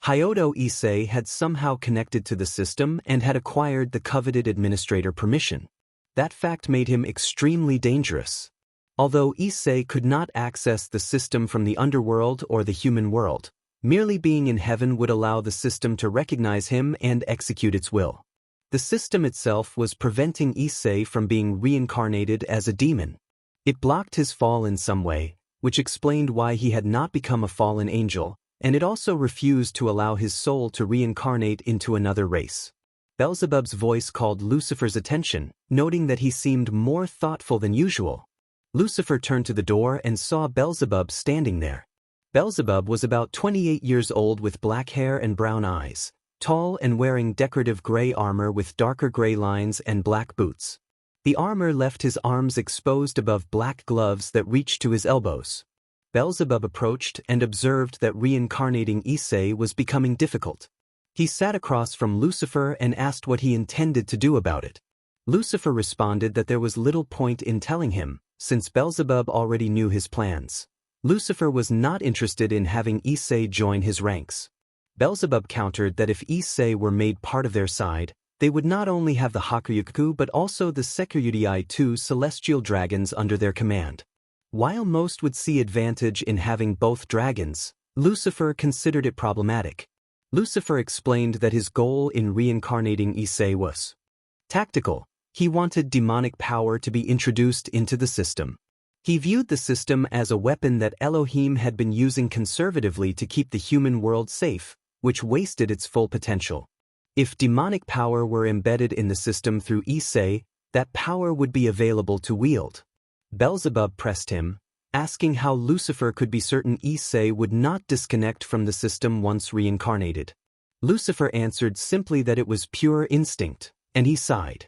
Issei had somehow connected to the system and had acquired the coveted administrator permission. That fact made him extremely dangerous. Although Issei could not access the system from the underworld or the human world, Merely being in heaven would allow the system to recognize him and execute its will. The system itself was preventing Issei from being reincarnated as a demon. It blocked his fall in some way, which explained why he had not become a fallen angel, and it also refused to allow his soul to reincarnate into another race. Beelzebub's voice called Lucifer's attention, noting that he seemed more thoughtful than usual. Lucifer turned to the door and saw Beelzebub standing there. Beelzebub was about 28 years old with black hair and brown eyes, tall and wearing decorative gray armor with darker gray lines and black boots. The armor left his arms exposed above black gloves that reached to his elbows. Beelzebub approached and observed that reincarnating Issei was becoming difficult. He sat across from Lucifer and asked what he intended to do about it. Lucifer responded that there was little point in telling him, since Beelzebub already knew his plans. Lucifer was not interested in having Issei join his ranks. Beelzebub countered that if Issei were made part of their side, they would not only have the Hakuryuku but also the Sekyuryudai, two celestial dragons under their command. While most would see advantage in having both dragons, Lucifer considered it problematic. Lucifer explained that his goal in reincarnating Issei was tactical. He wanted demonic power to be introduced into the system. He viewed the system as a weapon that Elohim had been using conservatively to keep the human world safe, which wasted its full potential. If demonic power were embedded in the system through Issei, that power would be available to wield. Beelzebub pressed him, asking how Lucifer could be certain Issei would not disconnect from the system once reincarnated. Lucifer answered simply that it was pure instinct, and he sighed.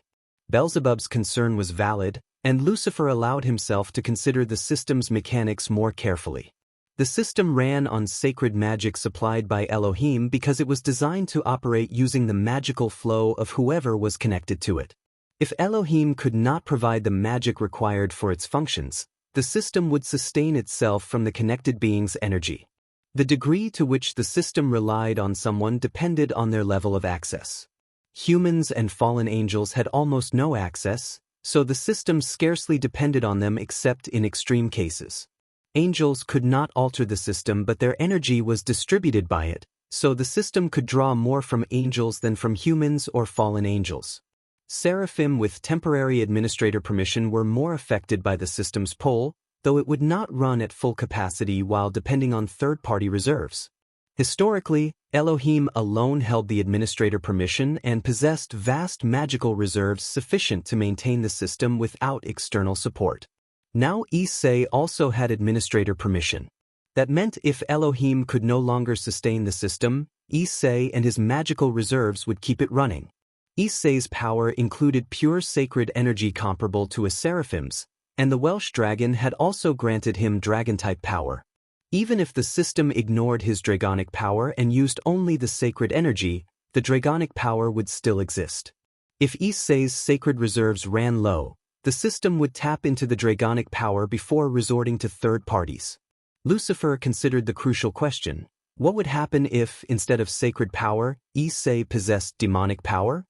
Beelzebub's concern was valid, and Lucifer allowed himself to consider the system's mechanics more carefully. The system ran on sacred magic supplied by Elohim because it was designed to operate using the magical flow of whoever was connected to it. If Elohim could not provide the magic required for its functions, the system would sustain itself from the connected being's energy. The degree to which the system relied on someone depended on their level of access. Humans and fallen angels had almost no access, so the system scarcely depended on them except in extreme cases. Angels could not alter the system, but their energy was distributed by it, so the system could draw more from angels than from humans or fallen angels. Seraphim with temporary administrator permission were more affected by the system's pull, though it would not run at full capacity while depending on third-party reserves. Historically, Elohim alone held the administrator permission and possessed vast magical reserves sufficient to maintain the system without external support. Now Issei also had administrator permission. That meant if Elohim could no longer sustain the system, Issei and his magical reserves would keep it running. Issei's power included pure sacred energy comparable to a seraphim's, and the Welsh dragon had also granted him dragon-type power. Even if the system ignored his dragonic power and used only the sacred energy, the dragonic power would still exist. If Issei's sacred reserves ran low, the system would tap into the dragonic power before resorting to third parties. Lucifer considered the crucial question: what would happen if, instead of sacred power, Issei possessed demonic power?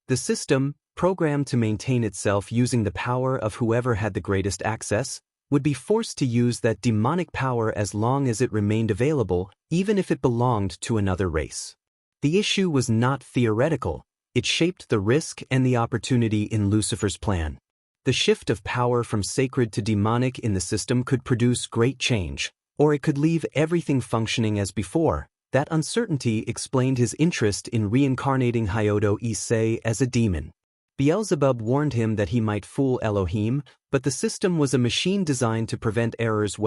The system, programmed to maintain itself using the power of whoever had the greatest access, would be forced to use that demonic power as long as it remained available, even if it belonged to another race. The issue was not theoretical, it shaped the risk and the opportunity in Lucifer's plan. The shift of power from sacred to demonic in the system could produce great change, or it could leave everything functioning as before. That uncertainty explained his interest in reincarnating Hyodo Issei as a demon. Beelzebub warned him that he might fool Elohim, but the system was a machine designed to prevent errors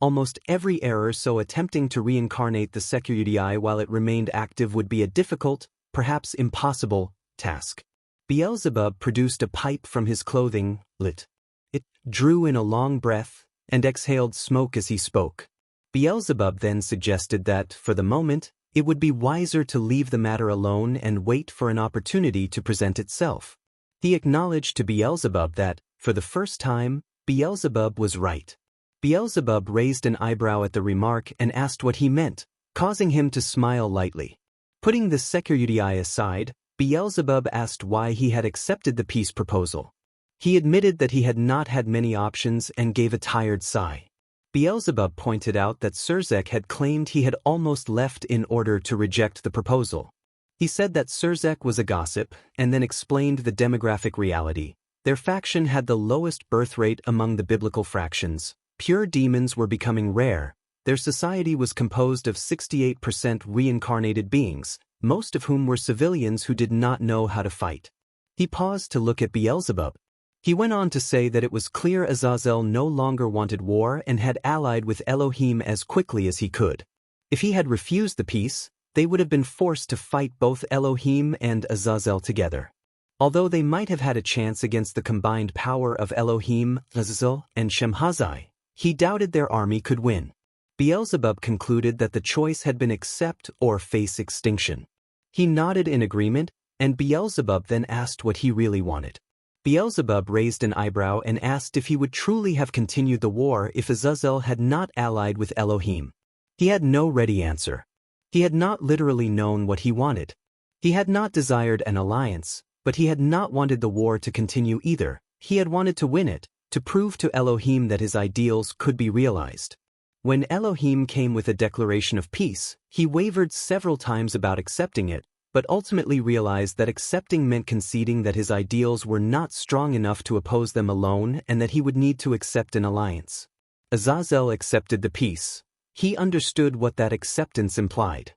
almost every error, so attempting to reincarnate the Sekyuryudai while it remained active would be a difficult, perhaps impossible, task. Beelzebub produced a pipe from his clothing, lit it, drew in a long breath, and exhaled smoke as he spoke. Beelzebub then suggested that, for the moment, it would be wiser to leave the matter alone and wait for an opportunity to present itself. He acknowledged to Beelzebub that, for the first time, Beelzebub was right. Beelzebub raised an eyebrow at the remark and asked what he meant, causing him to smile lightly. Putting the Sekyuryudai aside, Beelzebub asked why he had accepted the peace proposal. He admitted that he had not had many options and gave a tired sigh. Beelzebub pointed out that Sirzek had claimed he had almost left in order to reject the proposal. He said that Sirzek was a gossip, and then explained the demographic reality. Their faction had the lowest birth rate among the biblical fractions. Pure demons were becoming rare. Their society was composed of 68% reincarnated beings, most of whom were civilians who did not know how to fight. He paused to look at Beelzebub. He went on to say that it was clear Azazel no longer wanted war and had allied with Elohim as quickly as he could. If he had refused the peace, they would have been forced to fight both Elohim and Azazel together. Although they might have had a chance against the combined power of Elohim, Azazel, and Shemhazai, he doubted their army could win. Beelzebub concluded that the choice had been accept or face extinction. He nodded in agreement, and Beelzebub then asked what he really wanted. Beelzebub raised an eyebrow and asked if he would truly have continued the war if Azazel had not allied with Elohim. He had no ready answer. He had not literally known what he wanted. He had not desired an alliance, but he had not wanted the war to continue either. He had wanted to win it, to prove to Elohim that his ideals could be realized. When Elohim came with a declaration of peace, he wavered several times about accepting it, but ultimately realized that accepting meant conceding that his ideals were not strong enough to oppose them alone and that he would need to accept an alliance. Azazel accepted the peace. He understood what that acceptance implied.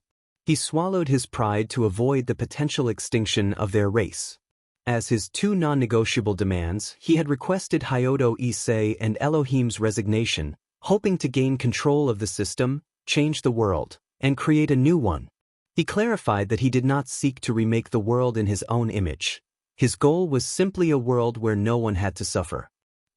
He swallowed his pride to avoid the potential extinction of their race. As his two non-negotiable demands, he had requested Hyodo Issei and Elohim's resignation, hoping to gain control of the system, change the world, and create a new one. He clarified that he did not seek to remake the world in his own image. His goal was simply a world where no one had to suffer.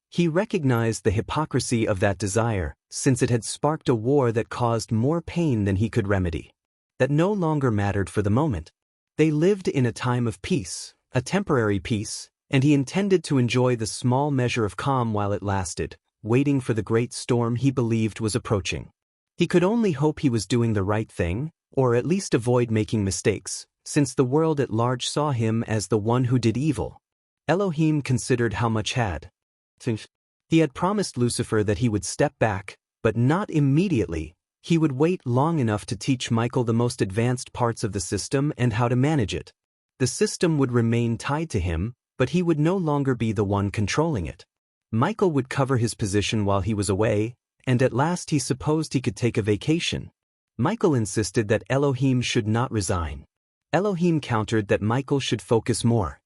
He recognized the hypocrisy of that desire, since it had sparked a war that caused more pain than he could remedy. That no longer mattered for the moment. They lived in a time of peace, a temporary peace, and he intended to enjoy the small measure of calm while it lasted, waiting for the great storm he believed was approaching. He could only hope he was doing the right thing, or at least avoid making mistakes, since the world at large saw him as the one who did evil. Elohim considered how much had. He had promised Lucifer that he would step back, but not immediately. He would wait long enough to teach Michael the most advanced parts of the system and how to manage it. The system would remain tied to him, but he would no longer be the one controlling it. Michael would cover his position while he was away, and at last he supposed he could take a vacation. Michael insisted that Elohim should not resign. Elohim countered that Michael should focus more.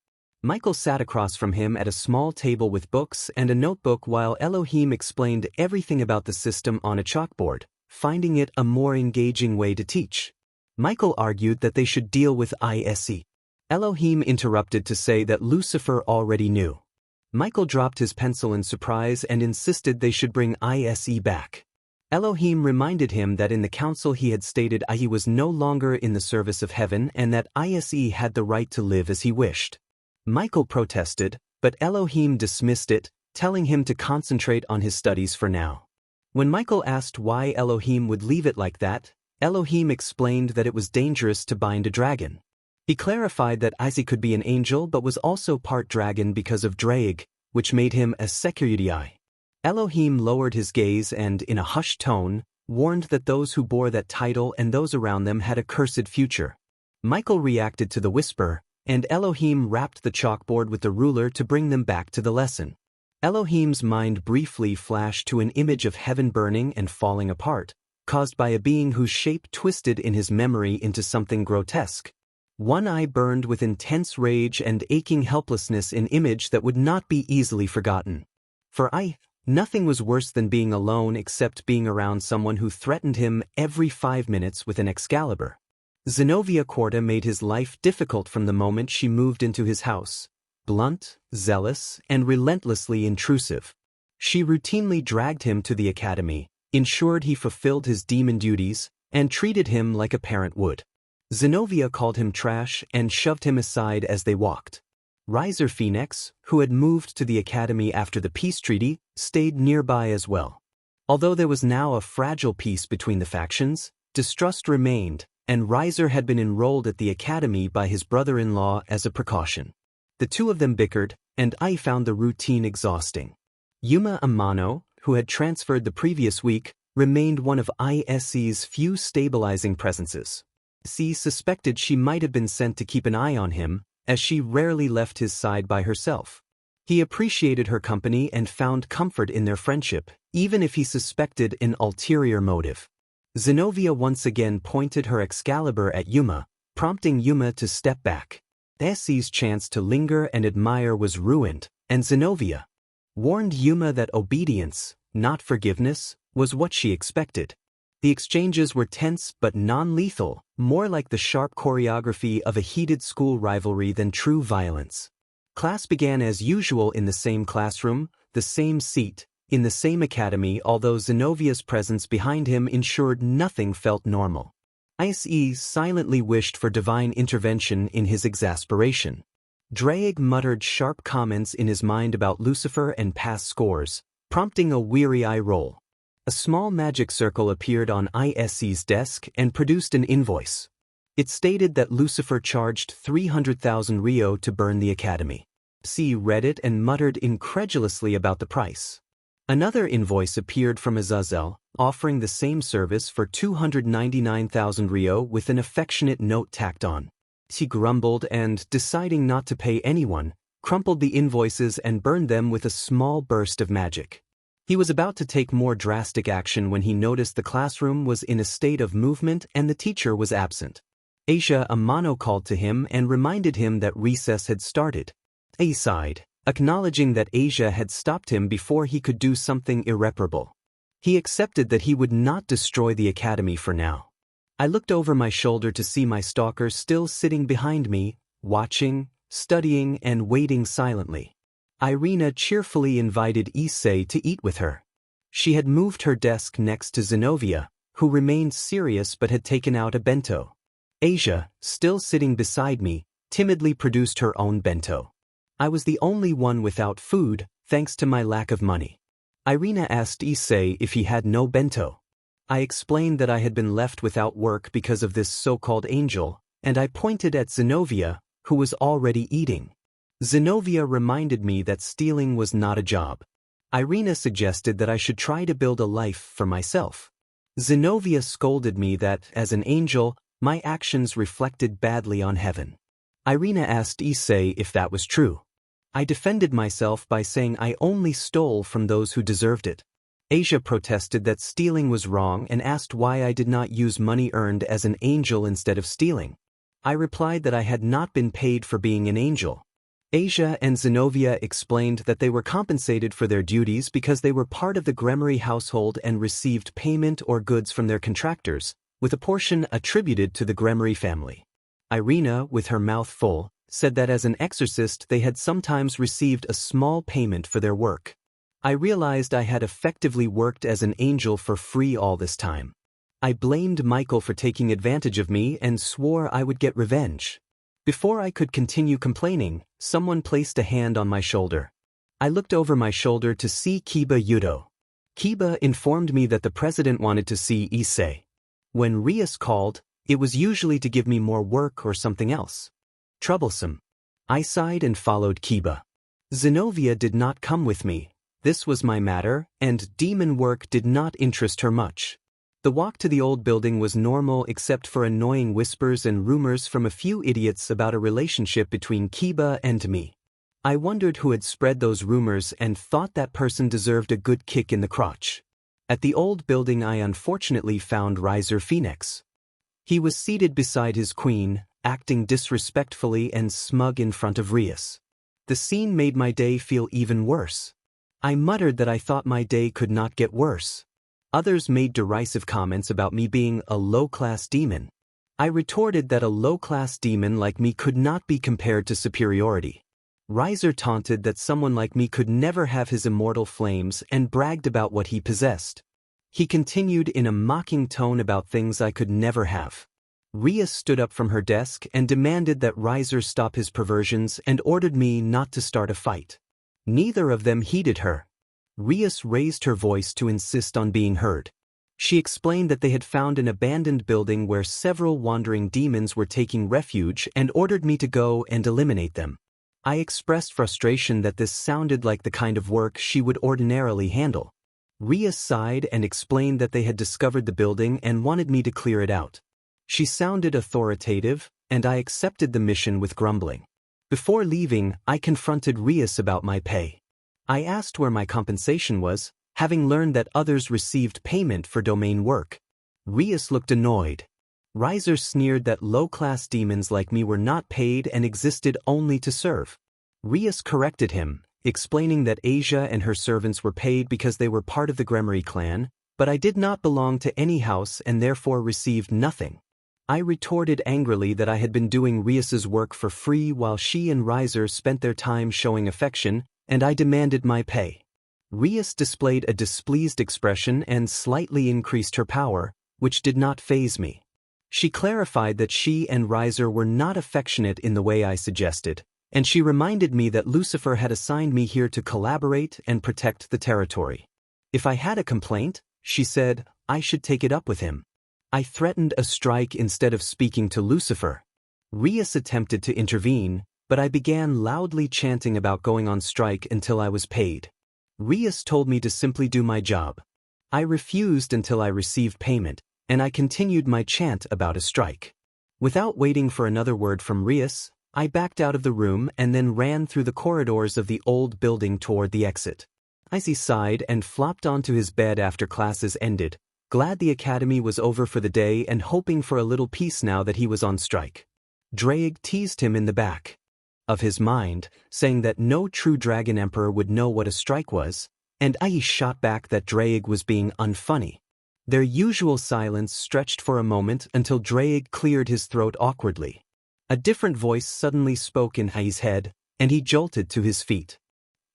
Michael sat across from him at a small table with books and a notebook while Elohim explained everything about the system on a chalkboard, finding it a more engaging way to teach. Michael argued that they should deal with Issei. Elohim interrupted to say that Lucifer already knew. Michael dropped his pencil in surprise and insisted they should bring Issei back. Elohim reminded him that in the council he had stated Issei was no longer in the service of heaven and that Issei had the right to live as he wished. Michael protested, but Elohim dismissed it, telling him to concentrate on his studies for now. When Michael asked why Elohim would leave it like that, Elohim explained that it was dangerous to bind a dragon. He clarified that Issei could be an angel but was also part dragon because of Draig, which made him a security. Elohim lowered his gaze and, in a hushed tone, warned that those who bore that title and those around them had a cursed future. Michael reacted to the whisper, and Elohim rapped the chalkboard with the ruler to bring them back to the lesson. Elohim's mind briefly flashed to an image of heaven burning and falling apart, caused by a being whose shape twisted in his memory into something grotesque. One eye burned with intense rage and aching helplessness, an image that would not be easily forgotten. For Issei, nothing was worse than being alone except being around someone who threatened him every 5 minutes with an Excalibur. Zenobia Corda made his life difficult from the moment she moved into his house. Blunt, zealous, and relentlessly intrusive. She routinely dragged him to the academy, ensured he fulfilled his demon duties, and treated him like a parent would. Zenobia called him trash and shoved him aside as they walked. Riser Phoenix, who had moved to the academy after the peace treaty, stayed nearby as well. Although there was now a fragile peace between the factions, distrust remained, and Riser had been enrolled at the academy by his brother-in-law as a precaution. The two of them bickered, and I found the routine exhausting. Yuma Amano, who had transferred the previous week, remained one of Issei's few stabilizing presences. Issei suspected she might have been sent to keep an eye on him, as she rarely left his side by herself. He appreciated her company and found comfort in their friendship, even if he suspected an ulterior motive. Zenobia once again pointed her Excalibur at Yuma, prompting Yuma to step back. Issei's chance to linger and admire was ruined, and Zenobia warned Yuma that obedience, not forgiveness, was what she expected. The exchanges were tense but non-lethal, more like the sharp choreography of a heated school rivalry than true violence. Class began as usual in the same classroom, the same seat, in the same academy, although Zenovia's presence behind him ensured nothing felt normal. Issei silently wished for divine intervention in his exasperation. Drake muttered sharp comments in his mind about Lucifer and past scores, prompting a weary eye roll. A small magic circle appeared on Issei's desk and produced an invoice. It stated that Lucifer charged 300,000 Rio to burn the academy. Issei read it and muttered incredulously about the price. Another invoice appeared from Azazel, offering the same service for 299,000 Rio with an affectionate note tacked on. He grumbled and, deciding not to pay anyone, crumpled the invoices and burned them with a small burst of magic. He was about to take more drastic action when he noticed the classroom was in a state of movement and the teacher was absent. Asia Amano called to him and reminded him that recess had started. He sighed, acknowledging that Asia had stopped him before he could do something irreparable. He accepted that he would not destroy the academy for now. I looked over my shoulder to see my stalker still sitting behind me, watching, studying, and waiting silently. Irina cheerfully invited Issei to eat with her. She had moved her desk next to Zenobia, who remained serious but had taken out a bento. Asia, still sitting beside me, timidly produced her own bento. I was the only one without food, thanks to my lack of money. Irina asked Issei if he had no bento. I explained that I had been left without work because of this so-called angel, and I pointed at Zenobia, who was already eating. Zenobia reminded me that stealing was not a job. Irina suggested that I should try to build a life for myself. Zenobia scolded me that, as an angel, my actions reflected badly on heaven. Irina asked Issei if that was true. I defended myself by saying I only stole from those who deserved it. Asia protested that stealing was wrong and asked why I did not use money earned as an angel instead of stealing. I replied that I had not been paid for being an angel. Asia and Zenobia explained that they were compensated for their duties because they were part of the Gremory household and received payment or goods from their contractors, with a portion attributed to the Gremory family. Irina, with her mouth full, said that as an exorcist they had sometimes received a small payment for their work. I realized I had effectively worked as an angel for free all this time. I blamed Michael for taking advantage of me and swore I would get revenge. Before I could continue complaining, someone placed a hand on my shoulder. I looked over my shoulder to see Kiba Yudo. Kiba informed me that the president wanted to see Issei. When Rias called, it was usually to give me more work or something else. Troublesome. I sighed and followed Kiba. Zenobia did not come with me. This was my matter, and demon work did not interest her much. The walk to the old building was normal except for annoying whispers and rumors from a few idiots about a relationship between Kiba and me. I wondered who had spread those rumors and thought that person deserved a good kick in the crotch. At the old building I unfortunately found Riser Phoenix. He was seated beside his queen, acting disrespectfully and smug in front of Rias. The scene made my day feel even worse. I muttered that I thought my day could not get worse. Others made derisive comments about me being a low-class demon. I retorted that a low-class demon like me could not be compared to superiority. Riser taunted that someone like me could never have his immortal flames and bragged about what he possessed. He continued in a mocking tone about things I could never have. Rias stood up from her desk and demanded that Riser stop his perversions and ordered me not to start a fight. Neither of them heeded her. Rias raised her voice to insist on being heard. She explained that they had found an abandoned building where several wandering demons were taking refuge and ordered me to go and eliminate them. I expressed frustration that this sounded like the kind of work she would ordinarily handle. Ria sighed and explained that they had discovered the building and wanted me to clear it out. She sounded authoritative, and I accepted the mission with grumbling. Before leaving, I confronted Rias about my pay. I asked where my compensation was, having learned that others received payment for domain work. Rias looked annoyed. Riser sneered that low-class demons like me were not paid and existed only to serve. Rias corrected him, explaining that Asia and her servants were paid because they were part of the Gremory clan, but I did not belong to any house and therefore received nothing. I retorted angrily that I had been doing Rias's work for free while she and Riser spent their time showing affection, and I demanded my pay. Rias displayed a displeased expression and slightly increased her power, which did not faze me. She clarified that she and Riser were not affectionate in the way I suggested, and she reminded me that Lucifer had assigned me here to collaborate and protect the territory. If I had a complaint, she said, I should take it up with him. I threatened a strike instead of speaking to Lucifer. Rias attempted to intervene, but I began loudly chanting about going on strike until I was paid. Rias told me to simply do my job. I refused until I received payment, and I continued my chant about a strike. Without waiting for another word from Rias, I backed out of the room and then ran through the corridors of the old building toward the exit. Issei sighed and flopped onto his bed after classes ended, glad the academy was over for the day and hoping for a little peace now that he was on strike. Draig teased him in the back of his mind, saying that no true dragon emperor would know what a strike was, and Issei shot back that Draig was being unfunny. Their usual silence stretched for a moment until Draig cleared his throat awkwardly. A different voice suddenly spoke in Issei's head, and he jolted to his feet.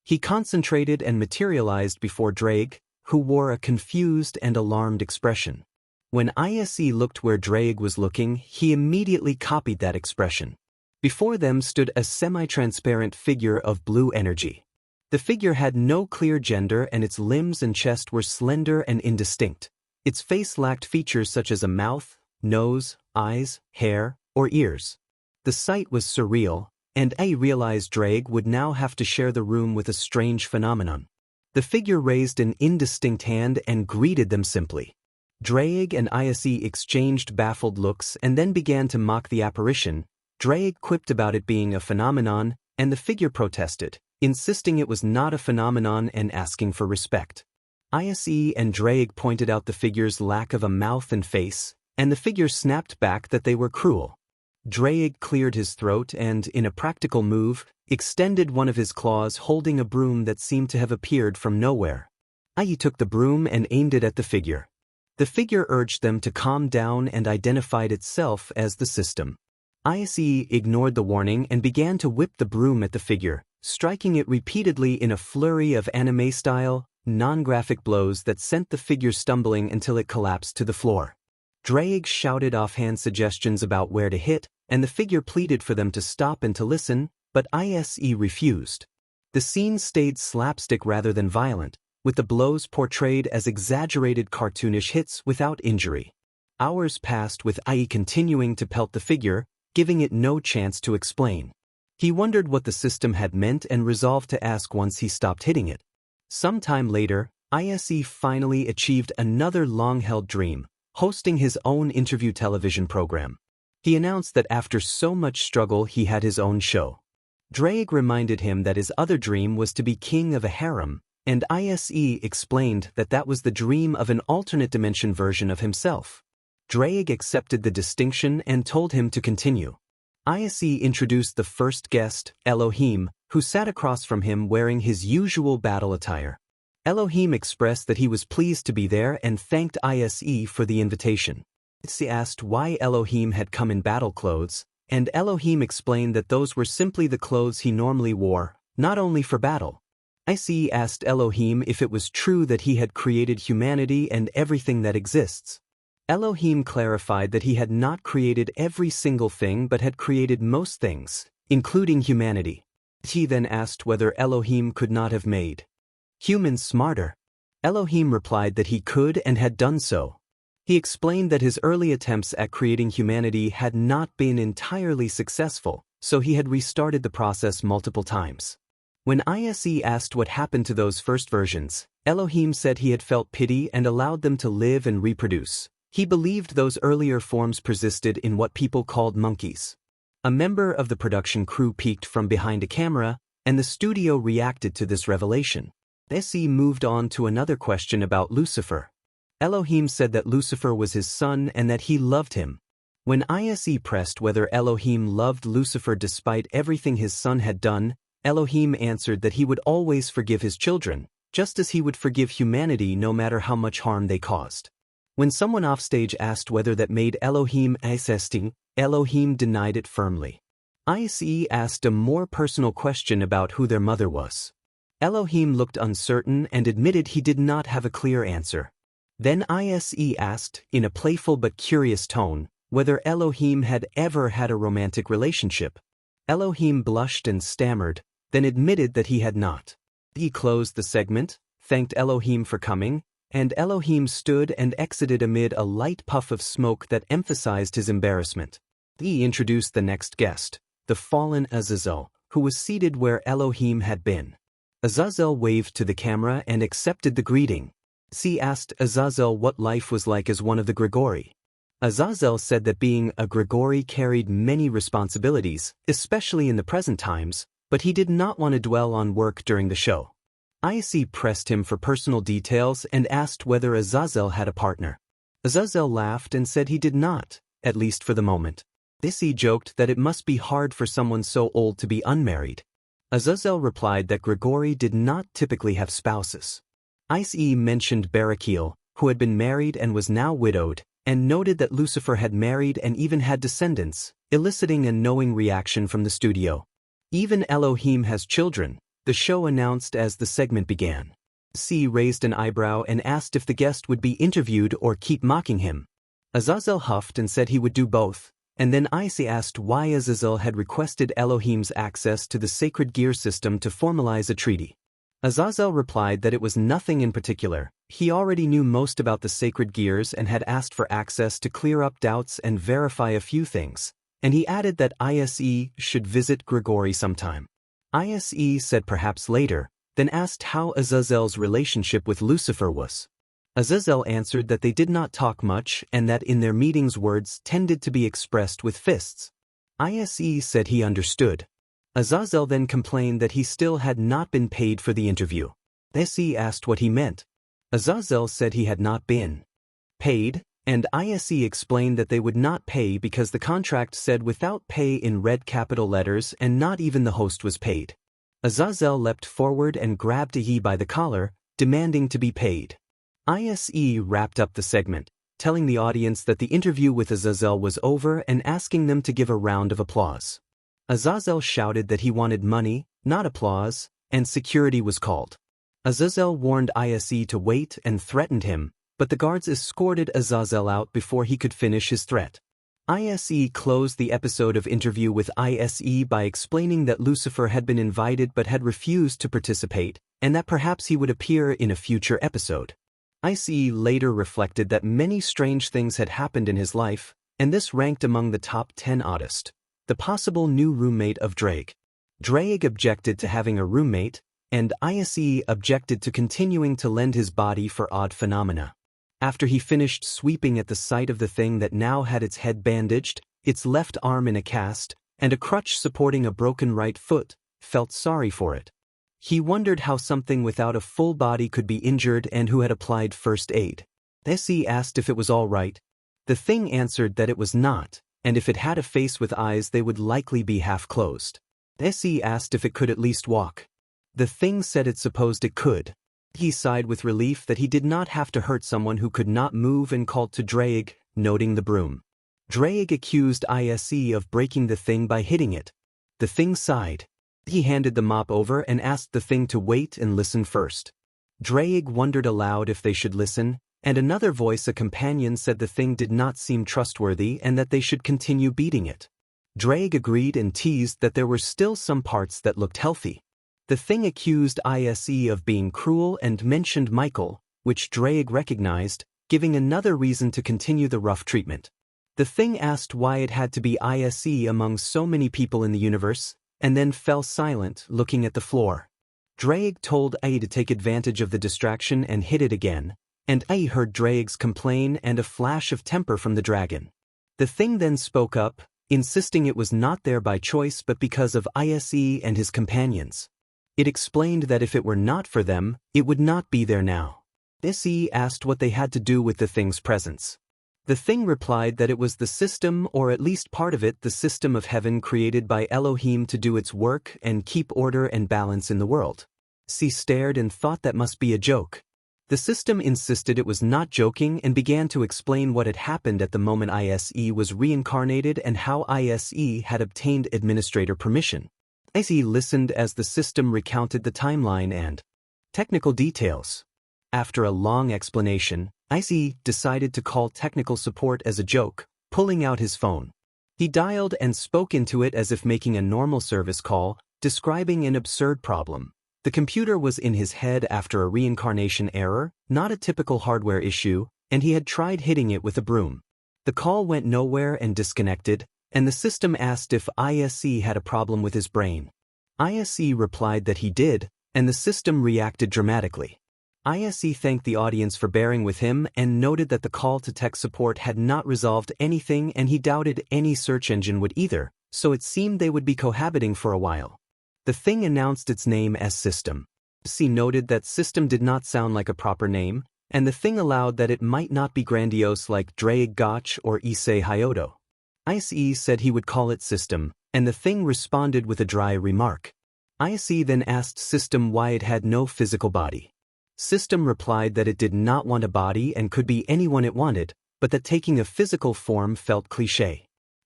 He concentrated and materialized before Draig, who wore a confused and alarmed expression. When Issei looked where Draig was looking, he immediately copied that expression. Before them stood a semi-transparent figure of blue energy. The figure had no clear gender and its limbs and chest were slender and indistinct. Its face lacked features such as a mouth, nose, eyes, hair, or ears. The sight was surreal, and Issei realized Draig would now have to share the room with a strange phenomenon. The figure raised an indistinct hand and greeted them simply. Draig and Issei exchanged baffled looks and then began to mock the apparition. Draig quipped about it being a phenomenon, and the figure protested, insisting it was not a phenomenon and asking for respect. Issei and Draig pointed out the figure's lack of a mouth and face, and the figure snapped back that they were cruel. Draig cleared his throat and, in a practical move, extended one of his claws holding a broom that seemed to have appeared from nowhere. Issei took the broom and aimed it at the figure. The figure urged them to calm down and identified itself as the system. Issei ignored the warning and began to whip the broom at the figure, striking it repeatedly in a flurry of anime-style, non-graphic blows that sent the figure stumbling until it collapsed to the floor. Draig shouted offhand suggestions about where to hit, and the figure pleaded for them to stop and to listen, but Issei refused. The scene stayed slapstick rather than violent, with the blows portrayed as exaggerated cartoonish hits without injury. Hours passed with Issei continuing to pelt the figure, giving it no chance to explain. He wondered what the system had meant and resolved to ask once he stopped hitting it. Some time later, Issei finally achieved another long-held dream, hosting his own interview television program. He announced that after so much struggle he had his own show. Draig reminded him that his other dream was to be king of a harem, and Issei explained that that was the dream of an alternate dimension version of himself. Draig accepted the distinction and told him to continue. Issei introduced the first guest, Elohim, who sat across from him wearing his usual battle attire. Elohim expressed that he was pleased to be there and thanked Issei for the invitation. Issei asked why Elohim had come in battle clothes, and Elohim explained that those were simply the clothes he normally wore, not only for battle. Issei asked Elohim if it was true that he had created humanity and everything that exists. Elohim clarified that he had not created every single thing but had created most things, including humanity. He then asked whether Elohim could not have made humans smarter. Elohim replied that he could and had done so. He explained that his early attempts at creating humanity had not been entirely successful, so he had restarted the process multiple times. When Issei asked what happened to those first versions, Elohim said he had felt pity and allowed them to live and reproduce. He believed those earlier forms persisted in what people called monkeys. A member of the production crew peeked from behind a camera, and the studio reacted to this revelation. Issei moved on to another question about Lucifer. Elohim said that Lucifer was his son and that he loved him. When Issei pressed whether Elohim loved Lucifer despite everything his son had done, Elohim answered that he would always forgive his children, just as he would forgive humanity no matter how much harm they caused. When someone offstage asked whether that made Elohim existing, Elohim denied it firmly. Issei asked a more personal question about who their mother was. Elohim looked uncertain and admitted he did not have a clear answer. Then Issei asked, in a playful but curious tone, whether Elohim had ever had a romantic relationship. Elohim blushed and stammered, then admitted that he had not. He closed the segment, thanked Elohim for coming, and Elohim stood and exited amid a light puff of smoke that emphasized his embarrassment. He introduced the next guest, the fallen Azazel, who was seated where Elohim had been. Azazel waved to the camera and accepted the greeting. Issei asked Azazel what life was like as one of the Grigori. Azazel said that being a Grigori carried many responsibilities, especially in the present times, but he did not want to dwell on work during the show. Issei pressed him for personal details and asked whether Azazel had a partner. Azazel laughed and said he did not, at least for the moment. Issei joked that it must be hard for someone so old to be unmarried. Azazel replied that Grigori did not typically have spouses. Issei mentioned Barakiel, who had been married and was now widowed, and noted that Lucifer had married and even had descendants, eliciting a knowing reaction from the studio. Even Elohim has children, the show announced as the segment began. Issei raised an eyebrow and asked if the guest would be interviewed or keep mocking him. Azazel huffed and said he would do both, and then Issei asked why Azazel had requested Elohim's access to the sacred gear system to formalize a treaty. Azazel replied that it was nothing in particular. He already knew most about the sacred gears and had asked for access to clear up doubts and verify a few things, and he added that Issei should visit Grigori sometime. Issei said perhaps later, then asked how Azazel's relationship with Lucifer was. Azazel answered that they did not talk much and that in their meetings words tended to be expressed with fists. Issei said he understood. Azazel then complained that he still had not been paid for the interview. Issei asked what he meant. Azazel said he had not been paid, and Issei explained that they would not pay because the contract said without pay in red capital letters and not even the host was paid. Azazel leapt forward and grabbed Issei by the collar, demanding to be paid. Issei wrapped up the segment, telling the audience that the interview with Azazel was over and asking them to give a round of applause. Azazel shouted that he wanted money, not applause, and security was called. Azazel warned Issei to wait and threatened him, but the guards escorted Azazel out before he could finish his threat. Issei closed the episode of Interview with Issei by explaining that Lucifer had been invited but had refused to participate, and that perhaps he would appear in a future episode. Issei later reflected that many strange things had happened in his life, and this ranked among the top 10 oddest. The possible new roommate of Drake. Drake objected to having a roommate, and Issei objected to continuing to lend his body for odd phenomena. After he finished sweeping at the sight of the thing that now had its head bandaged, its left arm in a cast, and a crutch supporting a broken right foot, felt sorry for it. He wondered how something without a full body could be injured and who had applied first aid. Issei asked if it was all right. The thing answered that it was not, and if it had a face with eyes they would likely be half closed. Issei asked if it could at least walk. The thing said it supposed it could. He sighed with relief that he did not have to hurt someone who could not move and called to Drake, noting the broom. Drake accused Issei of breaking the thing by hitting it. The thing sighed. He handed the mop over and asked the thing to wait and listen first. Drake wondered aloud if they should listen, and another voice, a companion, said the thing did not seem trustworthy and that they should continue beating it. Drake agreed and teased that there were still some parts that looked healthy. The thing accused Issei of being cruel and mentioned Michael, which Drake recognized, giving another reason to continue the rough treatment. The thing asked why it had to be Issei among so many people in the universe, and then fell silent, looking at the floor. Draig told Eien to take advantage of the distraction and hit it again, and Eien heard Draig's complain and a flash of temper from the dragon. The thing then spoke up, insisting it was not there by choice but because of Issei and his companions. It explained that if it were not for them, it would not be there now. Issei asked what they had to do with the thing's presence. The thing replied that it was the system, or at least part of it, the system of heaven created by Elohim to do its work and keep order and balance in the world. Issei stared and thought that must be a joke. The system insisted it was not joking and began to explain what had happened at the moment Issei was reincarnated and how Issei had obtained administrator permission. Issei listened as the system recounted the timeline and technical details. After a long explanation, Issei decided to call technical support as a joke, pulling out his phone. He dialed and spoke into it as if making a normal service call, describing an absurd problem. The computer was in his head after a reincarnation error, not a typical hardware issue, and he had tried hitting it with a broom. The call went nowhere and disconnected, and the system asked if Issei had a problem with his brain. Issei replied that he did, and the system reacted dramatically. Issei thanked the audience for bearing with him and noted that the call to tech support had not resolved anything and he doubted any search engine would either, so it seemed they would be cohabiting for a while. The thing announced its name as System. Issei noted that System did not sound like a proper name, and the thing allowed that it might not be grandiose like Draig Gotch or Issei Hyodo. Issei said he would call it System, and the thing responded with a dry remark. Issei then asked System why it had no physical body. System replied that it did not want a body and could be anyone it wanted, but that taking a physical form felt cliché.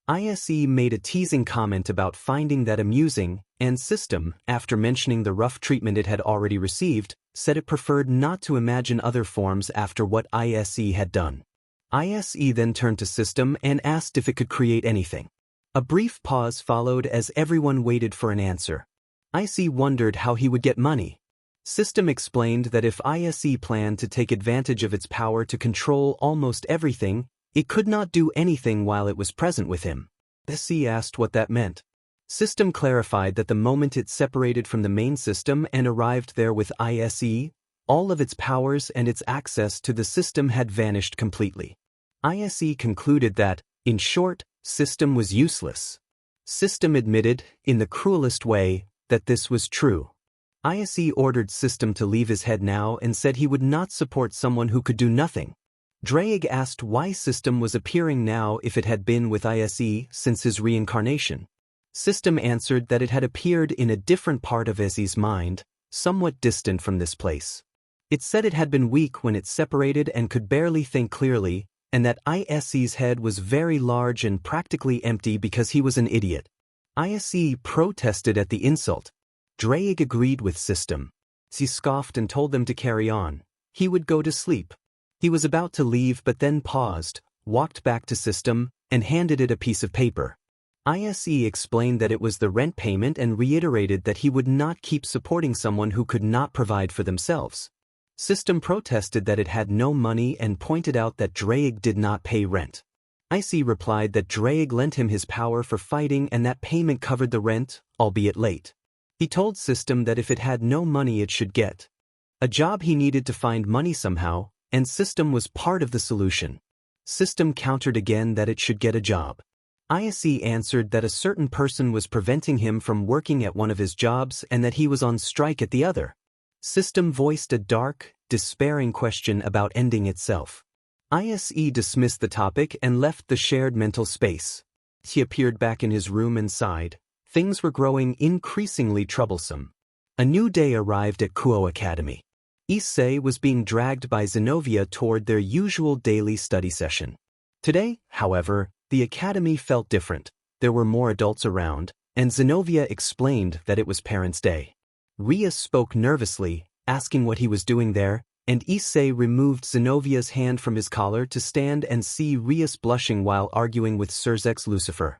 Issei made a teasing comment about finding that amusing, and System, after mentioning the rough treatment it had already received, said it preferred not to imagine other forms after what Issei had done. Issei then turned to System and asked if it could create anything. A brief pause followed as everyone waited for an answer. Issei wondered how he would get money. System explained that if Issei planned to take advantage of its power to control almost everything, it could not do anything while it was present with him. Issei asked what that meant. System clarified that the moment it separated from the main system and arrived there with Issei, all of its powers and its access to the system had vanished completely. Issei concluded that, in short, System was useless. System admitted, in the cruelest way, that this was true. Issei ordered System to leave his head now and said he would not support someone who could do nothing. Draig asked why System was appearing now if it had been with Issei since his reincarnation. System answered that it had appeared in a different part of Issei's mind, somewhat distant from this place. It said it had been weak when it separated and could barely think clearly, and that Issei's head was very large and practically empty because he was an idiot. Issei protested at the insult. Draig agreed with System. He scoffed and told them to carry on. He would go to sleep. He was about to leave but then paused, walked back to System, and handed it a piece of paper. Issei explained that it was the rent payment and reiterated that he would not keep supporting someone who could not provide for themselves. System protested that it had no money and pointed out that Draig did not pay rent. Issei replied that Draig lent him his power for fighting and that payment covered the rent, albeit late. He told System that if it had no money it should get a job he needed to find money somehow, and System was part of the solution. System countered again that it should get a job. Issei answered that a certain person was preventing him from working at one of his jobs and that he was on strike at the other. System voiced a dark, despairing question about ending itself. Issei dismissed the topic and left the shared mental space. He appeared back in his room and sighed. Things were growing increasingly troublesome. A new day arrived at Kuo Academy. Issei was being dragged by Zenobia toward their usual daily study session. Today, however, the academy felt different. There were more adults around, and Zenobia explained that it was Parents' Day. Rias spoke nervously, asking what he was doing there, and Issei removed Zenovia's hand from his collar to stand and see Rias blushing while arguing with Surzex Lucifer.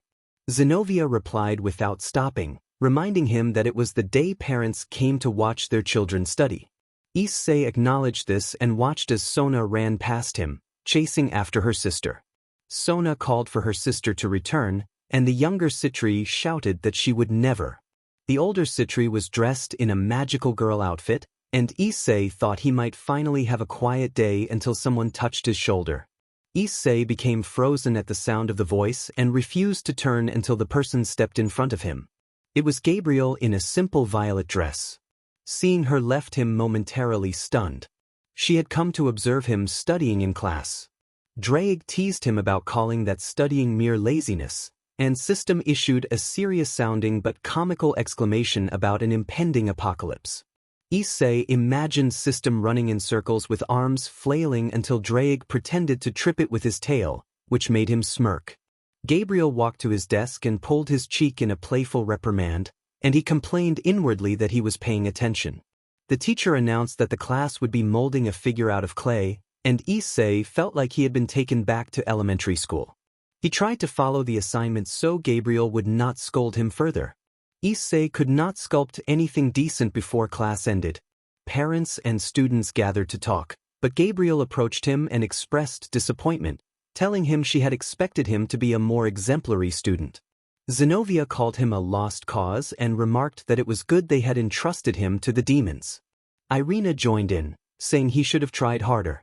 Zenobia replied without stopping, reminding him that it was the day parents came to watch their children study. Issei acknowledged this and watched as Sona ran past him, chasing after her sister. Sona called for her sister to return, and the younger Citri shouted that she would never. The older Citri was dressed in a magical girl outfit, and Issei thought he might finally have a quiet day until someone touched his shoulder. Issei became frozen at the sound of the voice and refused to turn until the person stepped in front of him. It was Gabriel in a simple violet dress. Seeing her left him momentarily stunned. She had come to observe him studying in class. Drake teased him about calling that studying mere laziness, and System issued a serious-sounding but comical exclamation about an impending apocalypse. Issei imagined System running in circles with arms flailing until Drake pretended to trip it with his tail, which made him smirk. Gabriel walked to his desk and pulled his cheek in a playful reprimand, and he complained inwardly that he was paying attention. The teacher announced that the class would be molding a figure out of clay, and Issei felt like he had been taken back to elementary school. He tried to follow the assignment so Gabriel would not scold him further. Issei could not sculpt anything decent before class ended. Parents and students gathered to talk, but Gabriel approached him and expressed disappointment, telling him she had expected him to be a more exemplary student. Zenobia called him a lost cause and remarked that it was good they had entrusted him to the demons. Irina joined in, saying he should have tried harder.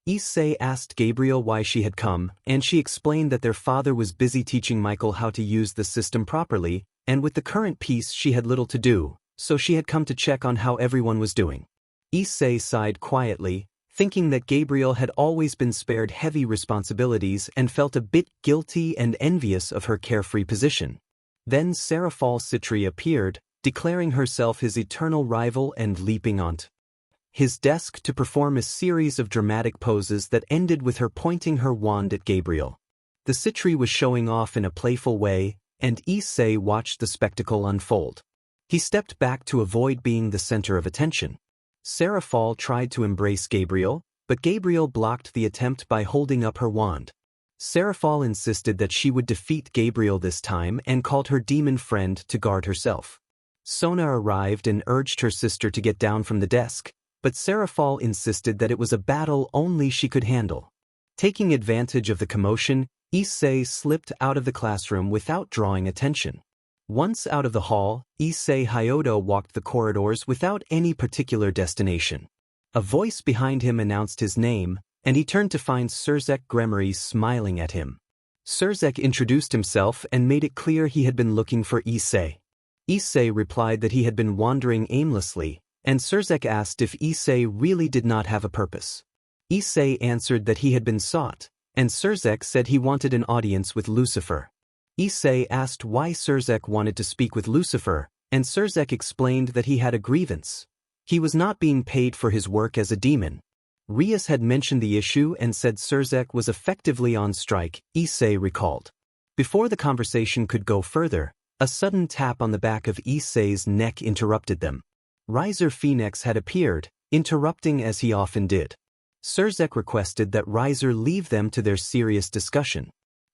Issei asked Gabriel why she had come, and she explained that their father was busy teaching Michael how to use the system properly, and with the current peace she had little to do, so she had come to check on how everyone was doing. Issei sighed quietly, thinking that Gabriel had always been spared heavy responsibilities and felt a bit guilty and envious of her carefree position. Then Seraphal Citri appeared, declaring herself his eternal rival and leaping onto his desk to perform a series of dramatic poses that ended with her pointing her wand at Gabriel. The Citri was showing off in a playful way, and Issei watched the spectacle unfold. He stepped back to avoid being the center of attention. Seraphal tried to embrace Gabriel, but Gabriel blocked the attempt by holding up her wand. Seraphal insisted that she would defeat Gabriel this time and called her demon friend to guard herself. Sona arrived and urged her sister to get down from the desk, but Seraphal insisted that it was a battle only she could handle. Taking advantage of the commotion, Issei slipped out of the classroom without drawing attention. Once out of the hall, Issei Hyodo walked the corridors without any particular destination. A voice behind him announced his name, and he turned to find Surzek Gremory smiling at him. Surzek introduced himself and made it clear he had been looking for Issei. Issei replied that he had been wandering aimlessly, and Surzek asked if Issei really did not have a purpose. Issei answered that he had been sought, and Surzek said he wanted an audience with Lucifer. Issei asked why Surzek wanted to speak with Lucifer, and Surzek explained that he had a grievance. He was not being paid for his work as a demon. Rias had mentioned the issue and said Surzek was effectively on strike, Issei recalled. Before the conversation could go further, a sudden tap on the back of Issei's neck interrupted them. Riser Phoenix had appeared, interrupting as he often did. Surzek requested that Riser leave them to their serious discussion.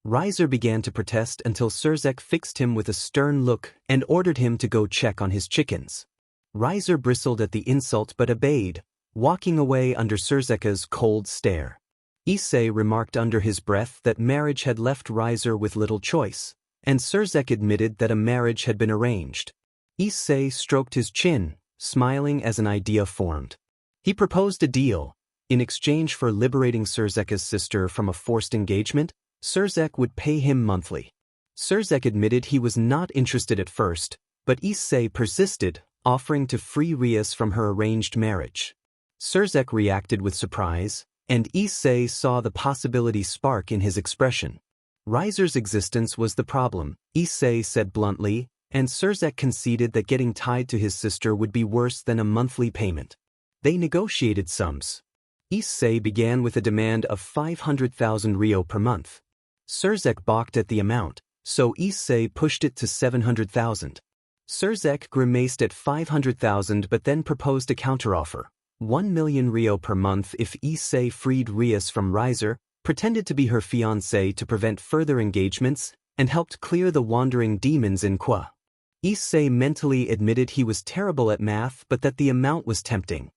Riser began to protest until Surzek fixed him with a stern look and ordered him to go check on his chickens. Riser bristled at the insult but obeyed, walking away under Surzek's cold stare. Issei remarked under his breath that marriage had left Riser with little choice, and Surzek admitted that a marriage had been arranged. Issei stroked his chin, smiling as an idea formed. He proposed a deal. In exchange for liberating Surzek's sister from a forced engagement, Surzek would pay him monthly. Surzek admitted he was not interested at first, but Issei persisted, offering to free Rias from her arranged marriage. Surzek reacted with surprise, and Issei saw the possibility spark in his expression. Riser's existence was the problem, Issei said bluntly, and Surzek conceded that getting tied to his sister would be worse than a monthly payment. They negotiated sums. Issei began with a demand of 500,000 Rio per month. Surzek balked at the amount, so Issei pushed it to 700,000. Surzek grimaced at 500,000 but then proposed a counteroffer, 1 million Rio per month if Issei freed Rias from Riser, pretended to be her fiancé to prevent further engagements, and helped clear the wandering demons in Qua. Issei mentally admitted he was terrible at math but that the amount was tempting.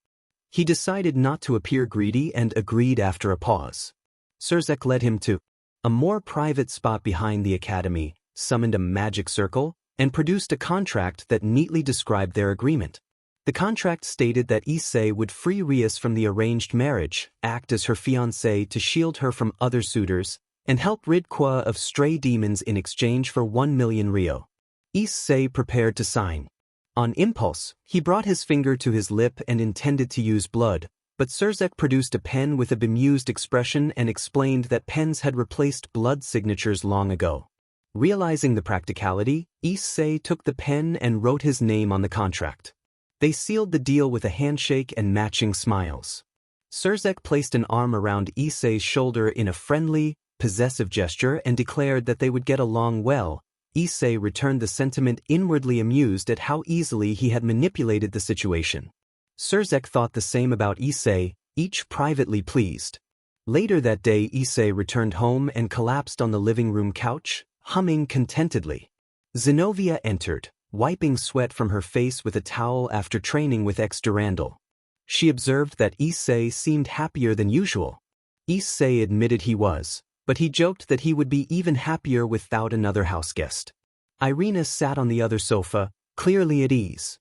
He decided not to appear greedy and agreed after a pause. Surzek led him to a more private spot behind the academy, summoned a magic circle, and produced a contract that neatly described their agreement. The contract stated that Issei would free Rias from the arranged marriage, act as her fiancé to shield her from other suitors, and help rid Kwa of stray demons in exchange for 1 million Rio. Issei prepared to sign. On impulse, he brought his finger to his lip and intended to use blood, but Surzek produced a pen with a bemused expression and explained that pens had replaced blood signatures long ago. Realizing the practicality, Issei took the pen and wrote his name on the contract. They sealed the deal with a handshake and matching smiles. Surzek placed an arm around Issei's shoulder in a friendly, possessive gesture and declared that they would get along well. Issei returned the sentiment, inwardly amused at how easily he had manipulated the situation. Surzek thought the same about Issei, each privately pleased. Later that day, Issei returned home and collapsed on the living room couch, humming contentedly. Zenobia entered, wiping sweat from her face with a towel after training with ex-Durandal. She observed that Issei seemed happier than usual. Issei admitted he was, but he joked that he would be even happier without another houseguest. Irina sat on the other sofa, clearly at ease.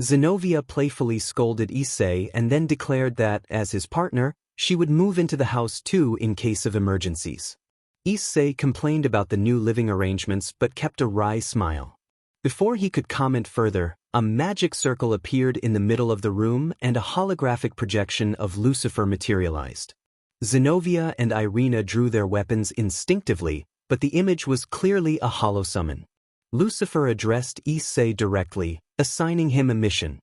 Zenobia playfully scolded Issei and then declared that, as his partner, she would move into the house too in case of emergencies. Issei complained about the new living arrangements but kept a wry smile. Before he could comment further, a magic circle appeared in the middle of the room and a holographic projection of Lucifer materialized. Zenobia and Irina drew their weapons instinctively, but the image was clearly a hollow summon. Lucifer addressed Issei directly, assigning him a mission.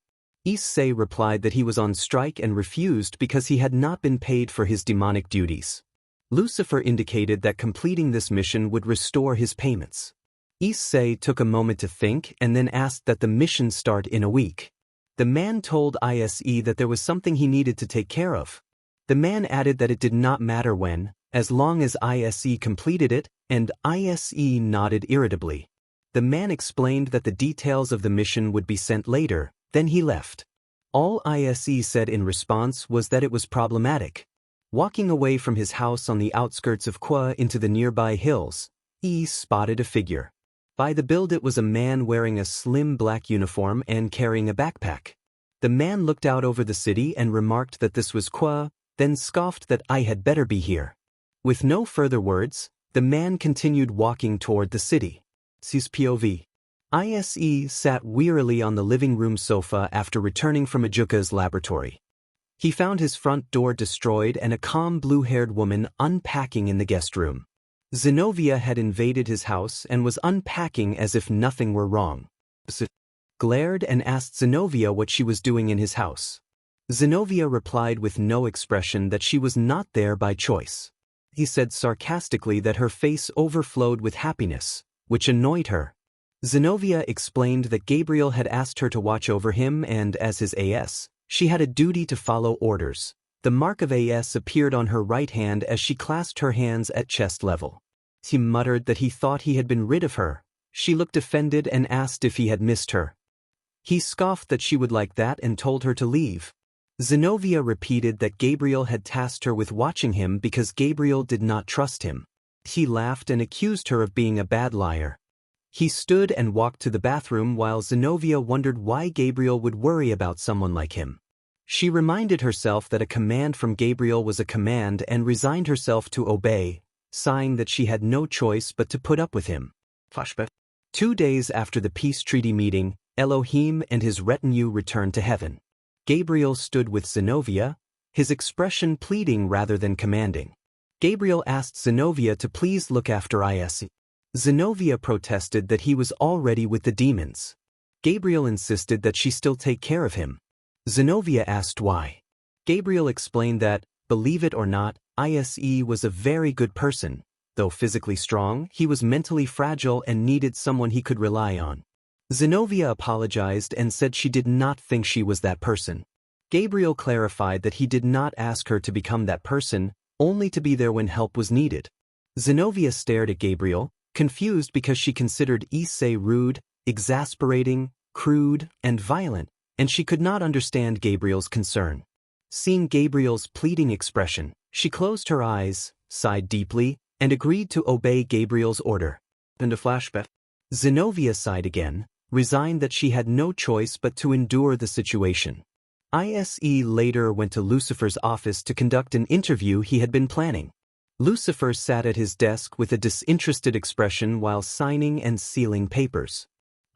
Issei replied that he was on strike and refused because he had not been paid for his demonic duties. Lucifer indicated that completing this mission would restore his payments. Issei took a moment to think and then asked that the mission start in a week. The man told Issei that there was something he needed to take care of. The man added that it did not matter when, as long as Issei completed it, and Issei nodded irritably. The man explained that the details of the mission would be sent later, then he left. All Issei said in response was that it was problematic. Walking away from his house on the outskirts of Kwa into the nearby hills, he spotted a figure. By the build it was a man wearing a slim black uniform and carrying a backpack. The man looked out over the city and remarked that this was Kwa, then scoffed that I had better be here. With no further words, the man continued walking toward the city. His POV. Issei sat wearily on the living room sofa after returning from Ajuka's laboratory. He found his front door destroyed and a calm blue-haired woman unpacking in the guest room. Zenobia had invaded his house and was unpacking as if nothing were wrong. Glared and asked Zenobia what she was doing in his house. Zenobia replied with no expression that she was not there by choice. He said sarcastically that her face overflowed with happiness, which annoyed her. Zenobia explained that Gabriel had asked her to watch over him and, as his AS, she had a duty to follow orders. The mark of AS appeared on her right hand as she clasped her hands at chest level. He muttered that he thought he had been rid of her. She looked offended and asked if he had missed her. He scoffed that she would like that and told her to leave. Zenobia repeated that Gabriel had tasked her with watching him because Gabriel did not trust him. He laughed and accused her of being a bad liar. He stood and walked to the bathroom while Zenobia wondered why Gabriel would worry about someone like him. She reminded herself that a command from Gabriel was a command and resigned herself to obey, sighing that she had no choice but to put up with him. Flashback. 2 days after the peace treaty meeting, Elohim and his retinue returned to heaven. Gabriel stood with Zenobia, his expression pleading rather than commanding. Gabriel asked Zenobia to please look after Issei. Zenobia protested that he was already with the demons. Gabriel insisted that she still take care of him. Zenobia asked why. Gabriel explained that, believe it or not, Issei was a very good person. Though physically strong, he was mentally fragile and needed someone he could rely on. Zenobia apologized and said she did not think she was that person. Gabriel clarified that he did not ask her to become that person, only to be there when help was needed. Zenobia stared at Gabriel, confused because she considered Issei rude, exasperating, crude, and violent, and she could not understand Gabriel's concern. Seeing Gabriel's pleading expression, she closed her eyes, sighed deeply, and agreed to obey Gabriel's order. And a flashback. Zenobia sighed again, resigned that she had no choice but to endure the situation. Issei later went to Lucifer's office to conduct an interview he had been planning. Lucifer sat at his desk with a disinterested expression while signing and sealing papers.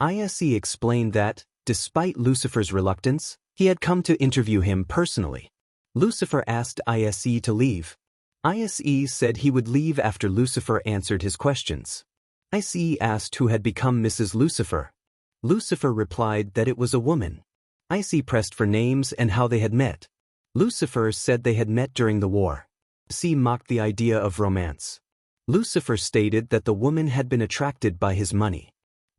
Issei explained that, despite Lucifer's reluctance, he had come to interview him personally. Lucifer asked Issei to leave. Issei said he would leave after Lucifer answered his questions. Issei asked who had become Mrs. Lucifer. Lucifer replied that it was a woman. Issei pressed for names and how they had met. Lucifer said they had met during the war. Issei mocked the idea of romance. Lucifer stated that the woman had been attracted by his money.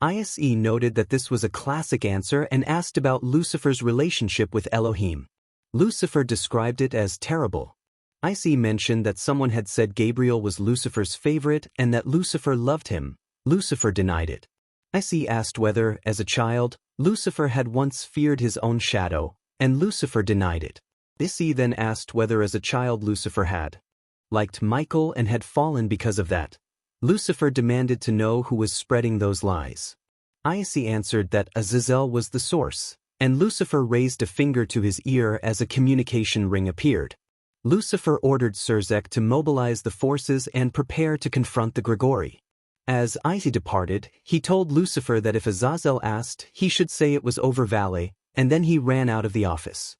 Issei noted that this was a classic answer and asked about Lucifer's relationship with Elohim. Lucifer described it as terrible. Issei mentioned that someone had said Gabriel was Lucifer's favorite and that Lucifer loved him. Lucifer denied it. Issei asked whether, as a child, Lucifer had once feared his own shadow, and Lucifer denied it. Issei then asked whether as a child Lucifer had liked Michael and had fallen because of that. Lucifer demanded to know who was spreading those lies. Issei answered that Azazel was the source, and Lucifer raised a finger to his ear as a communication ring appeared. Lucifer ordered Surzek to mobilize the forces and prepare to confront the Grigori. As Issei departed, he told Lucifer that if Azazel asked, he should say it was over Valley, and then he ran out of the office.